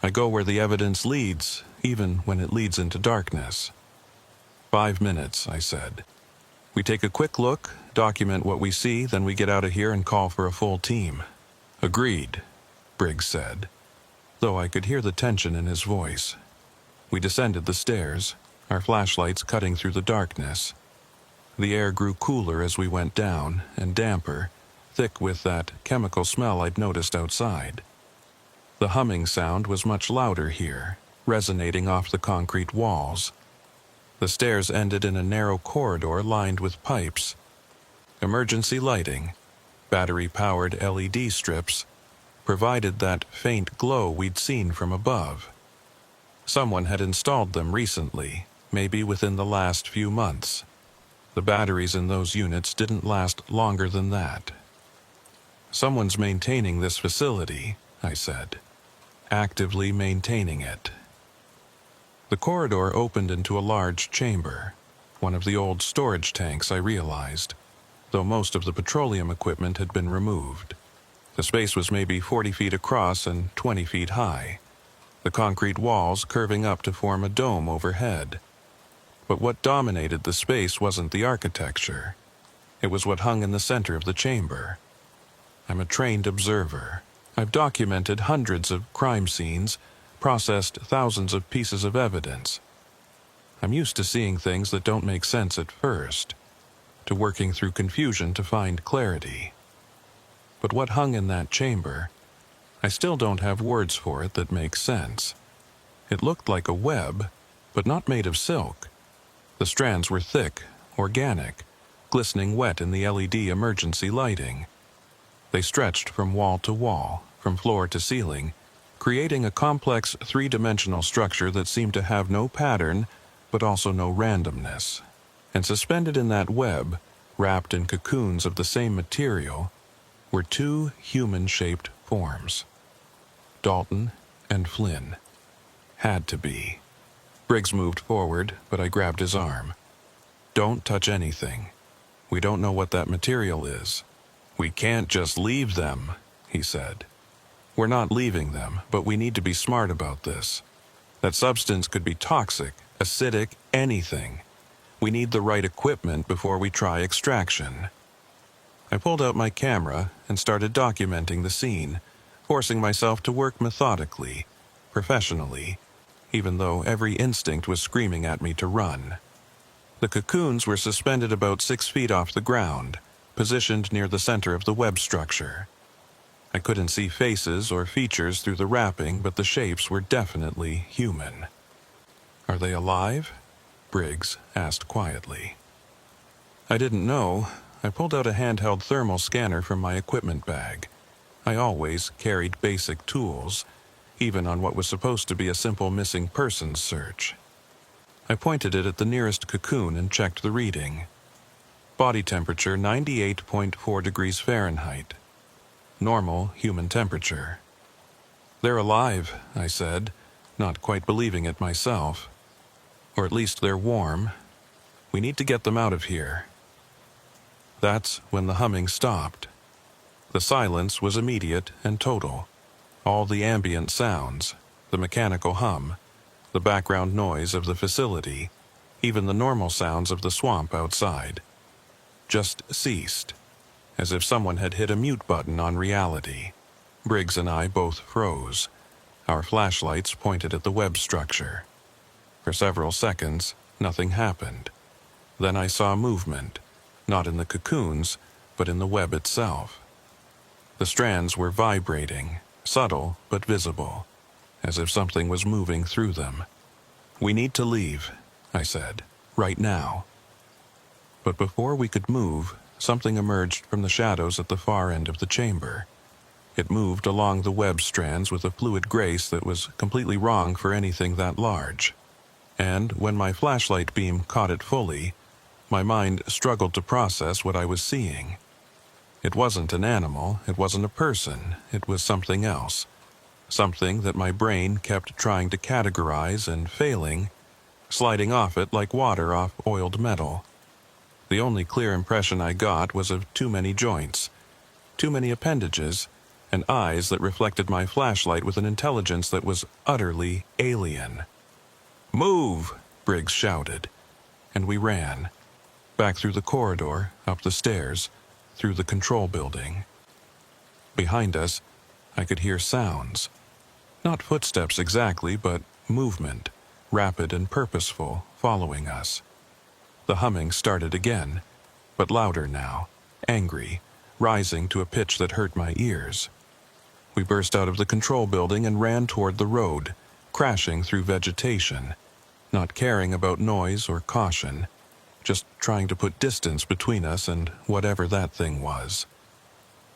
I go where the evidence leads, even when it leads into darkness. 5 minutes, I said. We take a quick look, document what we see, then we get out of here and call for a full team. Agreed, Briggs said, though I could hear the tension in his voice. We descended the stairs, our flashlights cutting through the darkness. The air grew cooler as we went down, and damper, thick with that chemical smell I'd noticed outside. The humming sound was much louder here, resonating off the concrete walls. The stairs ended in a narrow corridor lined with pipes. Emergency lighting, battery-powered LED strips, provided that faint glow we'd seen from above. Someone had installed them recently, maybe within the last few months. The batteries in those units didn't last longer than that. Someone's maintaining this facility, I said. Actively maintaining it. The corridor opened into a large chamber, one of the old storage tanks, I realized, though most of the petroleum equipment had been removed. The space was maybe 40 feet across and 20 feet high, the concrete walls curving up to form a dome overhead. But what dominated the space wasn't the architecture. It was what hung in the center of the chamber. I'm a trained observer. I've documented hundreds of crime scenes, processed thousands of pieces of evidence. I'm used to seeing things that don't make sense at first, to working through confusion to find clarity. But what hung in that chamber, I still don't have words for it that make sense. It looked like a web, but not made of silk. The strands were thick, organic, glistening wet in the LED emergency lighting. They stretched from wall to wall, from floor to ceiling, creating a complex three-dimensional structure that seemed to have no pattern, but also no randomness. And suspended in that web, wrapped in cocoons of the same material, were two human-shaped forms. Dalton and Flynn. Had to be. Briggs moved forward, but I grabbed his arm. Don't touch anything. We don't know what that material is. We can't just leave them, he said. We're not leaving them, but we need to be smart about this. That substance could be toxic, acidic, anything. We need the right equipment before we try extraction. I pulled out my camera and started documenting the scene, forcing myself to work methodically, professionally, even though every instinct was screaming at me to run. The cocoons were suspended about 6 feet off the ground, positioned near the center of the web structure. I couldn't see faces or features through the wrapping, but the shapes were definitely human. Are they alive? Briggs asked quietly. I didn't know. I pulled out a handheld thermal scanner from my equipment bag. I always carried basic tools, even on what was supposed to be a simple missing persons search. I pointed it at the nearest cocoon and checked the reading. Body temperature 98.4 degrees Fahrenheit. Normal human temperature. They're alive, I said, not quite believing it myself. Or at least they're warm. We need to get them out of here. That's when the humming stopped. The silence was immediate and total. All the ambient sounds, the mechanical hum, the background noise of the facility, even the normal sounds of the swamp outside, just ceased, as if someone had hit a mute button on reality. Briggs and I both froze, our flashlights pointed at the web structure. For several seconds, nothing happened. Then I saw movement, not in the cocoons, but in the web itself. The strands were vibrating, subtle but visible, as if something was moving through them. We need to leave, I said, right now. But before we could move, something emerged from the shadows at the far end of the chamber. It moved along the web strands with a fluid grace that was completely wrong for anything that large. And when my flashlight beam caught it fully, my mind struggled to process what I was seeing. It wasn't an animal, it wasn't a person, it was something else. Something that my brain kept trying to categorize and failing, sliding off it like water off oiled metal. The only clear impression I got was of too many joints, too many appendages, and eyes that reflected my flashlight with an intelligence that was utterly alien. "Move!" Briggs shouted, and we ran. Back through the corridor, up the stairs, through the control building. Behind us, I could hear sounds. Not footsteps exactly, but movement, rapid and purposeful, following us. The humming started again, but louder now, angry, rising to a pitch that hurt my ears. We burst out of the control building and ran toward the road, crashing through vegetation, not caring about noise or caution, just trying to put distance between us and whatever that thing was.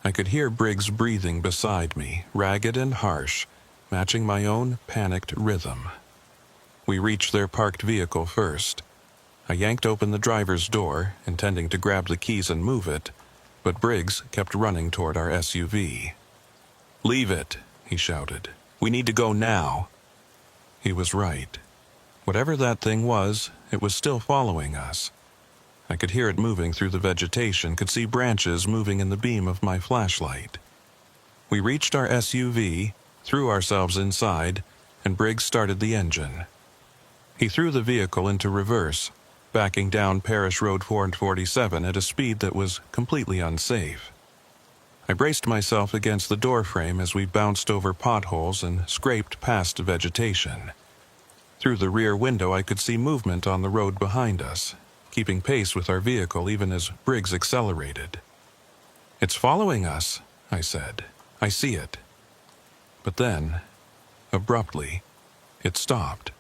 I could hear Briggs breathing beside me, ragged and harsh, matching my own panicked rhythm. We reached their parked vehicle first. I yanked open the driver's door, intending to grab the keys and move it, but Briggs kept running toward our SUV. "Leave it," he shouted. "We need to go now." He was right. Whatever that thing was, it was still following us. I could hear it moving through the vegetation, could see branches moving in the beam of my flashlight. We reached our SUV, threw ourselves inside, and Briggs started the engine. He threw the vehicle into reverse, backing down Parish Road 447 at a speed that was completely unsafe. I braced myself against the doorframe as we bounced over potholes and scraped past vegetation. Through the rear window I could see movement on the road behind us, keeping pace with our vehicle even as Briggs accelerated. "It's following us," I said. "I see it." But then, abruptly, it stopped.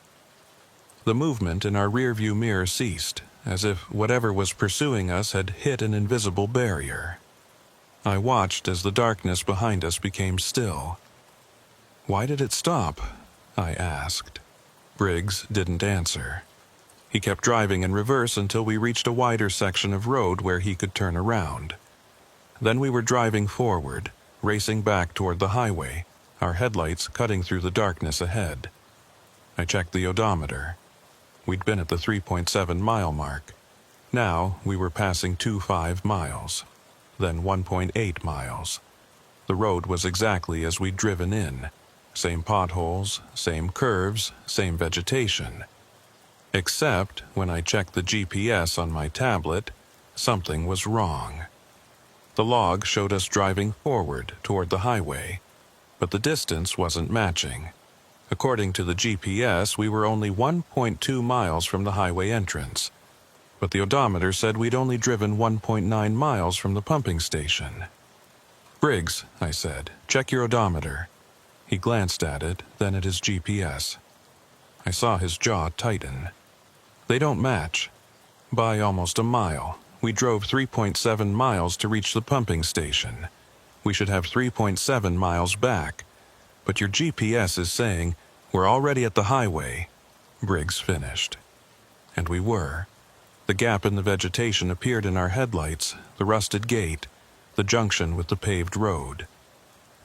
The movement in our rearview mirror ceased, as if whatever was pursuing us had hit an invisible barrier. I watched as the darkness behind us became still. "Why did it stop?" I asked. Briggs didn't answer. He kept driving in reverse until we reached a wider section of road where he could turn around. Then we were driving forward, racing back toward the highway, our headlights cutting through the darkness ahead. I checked the odometer. We'd been at the 3.7-mile mark. Now we were passing 2.5 miles, then 1.8 miles. The road was exactly as we'd driven in. Same potholes, same curves, same vegetation. Except when I checked the GPS on my tablet, something was wrong. The log showed us driving forward toward the highway, but the distance wasn't matching. According to the GPS, we were only 1.2 miles from the highway entrance, but the odometer said we'd only driven 1.9 miles from the pumping station. "Briggs," I said, "check your odometer." He glanced at it, then at his GPS. I saw his jaw tighten. "They don't match. By almost a mile. We drove 3.7 miles to reach the pumping station. We should have 3.7 miles back. But your GPS is saying we're already at the highway," Briggs finished. And we were. The gap in the vegetation appeared in our headlights, the rusted gate, the junction with the paved road.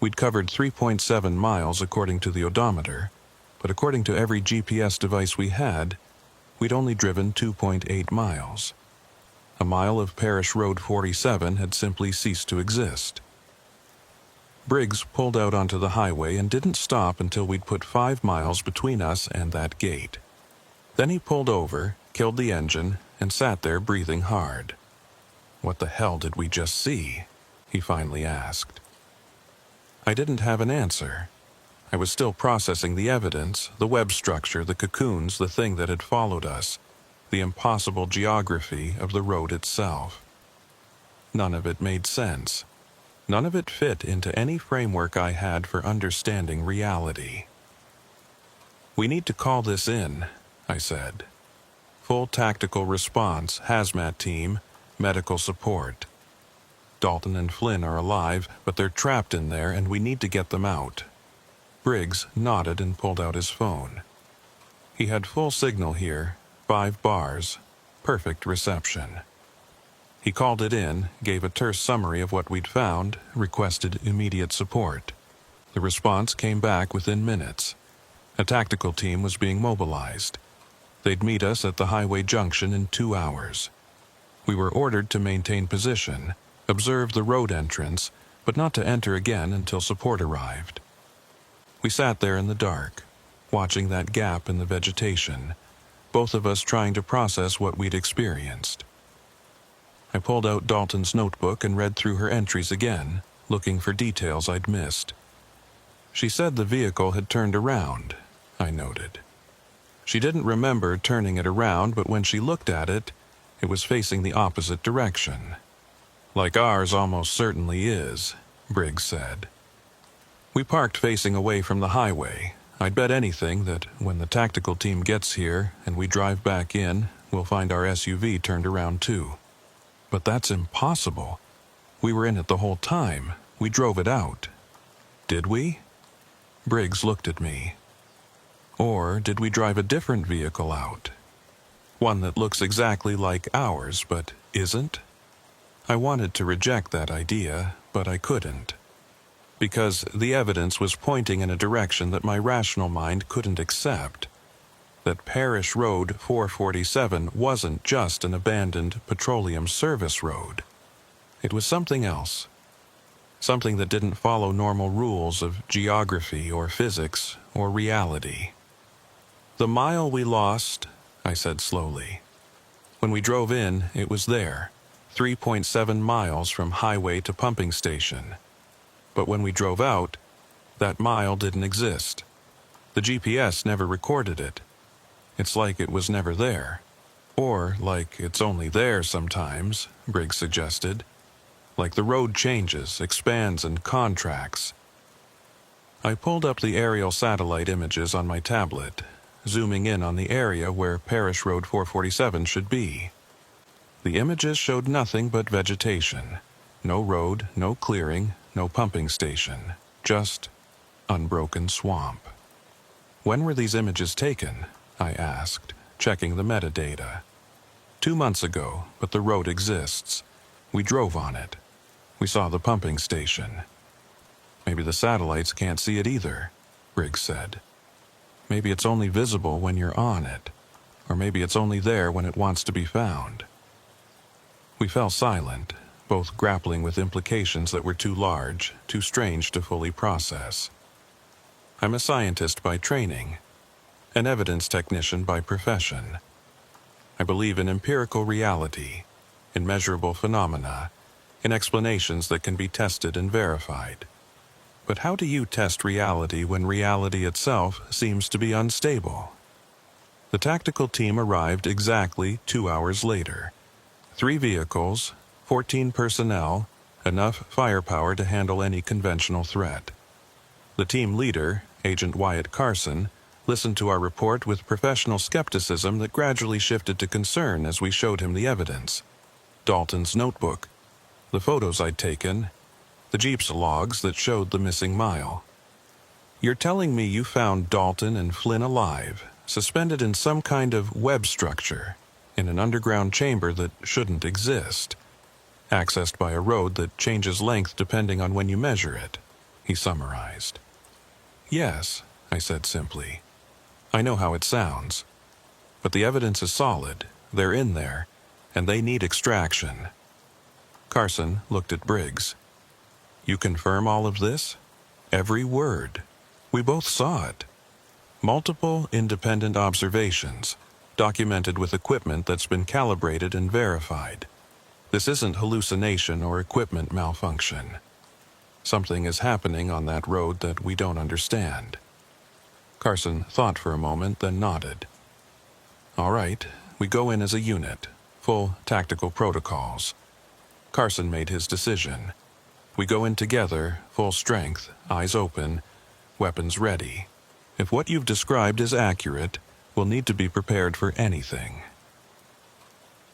We'd covered 3.7 miles according to the odometer, but according to every GPS device we had, we'd only driven 2.8 miles. A mile of Parish Road 47 had simply ceased to exist. Briggs pulled out onto the highway and didn't stop until we'd put 5 miles between us and that gate. Then he pulled over, killed the engine, and sat there breathing hard. "What the hell did we just see?" he finally asked. I didn't have an answer. I was still processing the evidence, the web structure, the cocoons, the thing that had followed us, the impossible geography of the road itself. None of it made sense. None of it fit into any framework I had for understanding reality. "We need to call this in," I said. "Full tactical response, hazmat team, medical support. Dalton and Flynn are alive, but they're trapped in there and we need to get them out." Briggs nodded and pulled out his phone. He had full signal here, 5 bars, perfect reception. He called it in, gave a terse summary of what we'd found, requested immediate support. The response came back within minutes. A tactical team was being mobilized. They'd meet us at the highway junction in 2 hours. We were ordered to maintain position, observe the road entrance, but not to enter again until support arrived. We sat there in the dark, watching that gap in the vegetation, both of us trying to process what we'd experienced. I pulled out Dalton's notebook and read through her entries again, looking for details I'd missed. She said the vehicle had turned around, I noted. She didn't remember turning it around, but when she looked at it, it was facing the opposite direction. "Like ours almost certainly is," Briggs said. We parked facing away from the highway. I'd bet anything that when the tactical team gets here and we drive back in, we'll find our SUV turned around too. But that's impossible. We were in it the whole time. We drove it out. Did we? Briggs looked at me. Or did we drive a different vehicle out? One that looks exactly like ours, but isn't? I wanted to reject that idea, but I couldn't. Because the evidence was pointing in a direction that my rational mind couldn't accept. That Parish Road 447 wasn't just an abandoned petroleum service road. It was something else. Something that didn't follow normal rules of geography or physics or reality. "The mile we lost," I said slowly, When we drove in, it was there, 3.7 miles from highway to pumping station. But when we drove out, that mile didn't exist. The GPS never recorded it. It's like it was never there. Or like it's only there sometimes, Briggs suggested. Like the road changes, expands, and contracts. I pulled up the aerial satellite images on my tablet, zooming in on the area where Parish Road 447 should be. The images showed nothing but vegetation. No road, no clearing, no pumping station. Just unbroken swamp. When were these images taken? I asked, checking the metadata. 2 months ago, but the road exists. We drove on it. We saw the pumping station. Maybe the satellites can't see it either, Briggs said. Maybe it's only visible when you're on it, or maybe it's only there when it wants to be found. We fell silent, both grappling with implications that were too large, too strange to fully process. I'm a scientist by training, an evidence technician by profession. I believe in empirical reality, in measurable phenomena, in explanations that can be tested and verified. But how do you test reality when reality itself seems to be unstable? The tactical team arrived exactly 2 hours later. 3 vehicles, 14 personnel, enough firepower to handle any conventional threat. The team leader, Agent Wyatt Carson, listened to our report with professional skepticism that gradually shifted to concern as we showed him the evidence. Dalton's notebook, the photos I'd taken, the Jeep's logs that showed the missing mile. You're telling me you found Dalton and Flynn alive, suspended in some kind of web structure, in an underground chamber that shouldn't exist, accessed by a road that changes length depending on when you measure it, he summarized. Yes, I said simply. I know how it sounds. But the evidence is solid, they're in there, and they need extraction. Carson looked at Briggs. You confirm all of this? Every word. We both saw it. Multiple independent observations, documented with equipment that's been calibrated and verified. This isn't hallucination or equipment malfunction. Something is happening on that road that we don't understand. Carson thought for a moment, then nodded. All right, we go in as a unit, full tactical protocols. Carson made his decision. We go in together, full strength, eyes open, weapons ready. If what you've described is accurate, we'll need to be prepared for anything.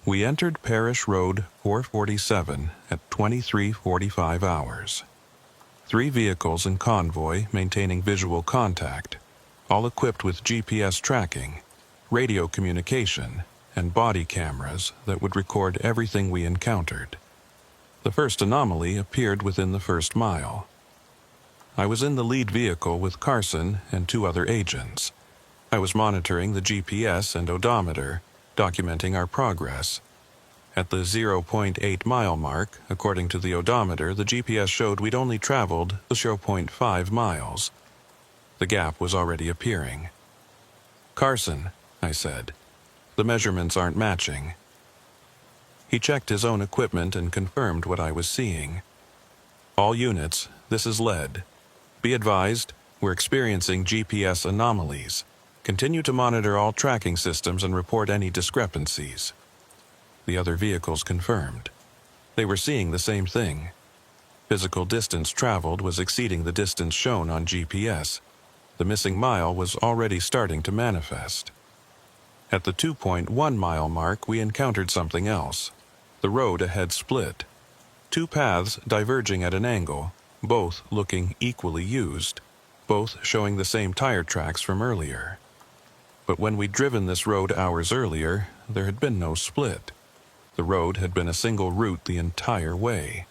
We entered Parish Road 447 at 23:45 hours. 3 vehicles in convoy maintaining visual contact, all equipped with GPS tracking, radio communication, and body cameras that would record everything we encountered. The first anomaly appeared within the first mile. I was in the lead vehicle with Carson and 2 other agents. I was monitoring the GPS and odometer, documenting our progress. At the 0.8 mile mark, according to the odometer, the GPS showed we'd only traveled the 0.5 miles. The gap was already appearing. Carson, I said, the measurements aren't matching. He checked his own equipment and confirmed what I was seeing. All units, this is lead. Be advised, we're experiencing GPS anomalies. Continue to monitor all tracking systems and report any discrepancies. The other vehicles confirmed. They were seeing the same thing. Physical distance traveled was exceeding the distance shown on GPS. The missing mile was already starting to manifest. At the 2.1 mile mark, we encountered something else. The road ahead split. 2 paths diverging at an angle, both looking equally used, both showing the same tire tracks from earlier. But when we'd driven this road hours earlier, there had been no split. The road had been a single route the entire way.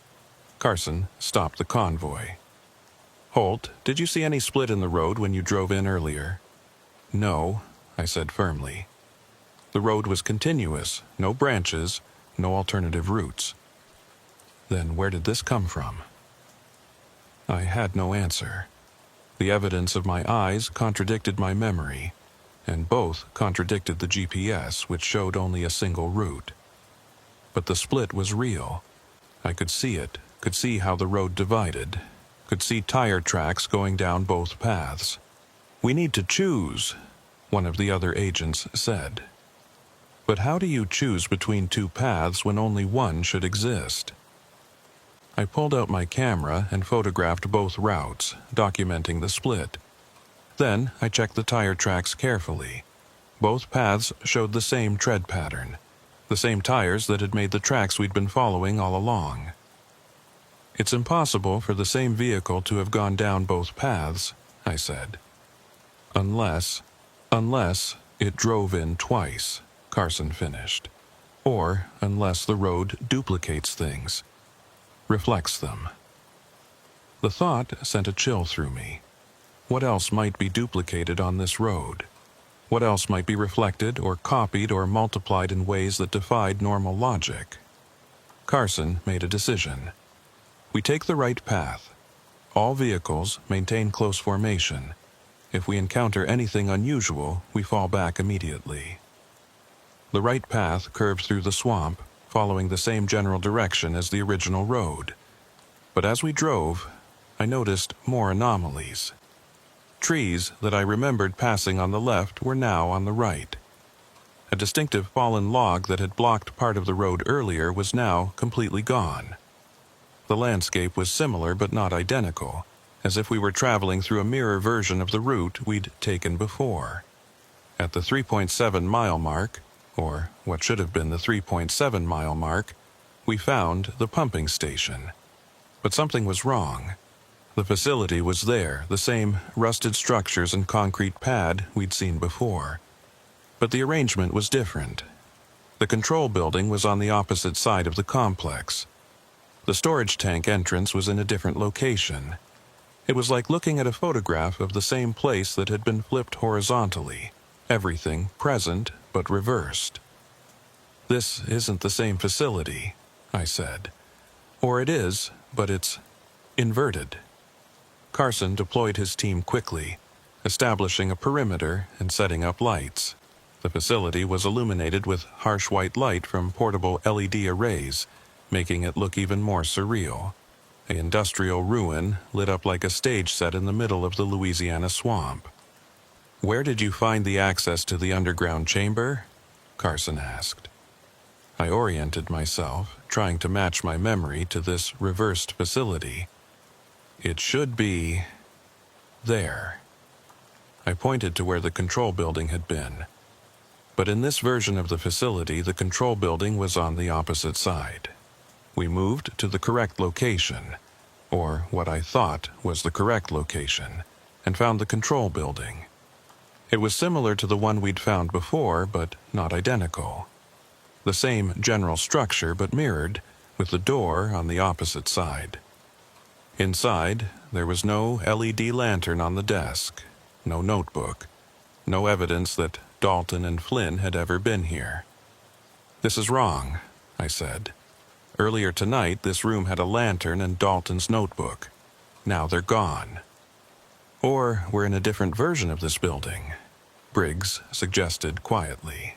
Carson stopped the convoy. Holt, did you see any split in the road when you drove in earlier? No, I said firmly. The road was continuous, no branches, no alternative routes. Then where did this come from? I had no answer. The evidence of my eyes contradicted my memory. and both contradicted the GPS, which showed only a single route. But the split was real. I could see it, could see how the road divided, could see tire tracks going down both paths. "We need to choose," one of the other agents said. "But how do you choose between two paths when only one should exist?" I pulled out my camera and photographed both routes, documenting the split. Then I checked the tire tracks carefully. Both paths showed the same tread pattern, the same tires that had made the tracks we'd been following all along. "It's impossible for the same vehicle to have gone down both paths," I said. Unless it drove in twice," Carson finished. "Or unless the road duplicates things, reflects them." The thought sent a chill through me. What else might be duplicated on this road? What else might be reflected or copied or multiplied in ways that defied normal logic? Carson made a decision. "We take the right path. All vehicles maintain close formation. If we encounter anything unusual, we fall back immediately." The right path curved through the swamp, following the same general direction as the original road. But as we drove, I noticed more anomalies. Trees that I remembered passing on the left were now on the right. A distinctive fallen log that had blocked part of the road earlier was now completely gone. The landscape was similar but not identical, as if we were traveling through a mirror version of the route we'd taken before. At the 3.7-mile mark, or what should have been the 3.7-mile mark, we found the pumping station. But something was wrong. The facility was there, the same rusted structures and concrete pad we'd seen before. But the arrangement was different. The control building was on the opposite side of the complex. The storage tank entrance was in a different location. It was like looking at a photograph of the same place that had been flipped horizontally, everything present but reversed. "This isn't the same facility," I said. "Or it is, but it's inverted." Carson deployed his team quickly, establishing a perimeter and setting up lights. The facility was illuminated with harsh white light from portable LED arrays, making it look even more surreal. An industrial ruin lit up like a stage set in the middle of the Louisiana swamp. "Where did you find the access to the underground chamber?" Carson asked. I oriented myself, trying to match my memory to this reversed facility. "It should be there." I pointed to where the control building had been. But in this version of the facility, the control building was on the opposite side. We moved to the correct location, or what I thought was the correct location, and found the control building. It was similar to the one we'd found before, but not identical. The same general structure, but mirrored, with the door on the opposite side. Inside, there was no LED lantern on the desk, no notebook, no evidence that Dalton and Flynn had ever been here. "This is wrong," I said. "Earlier tonight, this room had a lantern and Dalton's notebook. Now they're gone." "Or we're in a different version of this building," Briggs suggested quietly.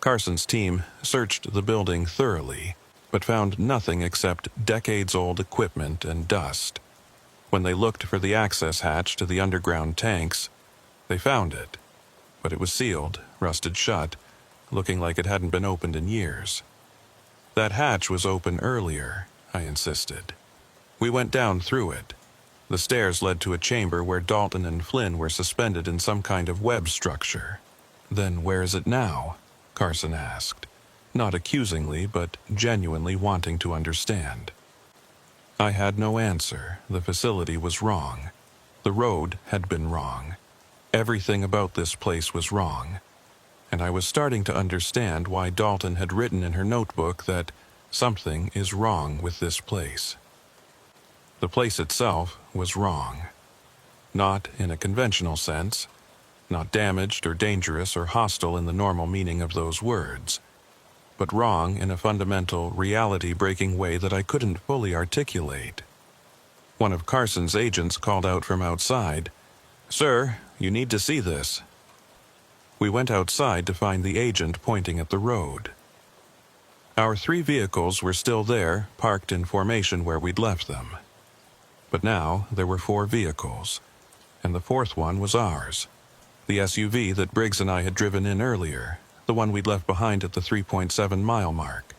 Carson's team searched the building thoroughly, but found nothing except decades-old equipment and dust. When they looked for the access hatch to the underground tanks, they found it, but it was sealed, rusted shut, looking like it hadn't been opened in years. "That hatch was open earlier," I insisted. "We went down through it. The stairs led to a chamber where Dalton and Flynn were suspended in some kind of web structure." "Then where is it now?" Carson asked, not accusingly, but genuinely wanting to understand. I had no answer. The facility was wrong. The road had been wrong. Everything about this place was wrong. And I was starting to understand why Dalton had written in her notebook that something is wrong with this place. The place itself was wrong. Not in a conventional sense, not damaged or dangerous or hostile in the normal meaning of those words, but wrong in a fundamental, reality-breaking way that I couldn't fully articulate. One of Carson's agents called out from outside, "Sir, you need to see this." We went outside to find the agent pointing at the road. Our 3 vehicles were still there, parked in formation where we'd left them. But now there were 4 vehicles, and the 4th one was ours. The SUV that Briggs and I had driven in earlier, the one we'd left behind at the 3.7-mile mark.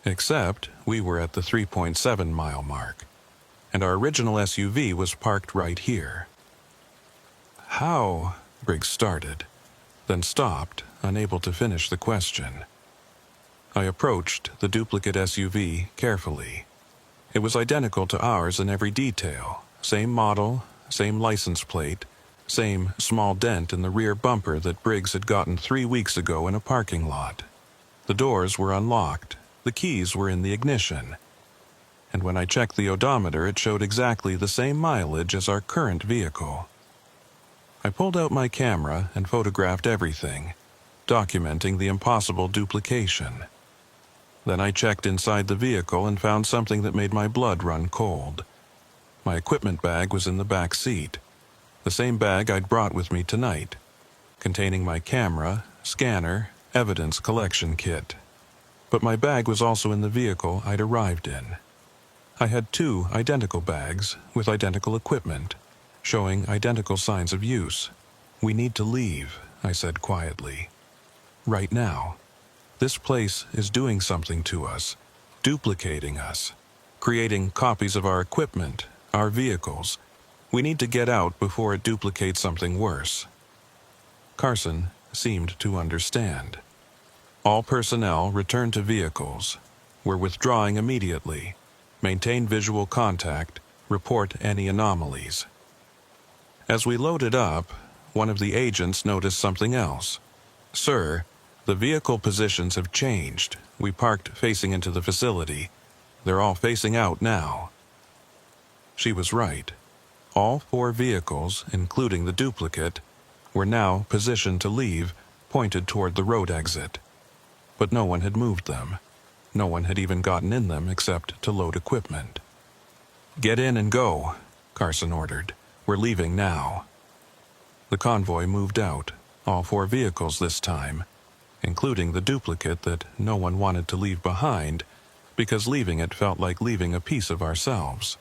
Except we were at the 3.7-mile mark, and our original SUV was parked right here. "How?" Briggs started, then stopped, unable to finish the question. I approached the duplicate SUV carefully. It was identical to ours in every detail. Same model, same license plate, same small dent in the rear bumper that Briggs had gotten 3 weeks ago in a parking lot. The doors were unlocked. The keys were in the ignition. And when I checked the odometer, it showed exactly the same mileage as our current vehicle. I pulled out my camera and photographed everything, documenting the impossible duplication. Then I checked inside the vehicle and found something that made my blood run cold. My equipment bag was in the back seat, the same bag I'd brought with me tonight, containing my camera, scanner, evidence collection kit. But my bag was also in the vehicle I'd arrived in. I had 2 identical bags with identical equipment, showing identical signs of use. "We need to leave," I said quietly. "Right now. This place is doing something to us, duplicating us, creating copies of our equipment, our vehicles. We need to get out before it duplicates something worse." Carson seemed to understand. "All personnel return to vehicles. We're withdrawing immediately. Maintain visual contact. Report any anomalies." As we loaded up, one of the agents noticed something else. "Sir, the vehicle positions have changed. We parked facing into the facility. They're all facing out now." She was right. All 4 vehicles, including the duplicate, were now positioned to leave, pointed toward the road exit. But no one had moved them. No one had even gotten in them except to load equipment. "Get in and go," Carson ordered. "We're leaving now." The convoy moved out, all 4 vehicles this time, including the duplicate that no one wanted to leave behind, because leaving it felt like leaving a piece of ourselves.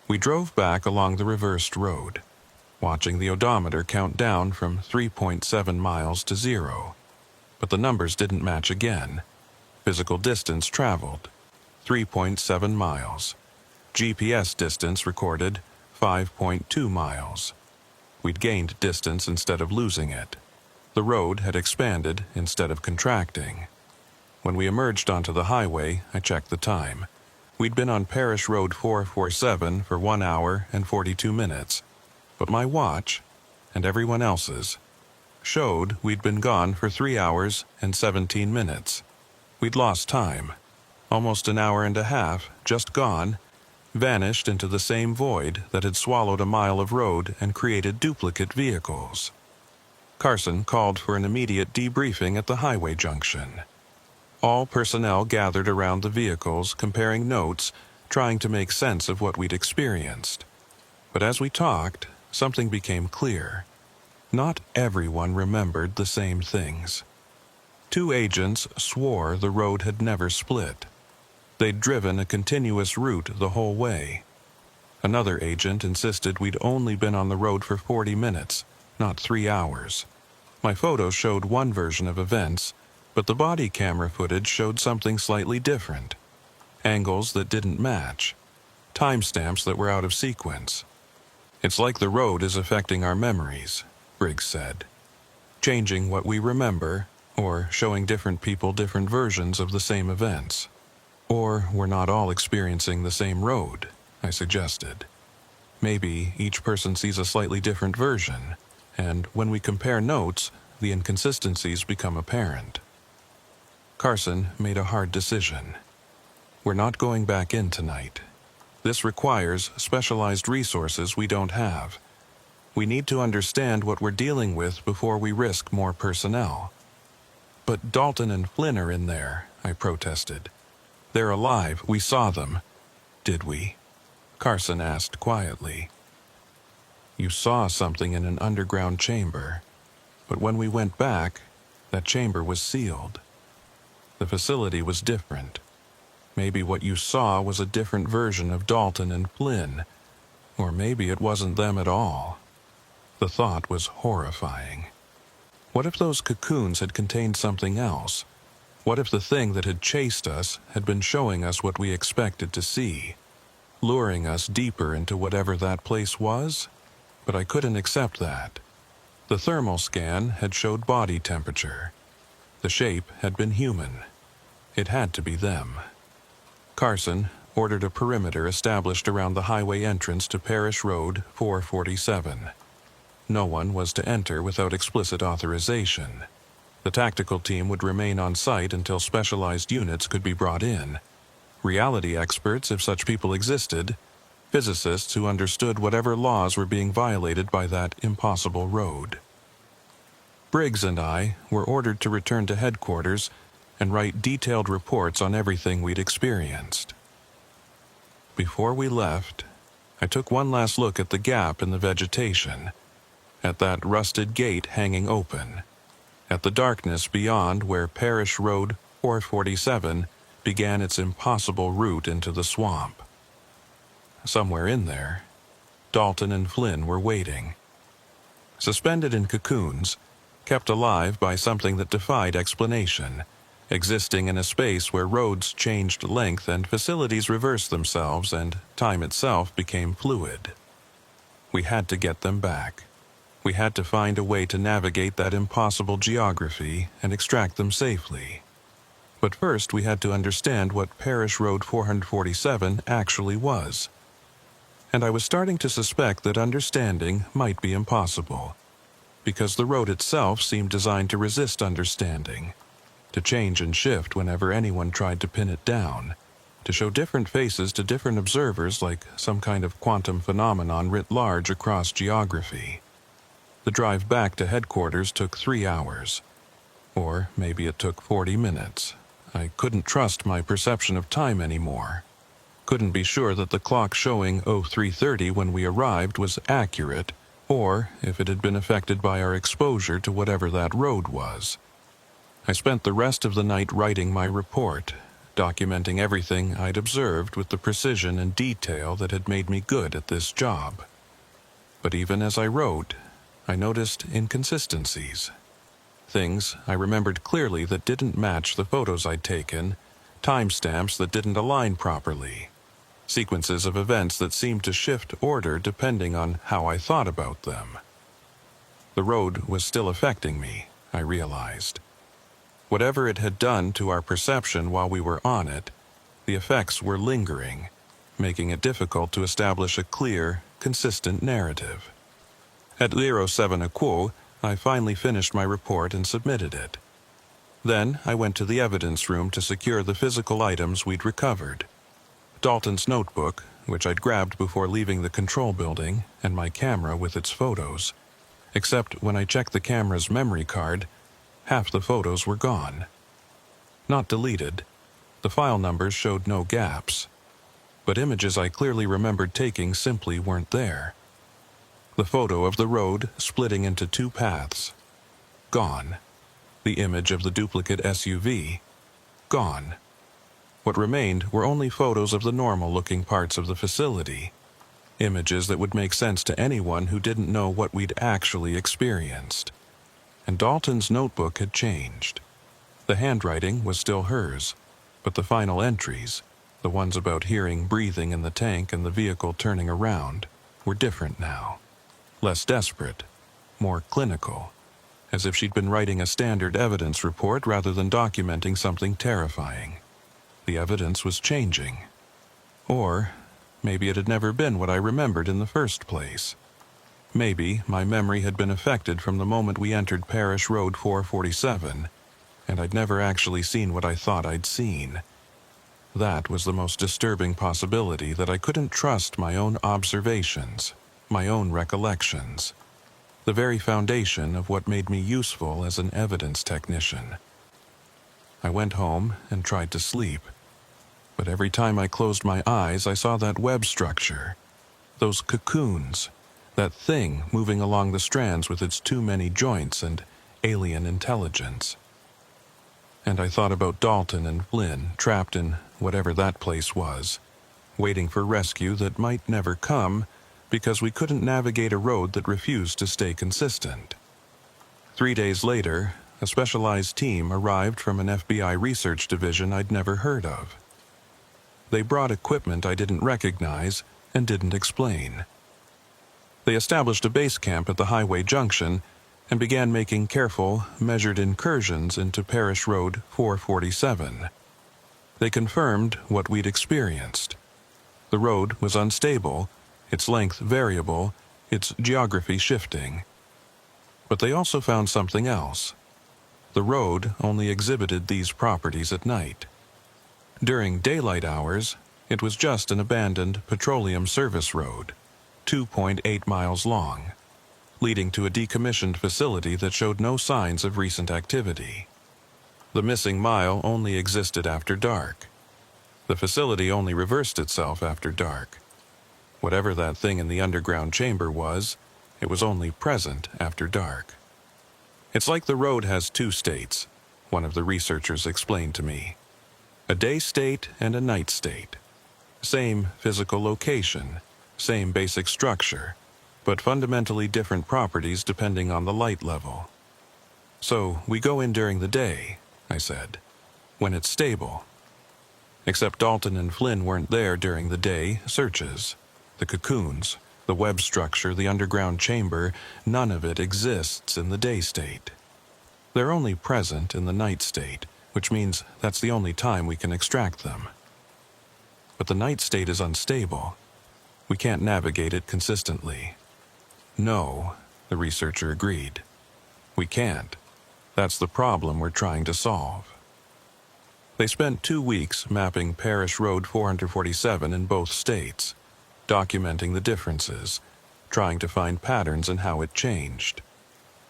We drove back along the reversed road, watching the odometer count down from 3.7 miles to 0. But the numbers didn't match again. Physical distance traveled, 3.7 miles. GPS distance recorded 5.2 miles. We'd gained distance instead of losing it. The road had expanded instead of contracting. When we emerged onto the highway, I checked the time. We'd been on Parish Road 447 for 1 hour and 42 minutes. But my watch, and everyone else's, showed we'd been gone for 3 hours and 17 minutes. We'd lost time. Almost an hour and a half, just gone, vanished into the same void that had swallowed a mile of road and created duplicate vehicles. Carson called for an immediate debriefing at the highway junction. All personnel gathered around the vehicles, comparing notes, trying to make sense of what we'd experienced. But as we talked, something became clear. Not everyone remembered the same things. 2 agents swore the road had never split. They'd driven a continuous route the whole way. Another agent insisted we'd only been on the road for 40 minutes, not 3 hours. My photos showed one version of events, but the body camera footage showed something slightly different. Angles that didn't match. Timestamps that were out of sequence. "It's like the road is affecting our memories," Briggs said. "Changing what we remember, or showing different people different versions of the same events. Or we're not all experiencing the same road," I suggested. "Maybe each person sees a slightly different version, and when we compare notes, the inconsistencies become apparent." Carson made a hard decision. "We're not going back in tonight. This requires specialized resources we don't have. We need to understand what we're dealing with before we risk more personnel." "But Dalton and Flynn are in there," I protested. "They're alive. We saw them." "Did we?" Carson asked quietly. "You saw something in an underground chamber. But when we went back, that chamber was sealed. The facility was different. Maybe what you saw was a different version of Dalton and Flynn, or maybe it wasn't them at all. The thought was horrifying. What if those cocoons had contained something else? What if the thing that had chased us had been showing us what we expected to see, luring us deeper into whatever that place was? But I couldn't accept that. The thermal scan had showed body temperature. The shape had been human. It had to be them. Carson ordered a perimeter established around the highway entrance to Parish Road 447. No one was to enter without explicit authorization. The tactical team would remain on site until specialized units could be brought in. Reality experts, if such people existed, physicists who understood whatever laws were being violated by that impossible road. Briggs and I were ordered to return to headquarters and write detailed reports on everything we'd experienced. Before we left, I took one last look at the gap in the vegetation, at that rusted gate hanging open, at the darkness beyond where Parish Road 447 began its impossible route into the swamp. Somewhere in there, Dalton and Flynn were waiting. Suspended in cocoons, kept alive by something that defied explanation, existing in a space where roads changed length and facilities reversed themselves and time itself became fluid. We had to get them back. We had to find a way to navigate that impossible geography and extract them safely. But first we had to understand what Parish Road 447 actually was. And I was starting to suspect that understanding might be impossible, because the road itself seemed designed to resist understanding, to change and shift whenever anyone tried to pin it down, to show different faces to different observers like some kind of quantum phenomenon writ large across geography. The drive back to headquarters took 3 hours. Or maybe it took 40 minutes. I couldn't trust my perception of time anymore. Couldn't be sure that the clock showing 0330 when we arrived was accurate, or if it had been affected by our exposure to whatever that road was. I spent the rest of the night writing my report, documenting everything I'd observed with the precision and detail that had made me good at this job. But even as I wrote, I noticed inconsistencies. Things I remembered clearly that didn't match the photos I'd taken, timestamps that didn't align properly, sequences of events that seemed to shift order depending on how I thought about them. The road was still affecting me, I realized. Whatever it had done to our perception while we were on it, the effects were lingering, making it difficult to establish a clear, consistent narrative. At 07:15, I finally finished my report and submitted it. Then I went to the evidence room to secure the physical items we'd recovered. Dalton's notebook, which I'd grabbed before leaving the control building, and my camera with its photos. Except when I checked the camera's memory card, half the photos were gone. Not deleted. The file numbers showed no gaps. But images I clearly remembered taking simply weren't there. The photo of the road splitting into 2 paths. Gone. The image of the duplicate SUV. Gone. What remained were only photos of the normal-looking parts of the facility. Images that would make sense to anyone who didn't know what we'd actually experienced. And Dalton's notebook had changed. The handwriting was still hers, but the final entries, the ones about hearing breathing in the tank and the vehicle turning around, were different now. Less desperate, more clinical, as if she'd been writing a standard evidence report rather than documenting something terrifying. The evidence was changing. Or maybe it had never been what I remembered in the first place. Maybe my memory had been affected from the moment we entered Parish Road 447, and I'd never actually seen what I thought I'd seen. That was the most disturbing possibility, that I couldn't trust my own observations, my own recollections, the very foundation of what made me useful as an evidence technician. I went home and tried to sleep, but every time I closed my eyes I saw that web structure, those cocoons, that thing moving along the strands with its too many joints and alien intelligence. And I thought about Dalton and Flynn trapped in whatever that place was, waiting for rescue that might never come because we couldn't navigate a road that refused to stay consistent. 3 days later, a specialized team arrived from an FBI research division I'd never heard of. They brought equipment I didn't recognize and didn't explain. They established a base camp at the highway junction and began making careful, measured incursions into Parish Road 447. They confirmed what we'd experienced. The road was unstable, its length variable, its geography shifting. But they also found something else. The road only exhibited these properties at night. During daylight hours, it was just an abandoned petroleum service road, 2.8 miles long, leading to a decommissioned facility that showed no signs of recent activity. The missing mile only existed after dark. The facility only reversed itself after dark. Whatever that thing in the underground chamber was, it was only present after dark. It's like the road has two states, one of the researchers explained to me. A day state and a night state. Same physical location, same basic structure, but fundamentally different properties depending on the light level. So we go in during the day, I said, when it's stable. Except Dalton and Flynn weren't there during the day searches. The cocoons, the web structure, the underground chamber, none of it exists in the day state. They're only present in the night state, which means that's the only time we can extract them. But the night state is unstable. We can't navigate it consistently. No, the researcher agreed. We can't. That's the problem we're trying to solve. They spent 2 weeks mapping Parish Road 447 in both states, documenting the differences, trying to find patterns in how it changed.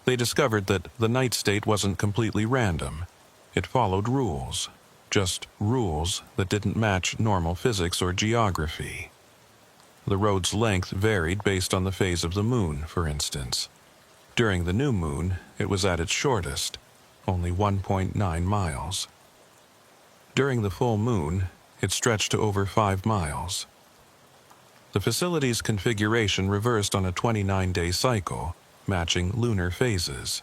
They discovered that the night state wasn't completely random. It followed rules, just rules that didn't match normal physics or geography. The road's length varied based on the phase of the moon, for instance. During the new moon, it was at its shortest, only 1.9 miles. During the full moon, it stretched to over 5 miles. The facility's configuration reversed on a 29-day cycle, matching lunar phases.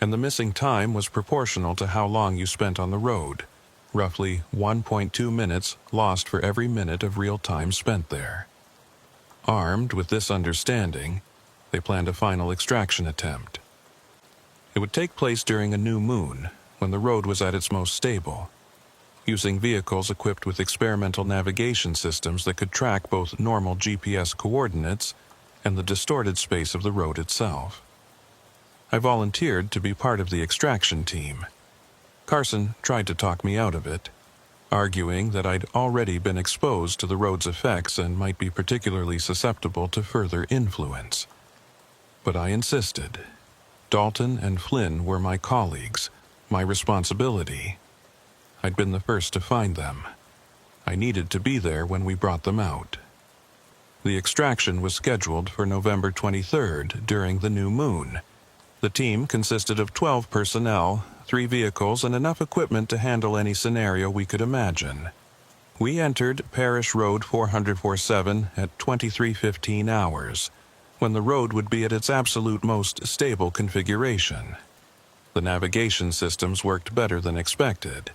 And the missing time was proportional to how long you spent on the road, roughly 1.2 minutes lost for every minute of real time spent there. Armed with this understanding, they planned a final extraction attempt. It would take place during a new moon, when the road was at its most stable, using vehicles equipped with experimental navigation systems that could track both normal GPS coordinates and the distorted space of the road itself. I volunteered to be part of the extraction team. Carson tried to talk me out of it, arguing that I'd already been exposed to the road's effects and might be particularly susceptible to further influence. But I insisted. Dalton and Flynn were my colleagues, my responsibility. I'd been the first to find them. I needed to be there when we brought them out. The extraction was scheduled for November 23rd during the new moon. The team consisted of 12 personnel, 3 vehicles, and enough equipment to handle any scenario we could imagine. We entered Parish Road 447 at 23:15 hours, when the road would be at its absolute most stable configuration. The navigation systems worked better than expected.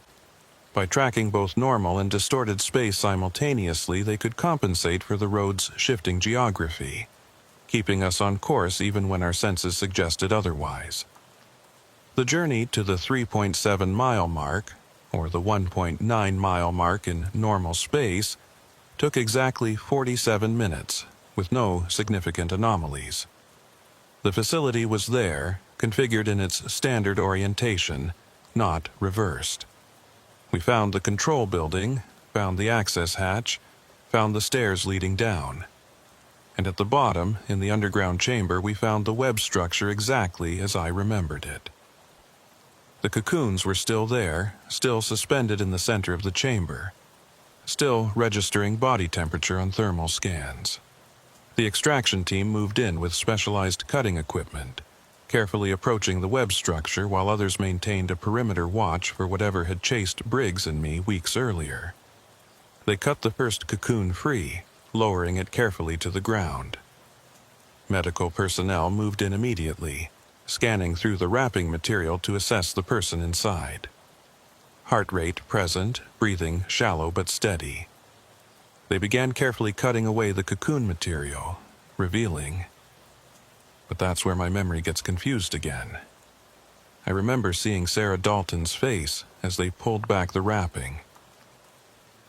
By tracking both normal and distorted space simultaneously, they could compensate for the road's shifting geography, keeping us on course even when our senses suggested otherwise. The journey to the 3.7-mile mark, or the 1.9-mile mark in normal space, took exactly 47 minutes, with no significant anomalies. The facility was there, configured in its standard orientation, not reversed. We found the control building, found the access hatch, found the stairs leading down. And at the bottom, in the underground chamber, we found the web structure exactly as I remembered it. The cocoons were still there, still suspended in the center of the chamber, still registering body temperature on thermal scans. The extraction team moved in with specialized cutting equipment, carefully approaching the web structure while others maintained a perimeter watch for whatever had chased Briggs and me weeks earlier. They cut the first cocoon free, lowering it carefully to the ground. Medical personnel moved in immediately, scanning through the wrapping material to assess the person inside. Heart rate present, breathing shallow but steady. They began carefully cutting away the cocoon material, revealing. But that's where my memory gets confused again. I remember seeing Sarah Dalton's face as they pulled back the wrapping.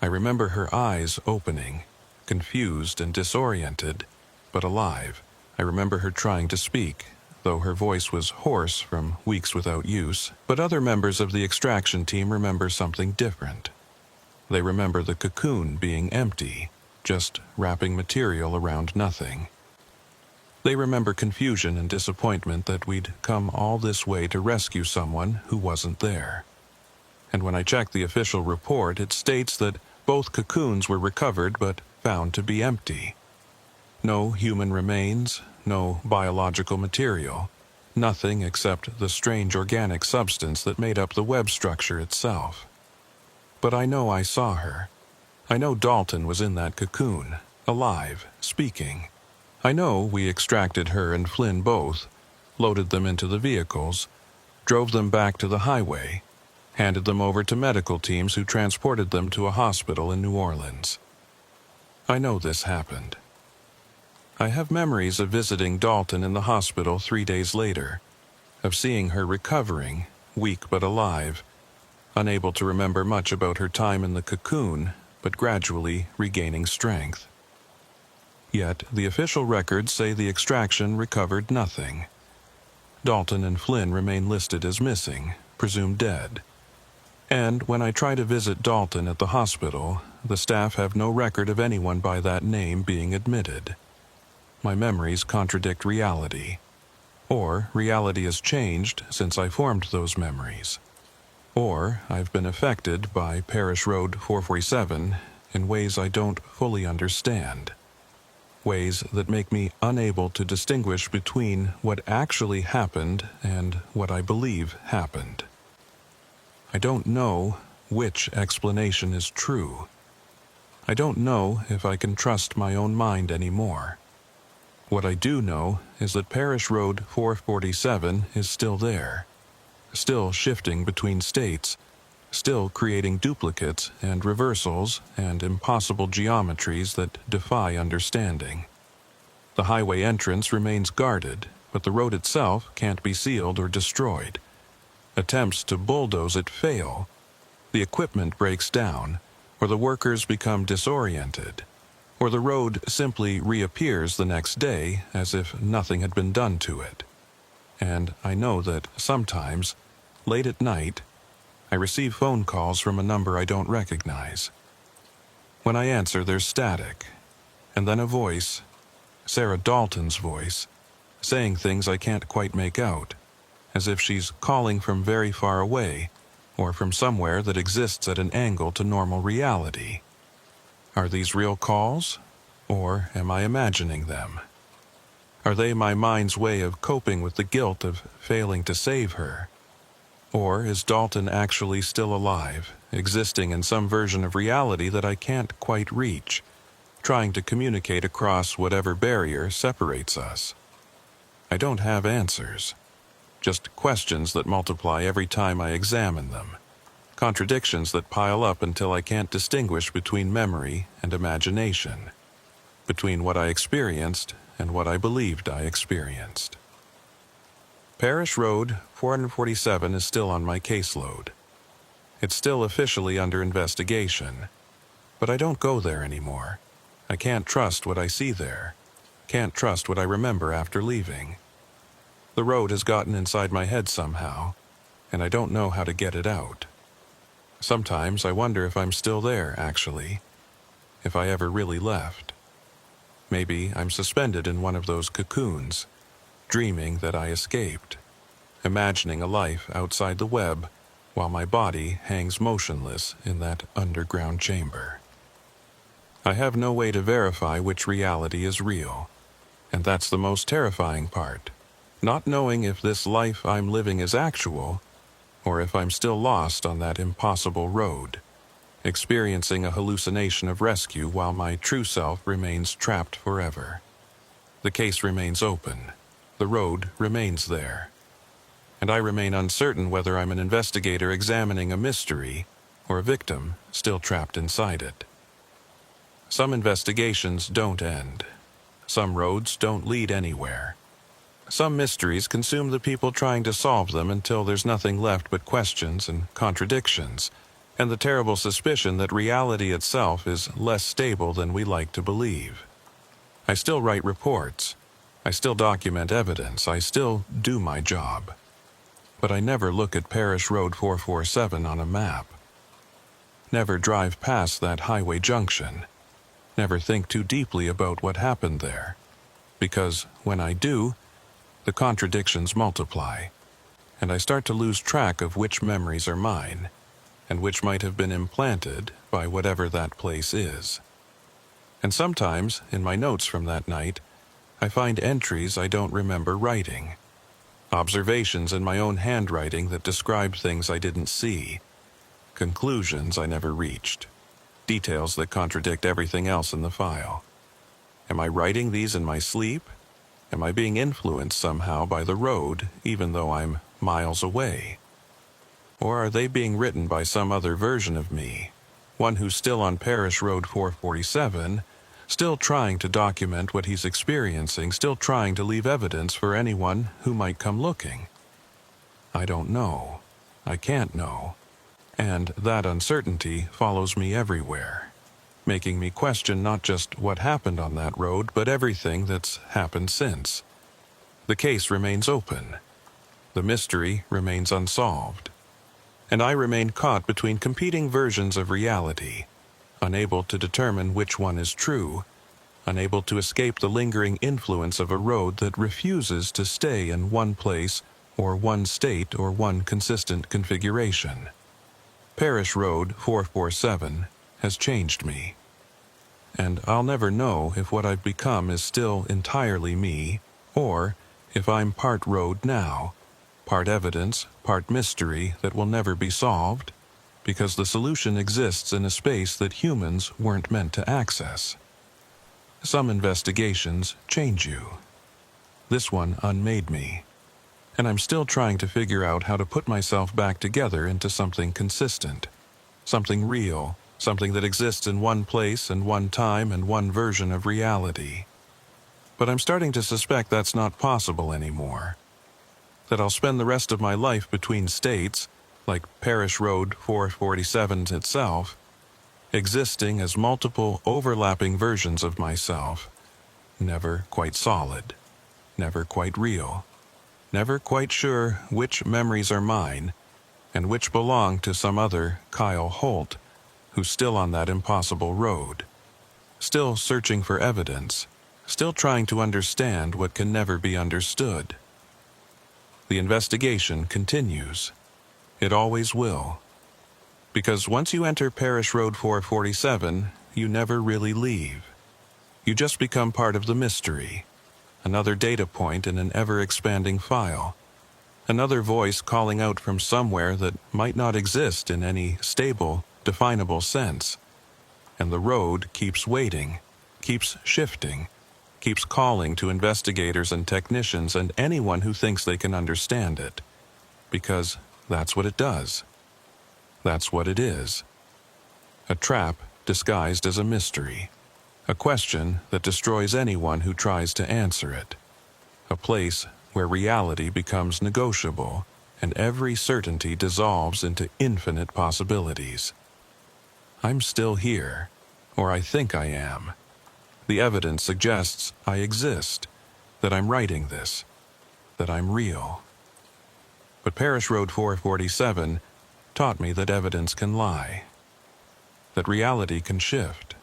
I remember her eyes opening, confused and disoriented, but alive. I remember her trying to speak, though her voice was hoarse from weeks without use, but other members of the extraction team remember something different. They remember the cocoon being empty, just wrapping material around nothing. They remember confusion and disappointment that we'd come all this way to rescue someone who wasn't there. And when I checked the official report, it states that both cocoons were recovered but found to be empty. No human remains, no biological material, nothing except the strange organic substance that made up the web structure itself. But I know I saw her. I know Dalton was in that cocoon, alive, speaking. I know we extracted her and Flynn both, loaded them into the vehicles, drove them back to the highway, handed them over to medical teams who transported them to a hospital in New Orleans. I know this happened. I have memories of visiting Dalton in the hospital 3 days later, of seeing her recovering, weak but alive, unable to remember much about her time in the cocoon, but gradually regaining strength. Yet the official records say the extraction recovered nothing. Dalton and Flynn remain listed as missing, presumed dead. And when I try to visit Dalton at the hospital, the staff have no record of anyone by that name being admitted. My memories contradict reality. Or reality has changed since I formed those memories. Or I've been affected by Parish Road 447 in ways I don't fully understand. Ways that make me unable to distinguish between what actually happened and what I believe happened. I don't know which explanation is true. I don't know if I can trust my own mind anymore. What I do know is that Parish Road 447 is still there, still shifting between states, still creating duplicates and reversals and impossible geometries that defy understanding. The highway entrance remains guarded, but the road itself can't be sealed or destroyed. Attempts to bulldoze it fail, the equipment breaks down, or the workers become disoriented, or the road simply reappears the next day as if nothing had been done to it. And I know that sometimes, late at night, I receive phone calls from a number I don't recognize. When I answer, there's static, and then a voice, Sarah Dalton's voice, saying things I can't quite make out, as if she's calling from very far away, or from somewhere that exists at an angle to normal reality. Are these real calls, or am I imagining them? Are they my mind's way of coping with the guilt of failing to save her? Or is Dalton actually still alive, existing in some version of reality that I can't quite reach, trying to communicate across whatever barrier separates us? I don't have answers, just questions that multiply every time I examine them. Contradictions that pile up until I can't distinguish between memory and imagination, between what I experienced and what I believed I experienced. Parish Road 447 is still on my caseload. It's still officially under investigation, but I don't go there anymore. I can't trust what I see there, can't trust what I remember after leaving. The road has gotten inside my head somehow, and I don't know how to get it out. Sometimes I wonder if I'm still there, actually, if I ever really left. Maybe I'm suspended in one of those cocoons, dreaming that I escaped, imagining a life outside the web while my body hangs motionless in that underground chamber. I have no way to verify which reality is real, and that's the most terrifying part. not knowing if this life I'm living is actual, or if I'm still lost on that impossible road, experiencing a hallucination of rescue while my true self remains trapped forever. The case remains open. The road remains there. And I remain uncertain whether I'm an investigator examining a mystery or a victim still trapped inside it. Some investigations don't end. Some roads don't lead anywhere. Some mysteries consume the people trying to solve them until there's nothing left but questions and contradictions, and the terrible suspicion that reality itself is less stable than we like to believe. I still write reports. I still document evidence. I still do my job. But I never look at Parish Road 447 on a map. Never drive past that highway junction. Never think too deeply about what happened there. Because when I do, the contradictions multiply, and I start to lose track of which memories are mine, and which might have been implanted by whatever that place is. And sometimes, in my notes from that night, I find entries I don't remember writing. Observations in my own handwriting that describe things I didn't see. Conclusions I never reached. Details that contradict everything else in the file. Am I writing these in my sleep? Am I being influenced somehow by the road, even though I'm miles away? Or are they being written by some other version of me, one who's still on Parish Road 447, still trying to document what he's experiencing, still trying to leave evidence for anyone who might come looking? I don't know. I can't know. And that uncertainty follows me everywhere, making me question not just what happened on that road, but everything that's happened since. The case remains open. The mystery remains unsolved. And I remain caught between competing versions of reality, unable to determine which one is true, unable to escape the lingering influence of a road that refuses to stay in one place or one state or one consistent configuration. Parish Road 447 has changed me. And I'll never know if what I've become is still entirely me, or if I'm part road now, part evidence, part mystery that will never be solved, because the solution exists in a space that humans weren't meant to access. Some investigations change you. This one unmade me. And I'm still trying to figure out how to put myself back together into something consistent, something real, something that exists in one place and one time and one version of reality. But I'm starting to suspect that's not possible anymore. That I'll spend the rest of my life between states, like Parish Road 447 itself, existing as multiple overlapping versions of myself, never quite solid, never quite real. Never quite sure which memories are mine and which belong to some other Kyle Holt who's still on that impossible road, still searching for evidence, still trying to understand what can never be understood. The investigation continues. It always will. Because once you enter Parish Road 447, you never really leave. You just become part of the mystery. Another data point in an ever-expanding file. Another voice calling out from somewhere that might not exist in any stable, definable sense. And the road keeps waiting, keeps shifting, keeps calling to investigators and technicians and anyone who thinks they can understand it. Because that's what it does. That's what it is. A trap disguised as a mystery. A question that destroys anyone who tries to answer it. A place where reality becomes negotiable and every certainty dissolves into infinite possibilities. I'm still here, or I think I am. The evidence suggests I exist, that I'm writing this, that I'm real. But Parish Road 447 taught me that evidence can lie, that reality can shift,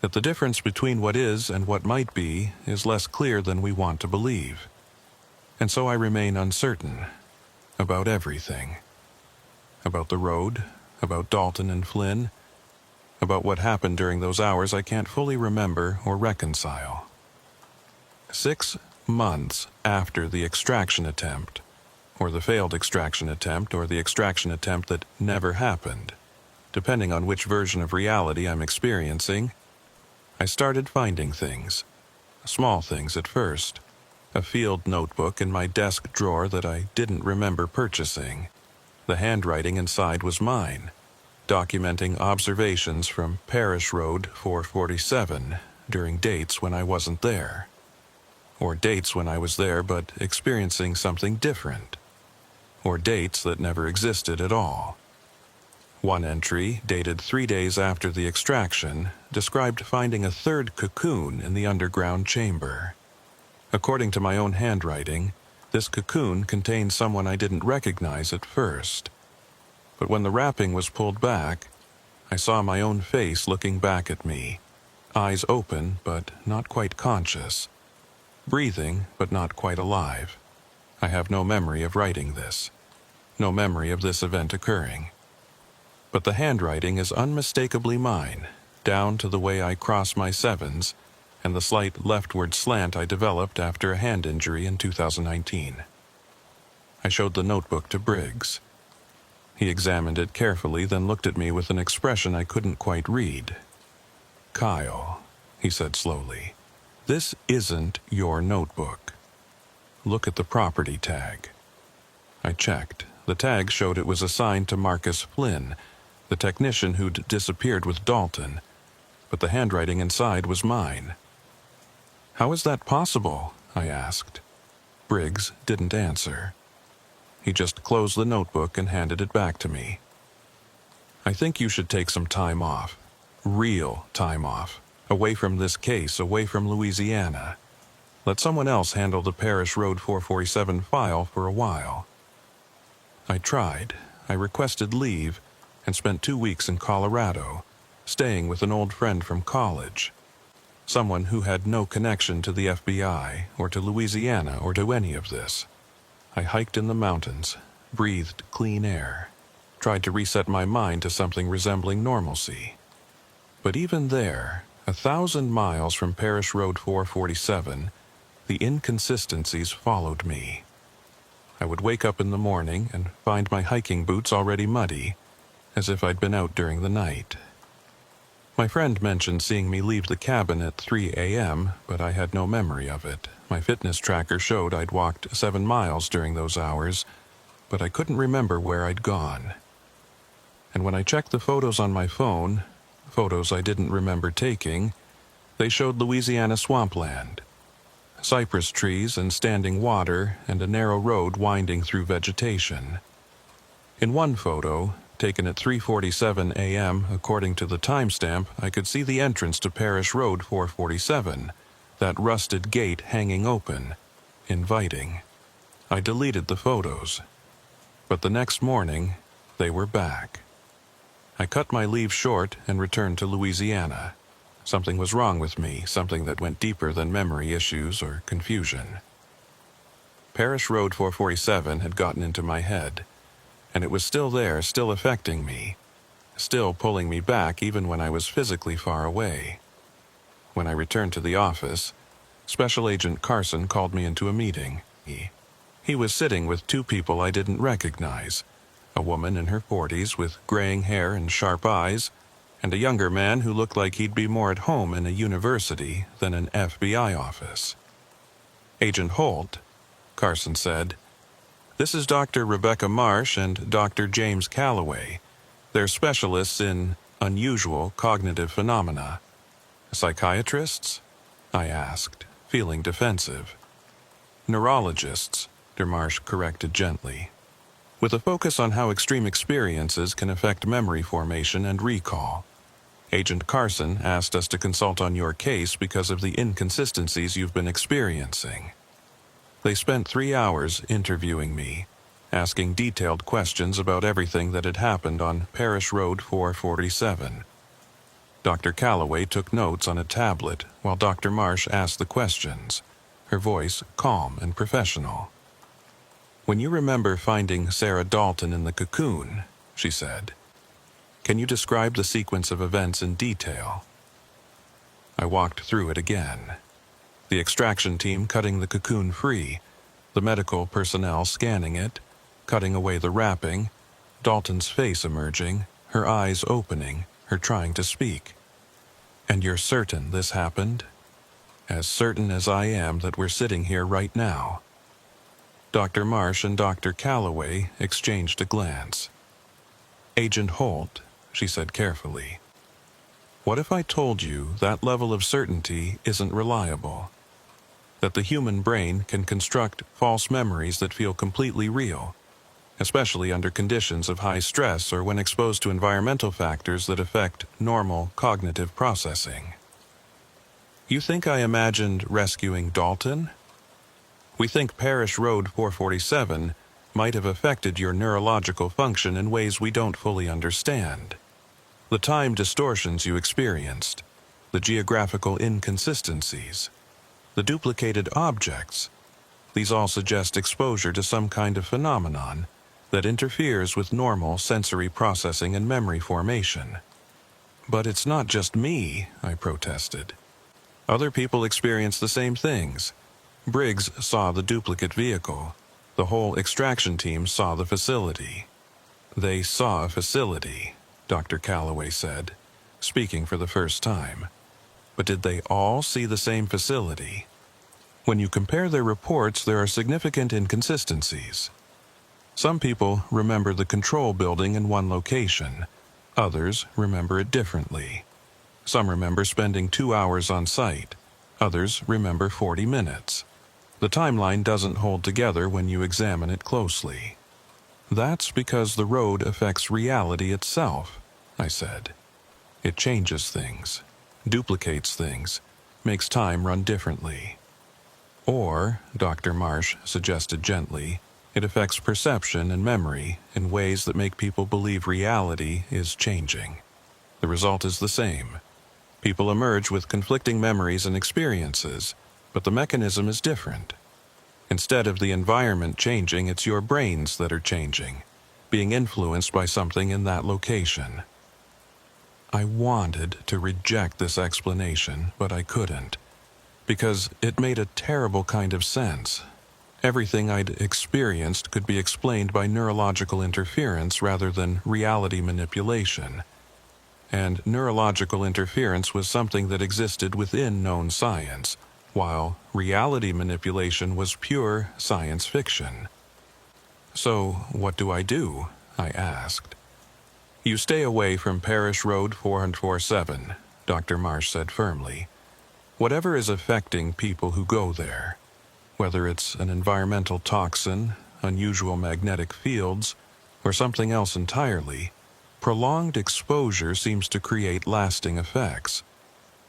that the difference between what is and what might be is less clear than we want to believe. And so I remain uncertain about everything. About the road, about Dalton and Flynn, about what happened during those hours I can't fully remember or reconcile. 6 months after the extraction attempt, or the failed extraction attempt, or the extraction attempt that never happened, depending on which version of reality I'm experiencing, I started finding things. Small things at first. A field notebook in my desk drawer that I didn't remember purchasing. The handwriting inside was mine, documenting observations from Parish Road 447 during dates when I wasn't there. Or dates when I was there but experiencing something different. Or dates that never existed at all. One entry, dated 3 days after the extraction, described finding a third cocoon in the underground chamber. According to my own handwriting, this cocoon contained someone I didn't recognize at first. But when the wrapping was pulled back, I saw my own face looking back at me, eyes open but not quite conscious, breathing but not quite alive. I have no memory of writing this, no memory of this event occurring. But the handwriting is unmistakably mine, down to the way I cross my sevens and the slight leftward slant I developed after a hand injury in 2019. I showed the notebook to Briggs. He examined it carefully, then looked at me with an expression I couldn't quite read. "Kyle," he said slowly, "this isn't your notebook. Look at the property tag." I checked. The tag showed it was assigned to Marcus Flynn, the technician who'd disappeared with Dalton, but the handwriting inside was mine. "How is that possible?" I asked. Briggs didn't answer. He just closed the notebook and handed it back to me. "I think you should take some time off. Real time off. Away from this case, away from Louisiana. Let someone else handle the Parish Road 447 file for a while." I tried. I requested leave and spent 2 weeks in Colorado, staying with an old friend from college. Someone who had no connection to the FBI or to Louisiana or to any of this. I hiked in the mountains, breathed clean air, tried to reset my mind to something resembling normalcy. But even there, 1,000 miles from Parish Road 447, the inconsistencies followed me. I would wake up in the morning and find my hiking boots already muddy, as if I'd been out during the night. My friend mentioned seeing me leave the cabin at 3 a.m., but I had no memory of it. My fitness tracker showed I'd walked 7 miles during those hours, but I couldn't remember where I'd gone. And when I checked the photos on my phone, photos I didn't remember taking, they showed Louisiana swampland. Cypress trees and standing water and a narrow road winding through vegetation. In one photo, taken at 3:47 a.m. according to the timestamp, I could see the entrance to Parish Road 447, that rusted gate hanging open, inviting. I deleted the photos, but the next morning, they were back. I cut my leave short and returned to Louisiana. Something was wrong with me, something that went deeper than memory issues or confusion. Parish Road 447 had gotten into my head, and it was still there, still affecting me, still pulling me back even when I was physically far away. When I returned to the office, Special Agent Carson called me into a meeting. He was sitting with 2 people I didn't recognize, a woman in her 40s with graying hair and sharp eyes, and a younger man who looked like he'd be more at home in a university than an FBI office. "Agent Holt," Carson said, "this is Dr. Rebecca Marsh and Dr. James Calloway. They're specialists in unusual cognitive phenomena." "Psychiatrists?" I asked, feeling defensive. "Neurologists," Marsh corrected gently, "with a focus on how extreme experiences can affect memory formation and recall. Agent Carson asked us to consult on your case because of the inconsistencies you've been experiencing." They spent 3 hours interviewing me, asking detailed questions about everything that had happened on Parish Road 447. Dr. Calloway took notes on a tablet while Dr. Marsh asked the questions, her voice calm and professional. "When you remember finding Sarah Dalton in the cocoon," she said, "can you describe the sequence of events in detail?" I walked through it again. The extraction team cutting the cocoon free, the medical personnel scanning it, cutting away the wrapping, Dalton's face emerging, her eyes opening, her trying to speak. "And you're certain this happened?" "As certain as I am that we're sitting here right now." Dr. Marsh and Dr. Calloway exchanged a glance. "Agent Holt," she said carefully, "what if I told you that level of certainty isn't reliable? That the human brain can construct false memories that feel completely real, especially under conditions of high stress or when exposed to environmental factors that affect normal cognitive processing?" "You think I imagined rescuing Dalton? We think Parish Road 447 might have affected your neurological function in ways we don't fully understand. The time distortions you experienced, the geographical inconsistencies, the duplicated objects, these all suggest exposure to some kind of phenomenon that interferes with normal sensory processing and memory formation." "But it's not just me," I protested. "Other people experience the same things. Briggs saw the duplicate vehicle. The whole extraction team saw the facility." "They saw a facility," Dr. Calloway said, speaking for the first time. "But did they all see the same facility? When you compare their reports, there are significant inconsistencies. Some people remember the control building in one location. Others remember it differently. Some remember spending 2 hours on site. Others remember 40 minutes. The timeline doesn't hold together when you examine it closely." "That's because the road affects reality itself," I said. "It changes things, duplicates things, makes time run differently." "Or," Dr. Marsh suggested gently, "it affects perception and memory in ways that make people believe reality is changing. The result is the same. People emerge with conflicting memories and experiences, but the mechanism is different. Instead of the environment changing, it's your brains that are changing, being influenced by something in that location." I wanted to reject this explanation, but I couldn't, because it made a terrible kind of sense. Everything I'd experienced could be explained by neurological interference rather than reality manipulation. And neurological interference was something that existed within known science, while reality manipulation was pure science fiction. "So, what do I do?" I asked. "You stay away from Parish Road 447, Dr. Marsh said firmly. "Whatever is affecting people who go there, whether it's an environmental toxin, unusual magnetic fields, or something else entirely, prolonged exposure seems to create lasting effects.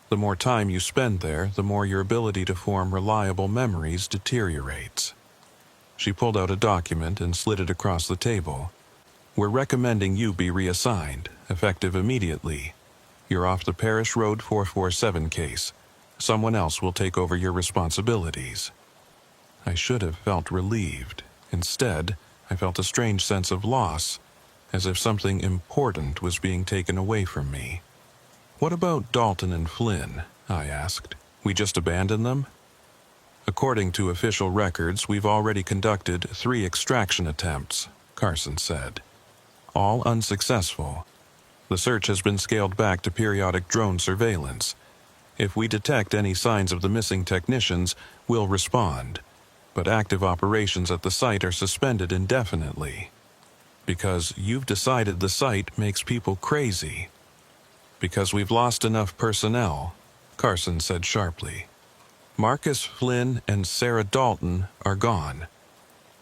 The more time you spend there, the more your ability to form reliable memories deteriorates." She pulled out a document and slid it across the table. "We're recommending you be reassigned, effective immediately. You're off the Parish Road 447 case. Someone else will take over your responsibilities." I should have felt relieved. Instead, I felt a strange sense of loss, as if something important was being taken away from me. "What about Dalton and Flynn?" I asked. "We just abandon them?" "According to official records, we've already conducted 3 extraction attempts," Carson said. "All unsuccessful. The search has been scaled back to periodic drone surveillance. If we detect any signs of the missing technicians, we'll respond. But active operations at the site are suspended indefinitely. Because you've decided the site makes people crazy." "Because we've lost enough personnel," Carson said sharply. "Marcus Flynn and Sarah Dalton are gone.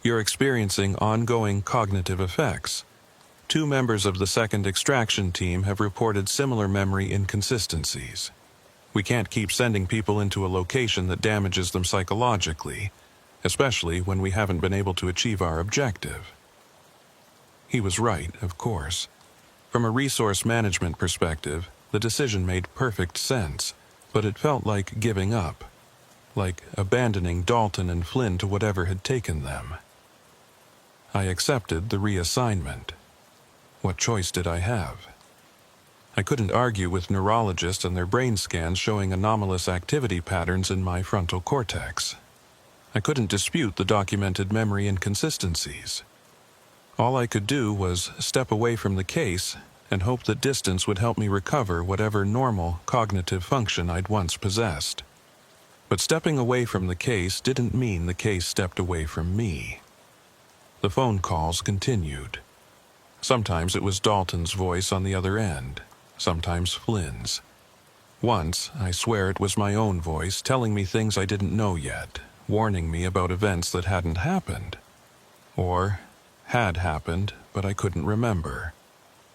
You're experiencing ongoing cognitive effects. 2 members of the second extraction team have reported similar memory inconsistencies. We can't keep sending people into a location that damages them psychologically, especially when we haven't been able to achieve our objective." He was right, of course. From a resource management perspective, the decision made perfect sense, but it felt like giving up, like abandoning Dalton and Flynn to whatever had taken them. I accepted the reassignment. What choice did I have? I couldn't argue with neurologists and their brain scans showing anomalous activity patterns in my frontal cortex. I couldn't dispute the documented memory inconsistencies. All I could do was step away from the case and hope that distance would help me recover whatever normal cognitive function I'd once possessed. But stepping away from the case didn't mean the case stepped away from me. The phone calls continued. Sometimes it was Dalton's voice on the other end, sometimes Flynn's. Once, I swear it was my own voice telling me things I didn't know yet, warning me about events that hadn't happened. Or had happened, but I couldn't remember.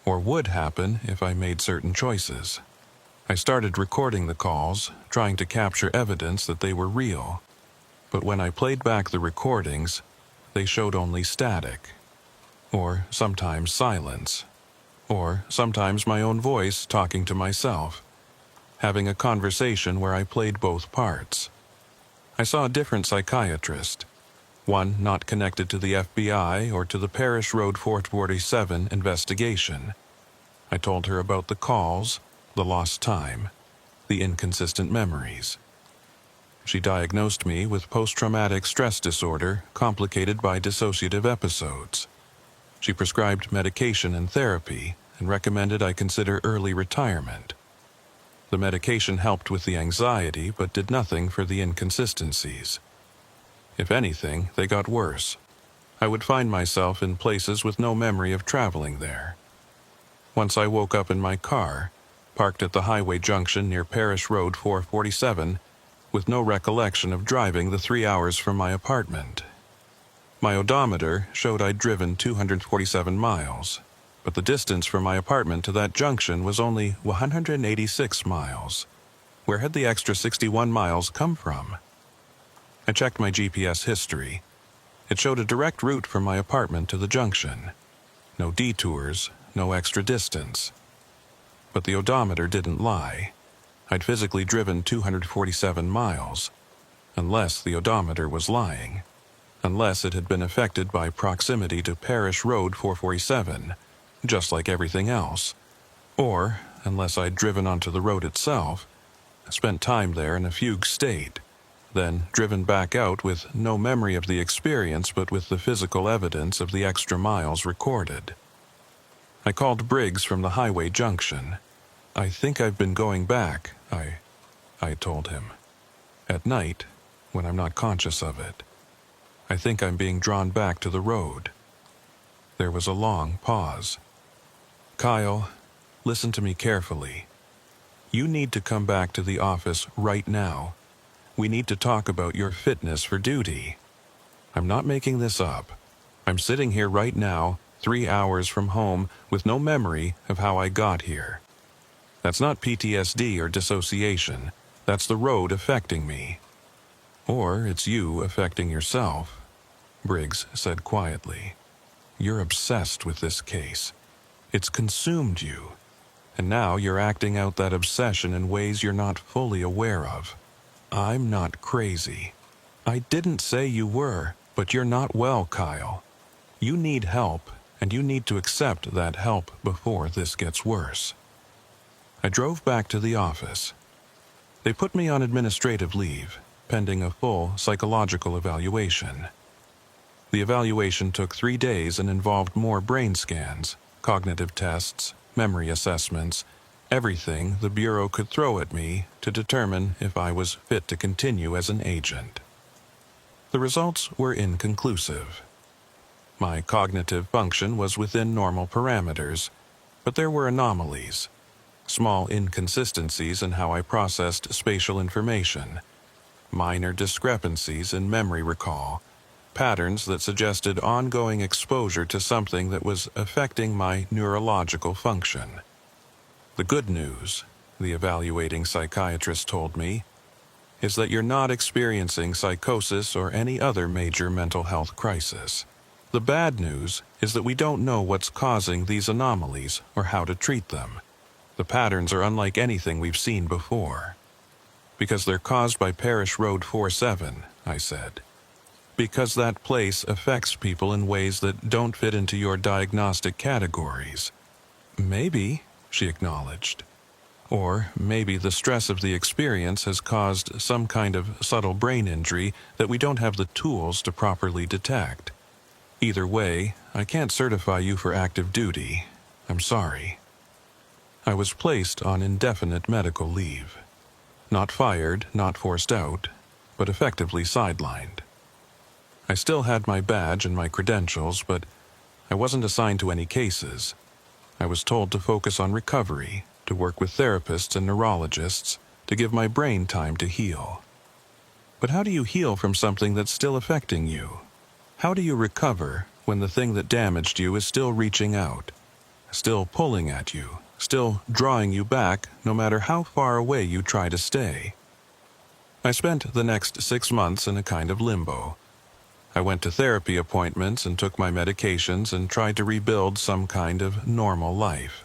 Or would happen if I made certain choices. I started recording the calls, trying to capture evidence that they were real. But when I played back the recordings, they showed only static. Or sometimes silence. Or sometimes my own voice talking to myself, having a conversation where I played both parts. I saw a different psychiatrist, one not connected to the FBI or to the Parish Road 447 investigation. I told her about the calls, the lost time, the inconsistent memories. She diagnosed me with post-traumatic stress disorder complicated by dissociative episodes. She prescribed medication and therapy and recommended I consider early retirement. The medication helped with the anxiety but did nothing for the inconsistencies. If anything, they got worse. I would find myself in places with no memory of traveling there. Once I woke up in my car, parked at the highway junction near Parish Road 447, with no recollection of driving the 3 hours from my apartment. My odometer showed I'd driven 247 miles, but the distance from my apartment to that junction was only 186 miles. Where had the extra 61 miles come from? I checked my GPS history. It showed a direct route from my apartment to the junction. No detours, no extra distance. But the odometer didn't lie. I'd physically driven 247 miles, unless the odometer was lying, unless it had been affected by proximity to Parish Road 447, just like everything else, or unless I'd driven onto the road itself, spent time there in a fugue state, then driven back out with no memory of the experience but with the physical evidence of the extra miles recorded. I called Briggs from the highway junction. "I think I've been going back," I told him. "At night, when I'm not conscious of it. I think I'm being drawn back to the road." There was a long pause. "Kyle, listen to me carefully. You need to come back to the office right now. We need to talk about your fitness for duty. I'm not making this up. I'm sitting here right now, 3 hours from home, with no memory of how I got here. That's not PTSD or dissociation. That's the road affecting me. Or it's you affecting yourself," Briggs said quietly. "You're obsessed with this case. It's consumed you. And now you're acting out that obsession in ways you're not fully aware of. I'm not crazy. I didn't say you were, but you're not well, Kyle. You need help, and you need to accept that help before this gets worse." I drove back to the office. They put me on administrative leave, pending a full psychological evaluation. The evaluation took 3 days and involved more brain scans, cognitive tests, memory assessments, everything the Bureau could throw at me to determine if I was fit to continue as an agent. The results were inconclusive. My cognitive function was within normal parameters, but there were anomalies, small inconsistencies in how I processed spatial information, minor discrepancies in memory recall, patterns that suggested ongoing exposure to something that was affecting my neurological function. The good news, the evaluating psychiatrist told me, is that you're not experiencing psychosis or any other major mental health crisis. The bad news is that we don't know what's causing these anomalies or how to treat them. The patterns are unlike anything we've seen before. "Because they're caused by Parish Road 47, I said. "Because that place affects people in ways that don't fit into your diagnostic categories." "Maybe," she acknowledged. Or maybe the stress of the experience has caused some kind of subtle brain injury that we don't have the tools to properly detect. Either way, I can't certify you for active duty. I'm sorry. I was placed on indefinite medical leave. Not fired, not forced out, but effectively sidelined. I still had my badge and my credentials, but I wasn't assigned to any cases. I was told to focus on recovery, to work with therapists and neurologists, to give my brain time to heal. But how do you heal from something that's still affecting you? How do you recover when the thing that damaged you is still reaching out, still pulling at you, still drawing you back no matter how far away you try to stay? I spent the next 6 months in a kind of limbo. I went to therapy appointments and took my medications and tried to rebuild some kind of normal life.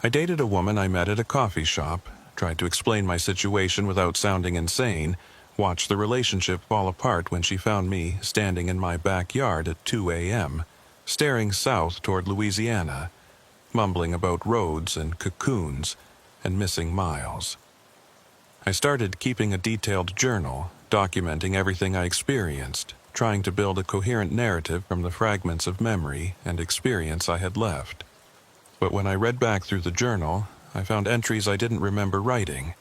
I dated a woman I met at a coffee shop, tried to explain my situation without sounding insane, watched the relationship fall apart when she found me standing in my backyard at 2 a.m., staring south toward Louisiana, mumbling about roads and cocoons and missing miles. I started keeping a detailed journal, documenting everything I experienced, trying to build a coherent narrative from the fragments of memory and experience I had left. But when I read back through the journal, I found entries I didn't remember writing,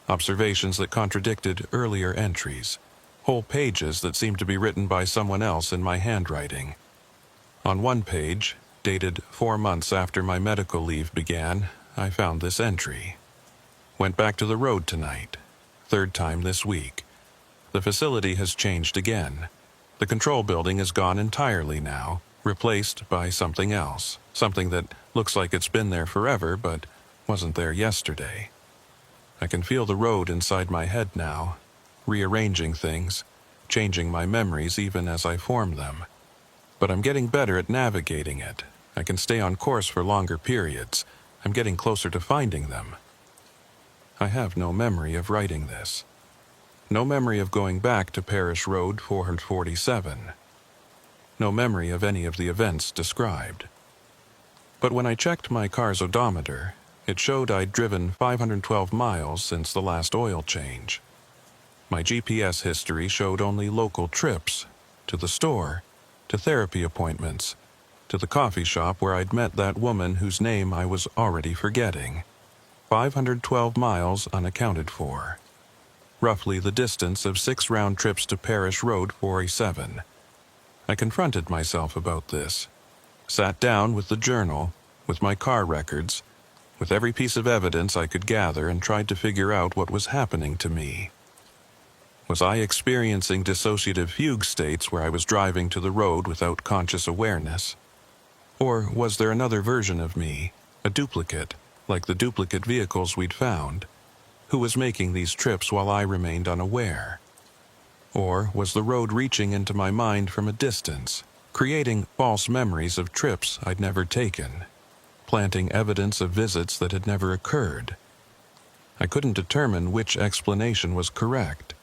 observations that contradicted earlier entries, whole pages that seemed to be written by someone else in my handwriting. On one page, dated 4 months after my medical leave began, I found this entry. Went back to the road tonight, 3rd time this week. The facility has changed again. The control building is gone entirely now, replaced by something else, something that looks like it's been there forever but wasn't there yesterday. I can feel the road inside my head now, rearranging things, changing my memories even as I form them. But I'm getting better at navigating it. I can stay on course for longer periods. I'm getting closer to finding them. I have no memory of writing this. No memory of going back to Parish Road 447. No memory of any of the events described. But when I checked my car's odometer, it showed I'd driven 512 miles since the last oil change. My GPS history showed only local trips, to the store, to therapy appointments, to the coffee shop where I'd met that woman whose name I was already forgetting. 512 miles unaccounted for. Roughly the distance of 6 round trips to Parish Road 407. I confronted myself about this. Sat down with the journal, with my car records, with every piece of evidence I could gather and tried to figure out what was happening to me. Was I experiencing dissociative fugue states where I was driving to the road without conscious awareness? Or was there another version of me, a duplicate, like the duplicate vehicles we'd found, who was making these trips while I remained unaware? Or was the road reaching into my mind from a distance, creating false memories of trips I'd never taken, planting evidence of visits that had never occurred? I couldn't determine which explanation was correct.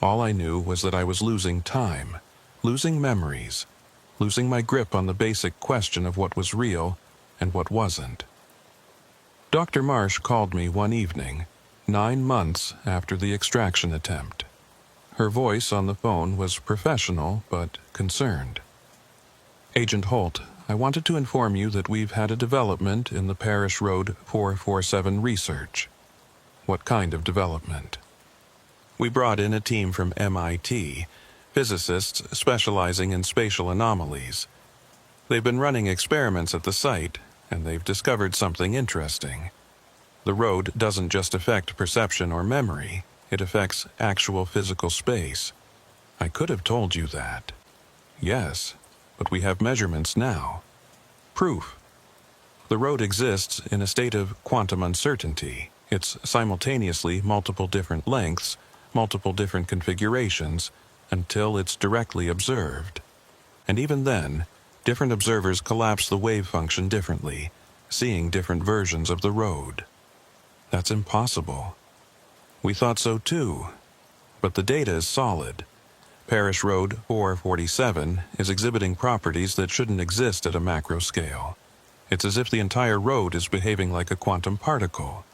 All I knew was that I was losing time, losing memories, losing my grip on the basic question of what was real and what wasn't. Dr. Marsh called me one evening, 9 months after the extraction attempt. Her voice on the phone was professional but concerned. "Agent Holt, I wanted to inform you that we've had a development in the Parish Road 447 research." "What kind of development?" "We brought in a team from MIT, physicists specializing in spatial anomalies. They've been running experiments at the site, and they've discovered something interesting. The road doesn't just affect perception or memory, it affects actual physical space." "I could have told you that." "Yes, but we have measurements now. Proof. The road exists in a state of quantum uncertainty. It's simultaneously multiple different lengths, multiple different configurations, until it's directly observed. And even then, different observers collapse the wave function differently, seeing different versions of the road. That's impossible." "We thought so too. But the data is solid. Parish Road 447 is exhibiting properties that shouldn't exist at a macro scale. It's as if the entire road is behaving like a quantum particle,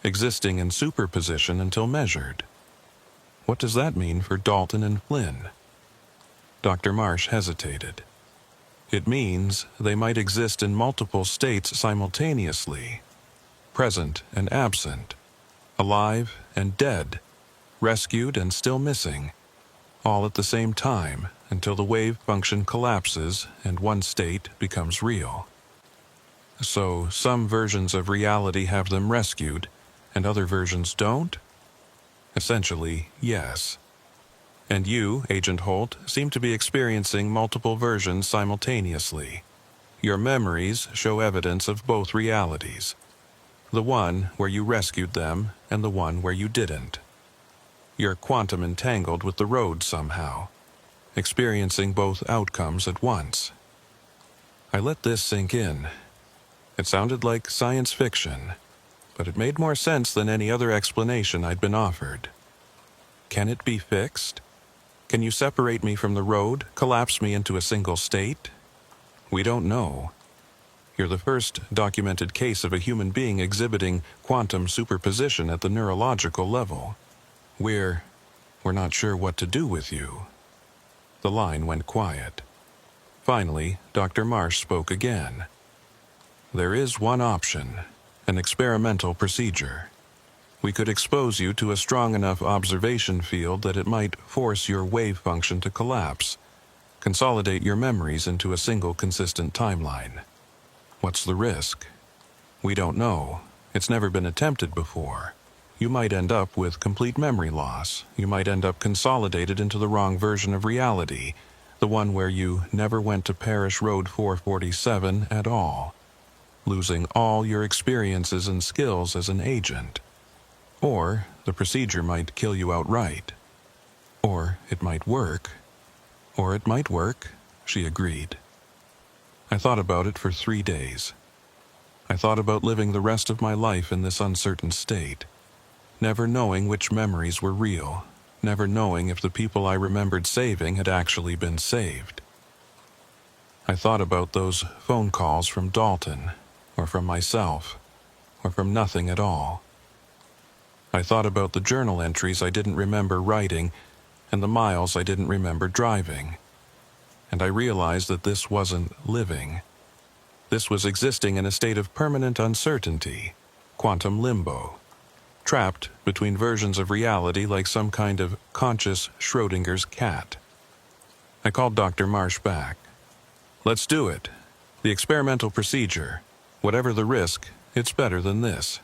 existing in superposition until measured. What does that mean for Dalton and Flynn? Dr. Marsh hesitated. It means they might exist in multiple states simultaneously, present and absent, alive and dead, rescued and still missing, all at the same time until the wave function collapses and one state becomes real. So some versions of reality have them rescued and other versions don't? Essentially, yes. And you, Agent Holt, seem to be experiencing multiple versions simultaneously. Your memories show evidence of both realities. The one where you rescued them and the one where you didn't. You're quantum entangled with the road somehow, experiencing both outcomes at once. I let this sink in. It sounded like science fiction, but it made more sense than any other explanation I'd been offered. Can it be fixed? Can you separate me from the road, collapse me into a single state? We don't know. You're the first documented case of a human being exhibiting quantum superposition at the neurological level. We're not sure what to do with you. The line went quiet. Finally, Dr. Marsh spoke again. There is one option, an experimental procedure. We could expose you to a strong enough observation field that it might force your wave function to collapse, consolidate your memories into a single consistent timeline. What's the risk? We don't know. It's never been attempted before. You might end up with complete memory loss. You might end up consolidated into the wrong version of reality, the one where you never went to Parish Road 447 at all, losing all your experiences and skills as an agent. Or the procedure might kill you outright. Or it might work. Or it might work, she agreed. I thought about it for 3 days. I thought about living the rest of my life in this uncertain state, never knowing which memories were real, never knowing if the people I remembered saving had actually been saved. I thought about those phone calls from Dalton, or from myself, or from nothing at all. I thought about the journal entries I didn't remember writing and the miles I didn't remember driving. And I realized that this wasn't living. This was existing in a state of permanent uncertainty, quantum limbo, trapped between versions of reality like some kind of conscious Schrodinger's cat. I called Dr. Marsh back. Let's do it. The experimental procedure. Whatever the risk, it's better than this.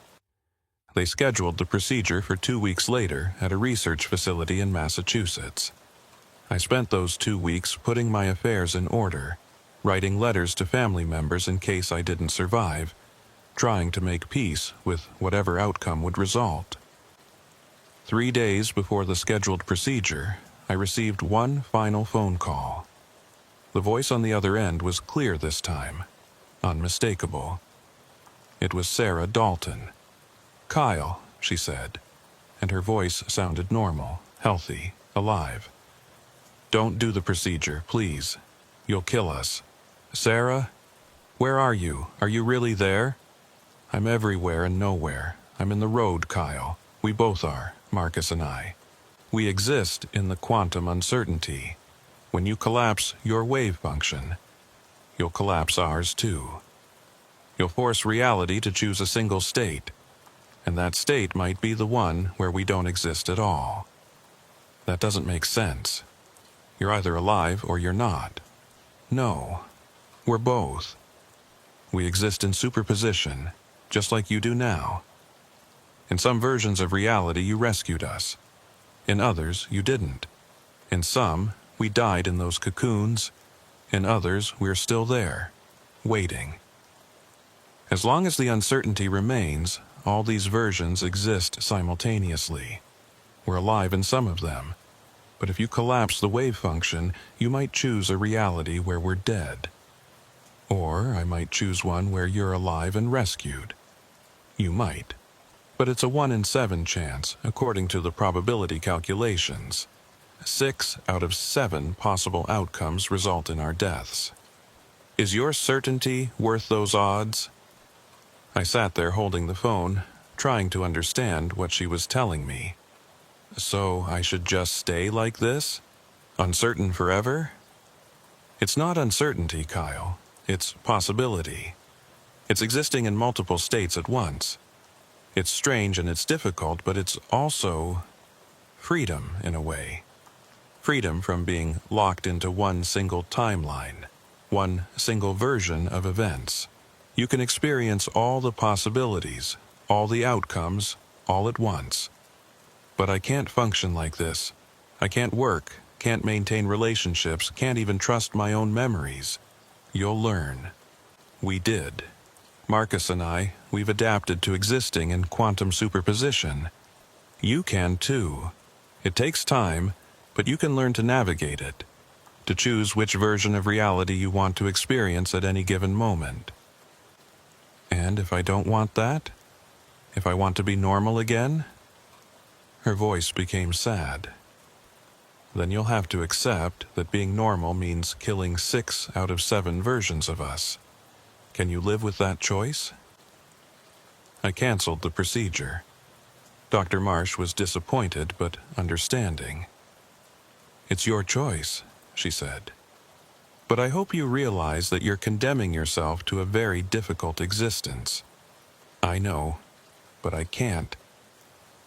They scheduled the procedure for 2 weeks later at a research facility in Massachusetts. I spent those 2 weeks putting my affairs in order, writing letters to family members in case I didn't survive, trying to make peace with whatever outcome would result. 3 days before the scheduled procedure, I received one final phone call. The voice on the other end was clear this time, unmistakable. It was Sarah Dalton. "Kyle," she said, and her voice sounded normal, healthy, alive. "Don't do the procedure, please. You'll kill us." "Sarah? Where are you? Are you really there?" "I'm everywhere and nowhere. I'm in the road, Kyle. We both are, Marcus and I. We exist in the quantum uncertainty. When you collapse your wave function, you'll collapse ours too. You'll force reality to choose a single state, and that state might be the one where we don't exist at all. That doesn't make sense. You're either alive or you're not. No, we're both. We exist in superposition, just like you do now. In some versions of reality, you rescued us. In others, you didn't. In some, we died in those cocoons. In others, we're still there, waiting. As long as the uncertainty remains, all these versions exist simultaneously. We're alive in some of them. But if you collapse the wave function, you might choose a reality where we're dead. Or I might choose one where you're alive and rescued. You might. But it's a 1 in 7 chance, according to the probability calculations. 6 out of 7 possible outcomes result in our deaths. Is your certainty worth those odds? I sat there holding the phone, trying to understand what she was telling me. So I should just stay like this? Uncertain forever? It's not uncertainty, Kyle. It's possibility. It's existing in multiple states at once. It's strange and it's difficult, but it's also freedom in a way. Freedom from being locked into one single timeline, one single version of events. You can experience all the possibilities, all the outcomes, all at once. But I can't function like this. I can't work, can't maintain relationships, can't even trust my own memories. You'll learn. We did. Marcus and I, we've adapted to existing in quantum superposition. You can too. It takes time, but you can learn to navigate it, to choose which version of reality you want to experience at any given moment. And if I don't want that? If I want to be normal again? Her voice became sad. Then you'll have to accept that being normal means killing 6 out of 7 versions of us. Can you live with that choice? I canceled the procedure. Dr. Marsh was disappointed but understanding. It's your choice, she said. But I hope you realize that you're condemning yourself to a very difficult existence. I know, but I can't.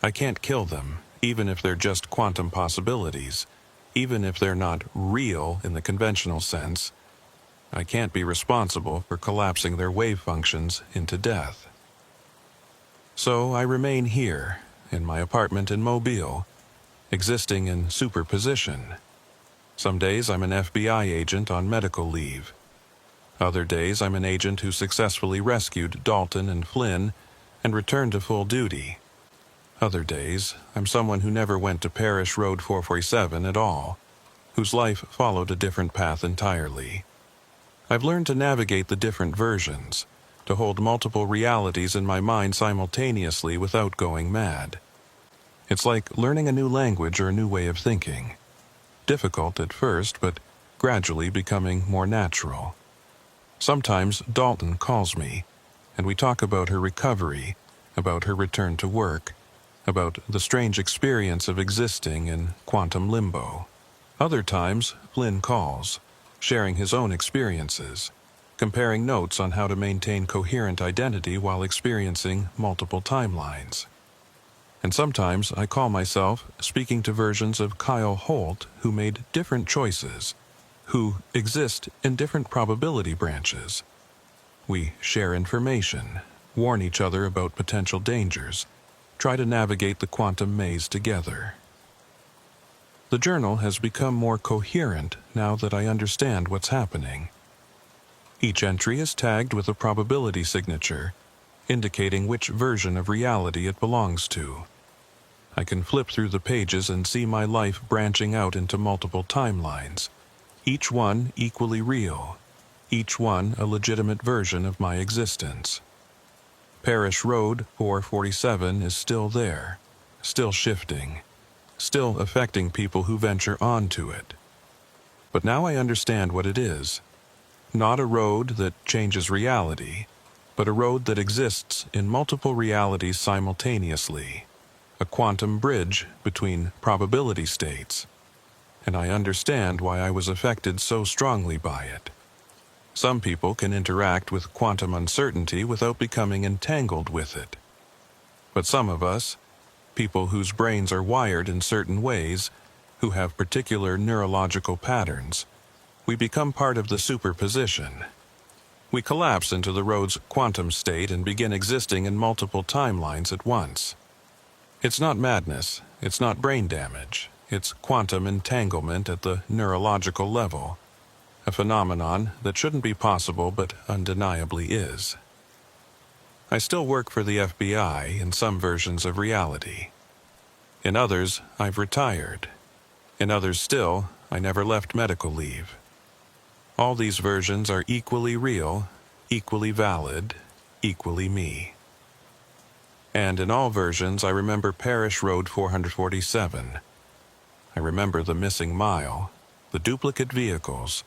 I can't kill them, even if they're just quantum possibilities, even if they're not real in the conventional sense. I can't be responsible for collapsing their wave functions into death. So I remain here, in my apartment in Mobile, existing in superposition. Some days I'm an FBI agent on medical leave. Other days I'm an agent who successfully rescued Dalton and Flynn and returned to full duty. Other days I'm someone who never went to Parish Road 447 at all, whose life followed a different path entirely. I've learned to navigate the different versions, to hold multiple realities in my mind simultaneously without going mad. It's like learning a new language or a new way of thinking. Difficult at first, but gradually becoming more natural. Sometimes Dalton calls me, and we talk about her recovery, about her return to work, about the strange experience of existing in quantum limbo. Other times, Flynn calls, sharing his own experiences, comparing notes on how to maintain coherent identity while experiencing multiple timelines. And sometimes I call myself speaking to versions of Kyle Holt who made different choices, who exist in different probability branches. We share information, warn each other about potential dangers, try to navigate the quantum maze together. The journal has become more coherent now that I understand what's happening. Each entry is tagged with a probability signature, indicating which version of reality it belongs to. I can flip through the pages and see my life branching out into multiple timelines, each one equally real, each one a legitimate version of my existence. Parish Road 447 is still there, still shifting, still affecting people who venture onto it. But now I understand what it is. Not a road that changes reality, but a road that exists in multiple realities simultaneously, a quantum bridge between probability states. And I understand why I was affected so strongly by it. Some people can interact with quantum uncertainty without becoming entangled with it. But some of us, people whose brains are wired in certain ways, who have particular neurological patterns, we become part of the superposition. We collapse into the road's quantum state and begin existing in multiple timelines at once. It's not madness, it's not brain damage, it's quantum entanglement at the neurological level, a phenomenon that shouldn't be possible but undeniably is. I still work for the FBI in some versions of reality. In others, I've retired. In others still, I never left medical leave. All these versions are equally real, equally valid, equally me. And in all versions, I remember Parish Road 447. I remember the missing mile, the duplicate vehicles,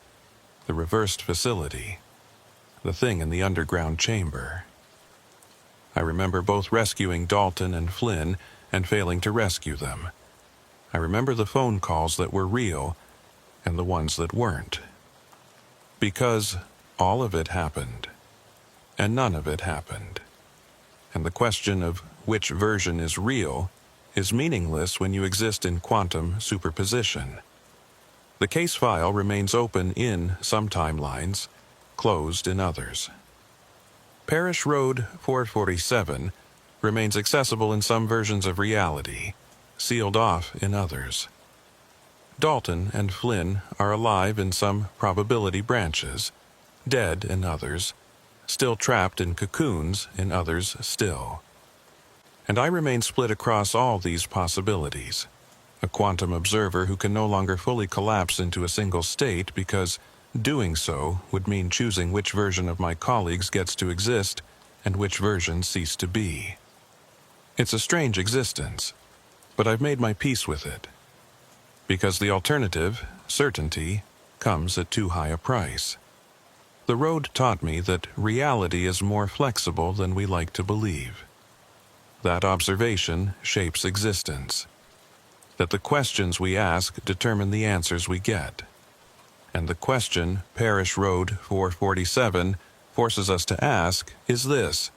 the reversed facility. the thing in the underground chamber. I remember both rescuing Dalton and Flynn and failing to rescue them. I remember the phone calls that were real and the ones that weren't. Because all of it happened, and none of it happened. And the question of which version is real is meaningless when you exist in quantum superposition. The case file remains open in some timelines, closed in others. Parish Road 447 remains accessible in some versions of reality, sealed off in others. Dalton and Flynn are alive in some probability branches, dead in others, still trapped in cocoons in others still. And I remain split across all these possibilities, a quantum observer who can no longer fully collapse into a single state because doing so would mean choosing which version of my colleagues gets to exist and which version cease to be. It's a strange existence, but I've made my peace with it. Because the alternative, certainty, comes at too high a price. The road taught me that reality is more flexible than we like to believe. That observation shapes existence. That the questions we ask determine the answers we get. And the question Parish Road 447 forces us to ask is this: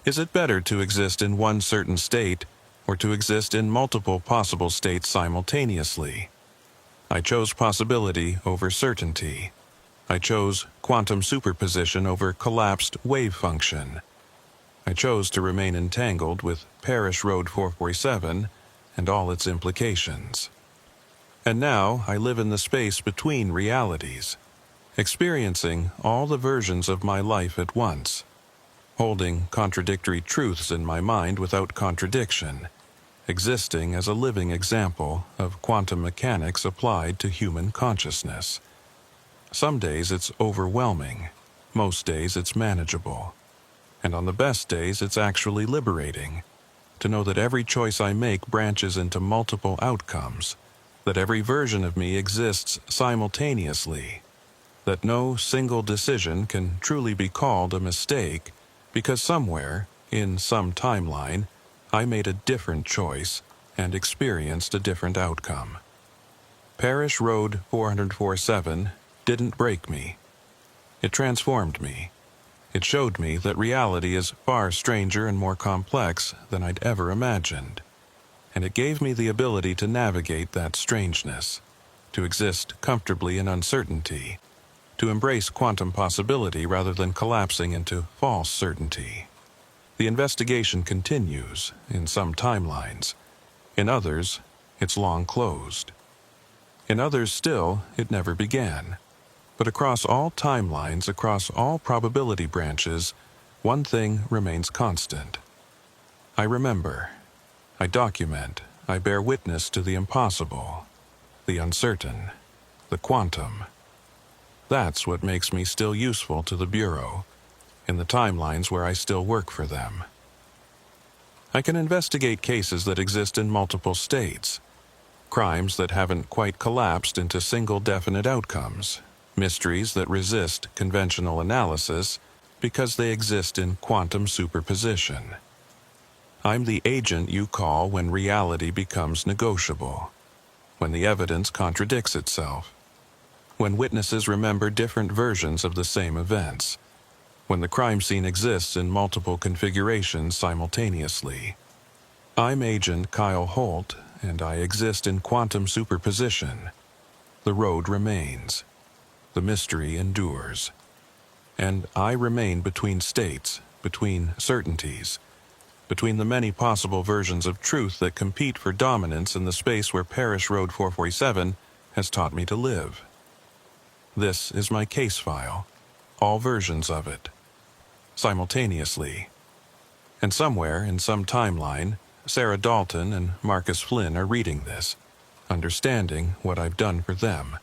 is it better to exist in one certain state or to exist in multiple possible states simultaneously? I chose possibility over certainty. I chose quantum superposition over collapsed wave function. I chose to remain entangled with Parish Road 447 and all its implications. And now I live in the space between realities, experiencing all the versions of my life at once, holding contradictory truths in my mind without contradiction, existing as a living example of quantum mechanics applied to human consciousness. Some days it's overwhelming, most days it's manageable, and on the best days it's actually liberating to know that every choice I make branches into multiple outcomes, that every version of me exists simultaneously, that no single decision can truly be called a mistake because somewhere, in some timeline, I made a different choice and experienced a different outcome. Parish Road 447 didn't break me. It transformed me. It showed me that reality is far stranger and more complex than I'd ever imagined. And it gave me the ability to navigate that strangeness, to exist comfortably in uncertainty, to embrace quantum possibility rather than collapsing into false certainty. The investigation continues in some timelines. In others, it's long closed. In others still, it never began. But across all timelines, across all probability branches, one thing remains constant. I remember. I document. I bear witness to the impossible, the uncertain, the quantum. That's what makes me still useful to the Bureau, in the timelines where I still work for them. I can investigate cases that exist in multiple states, crimes that haven't quite collapsed into single definite outcomes, mysteries that resist conventional analysis because they exist in quantum superposition. I'm the agent you call when reality becomes negotiable, when the evidence contradicts itself, when witnesses remember different versions of the same events, when the crime scene exists in multiple configurations simultaneously. I'm Agent Kyle Holt, and I exist in quantum superposition. The road remains. The mystery endures. And I remain between states, between certainties, between the many possible versions of truth that compete for dominance in the space where Parish Road 447 has taught me to live. This is my case file, all versions of it, simultaneously. And somewhere in some timeline, Sarah Dalton and Marcus Flynn are reading this, understanding what I've done for them,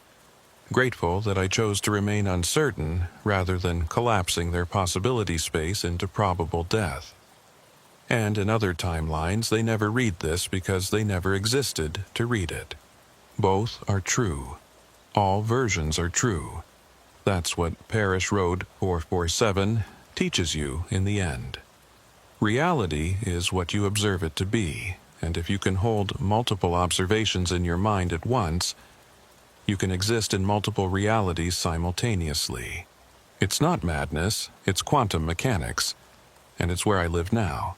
grateful that I chose to remain uncertain rather than collapsing their possibility space into probable death. And in other timelines, they never read this because they never existed to read it. Both are true. All versions are true. That's what Parish Road 447 teaches you in the end. Reality is what you observe it to be, and if you can hold multiple observations in your mind at once, you can exist in multiple realities simultaneously. It's not madness, it's quantum mechanics, and it's where I live now.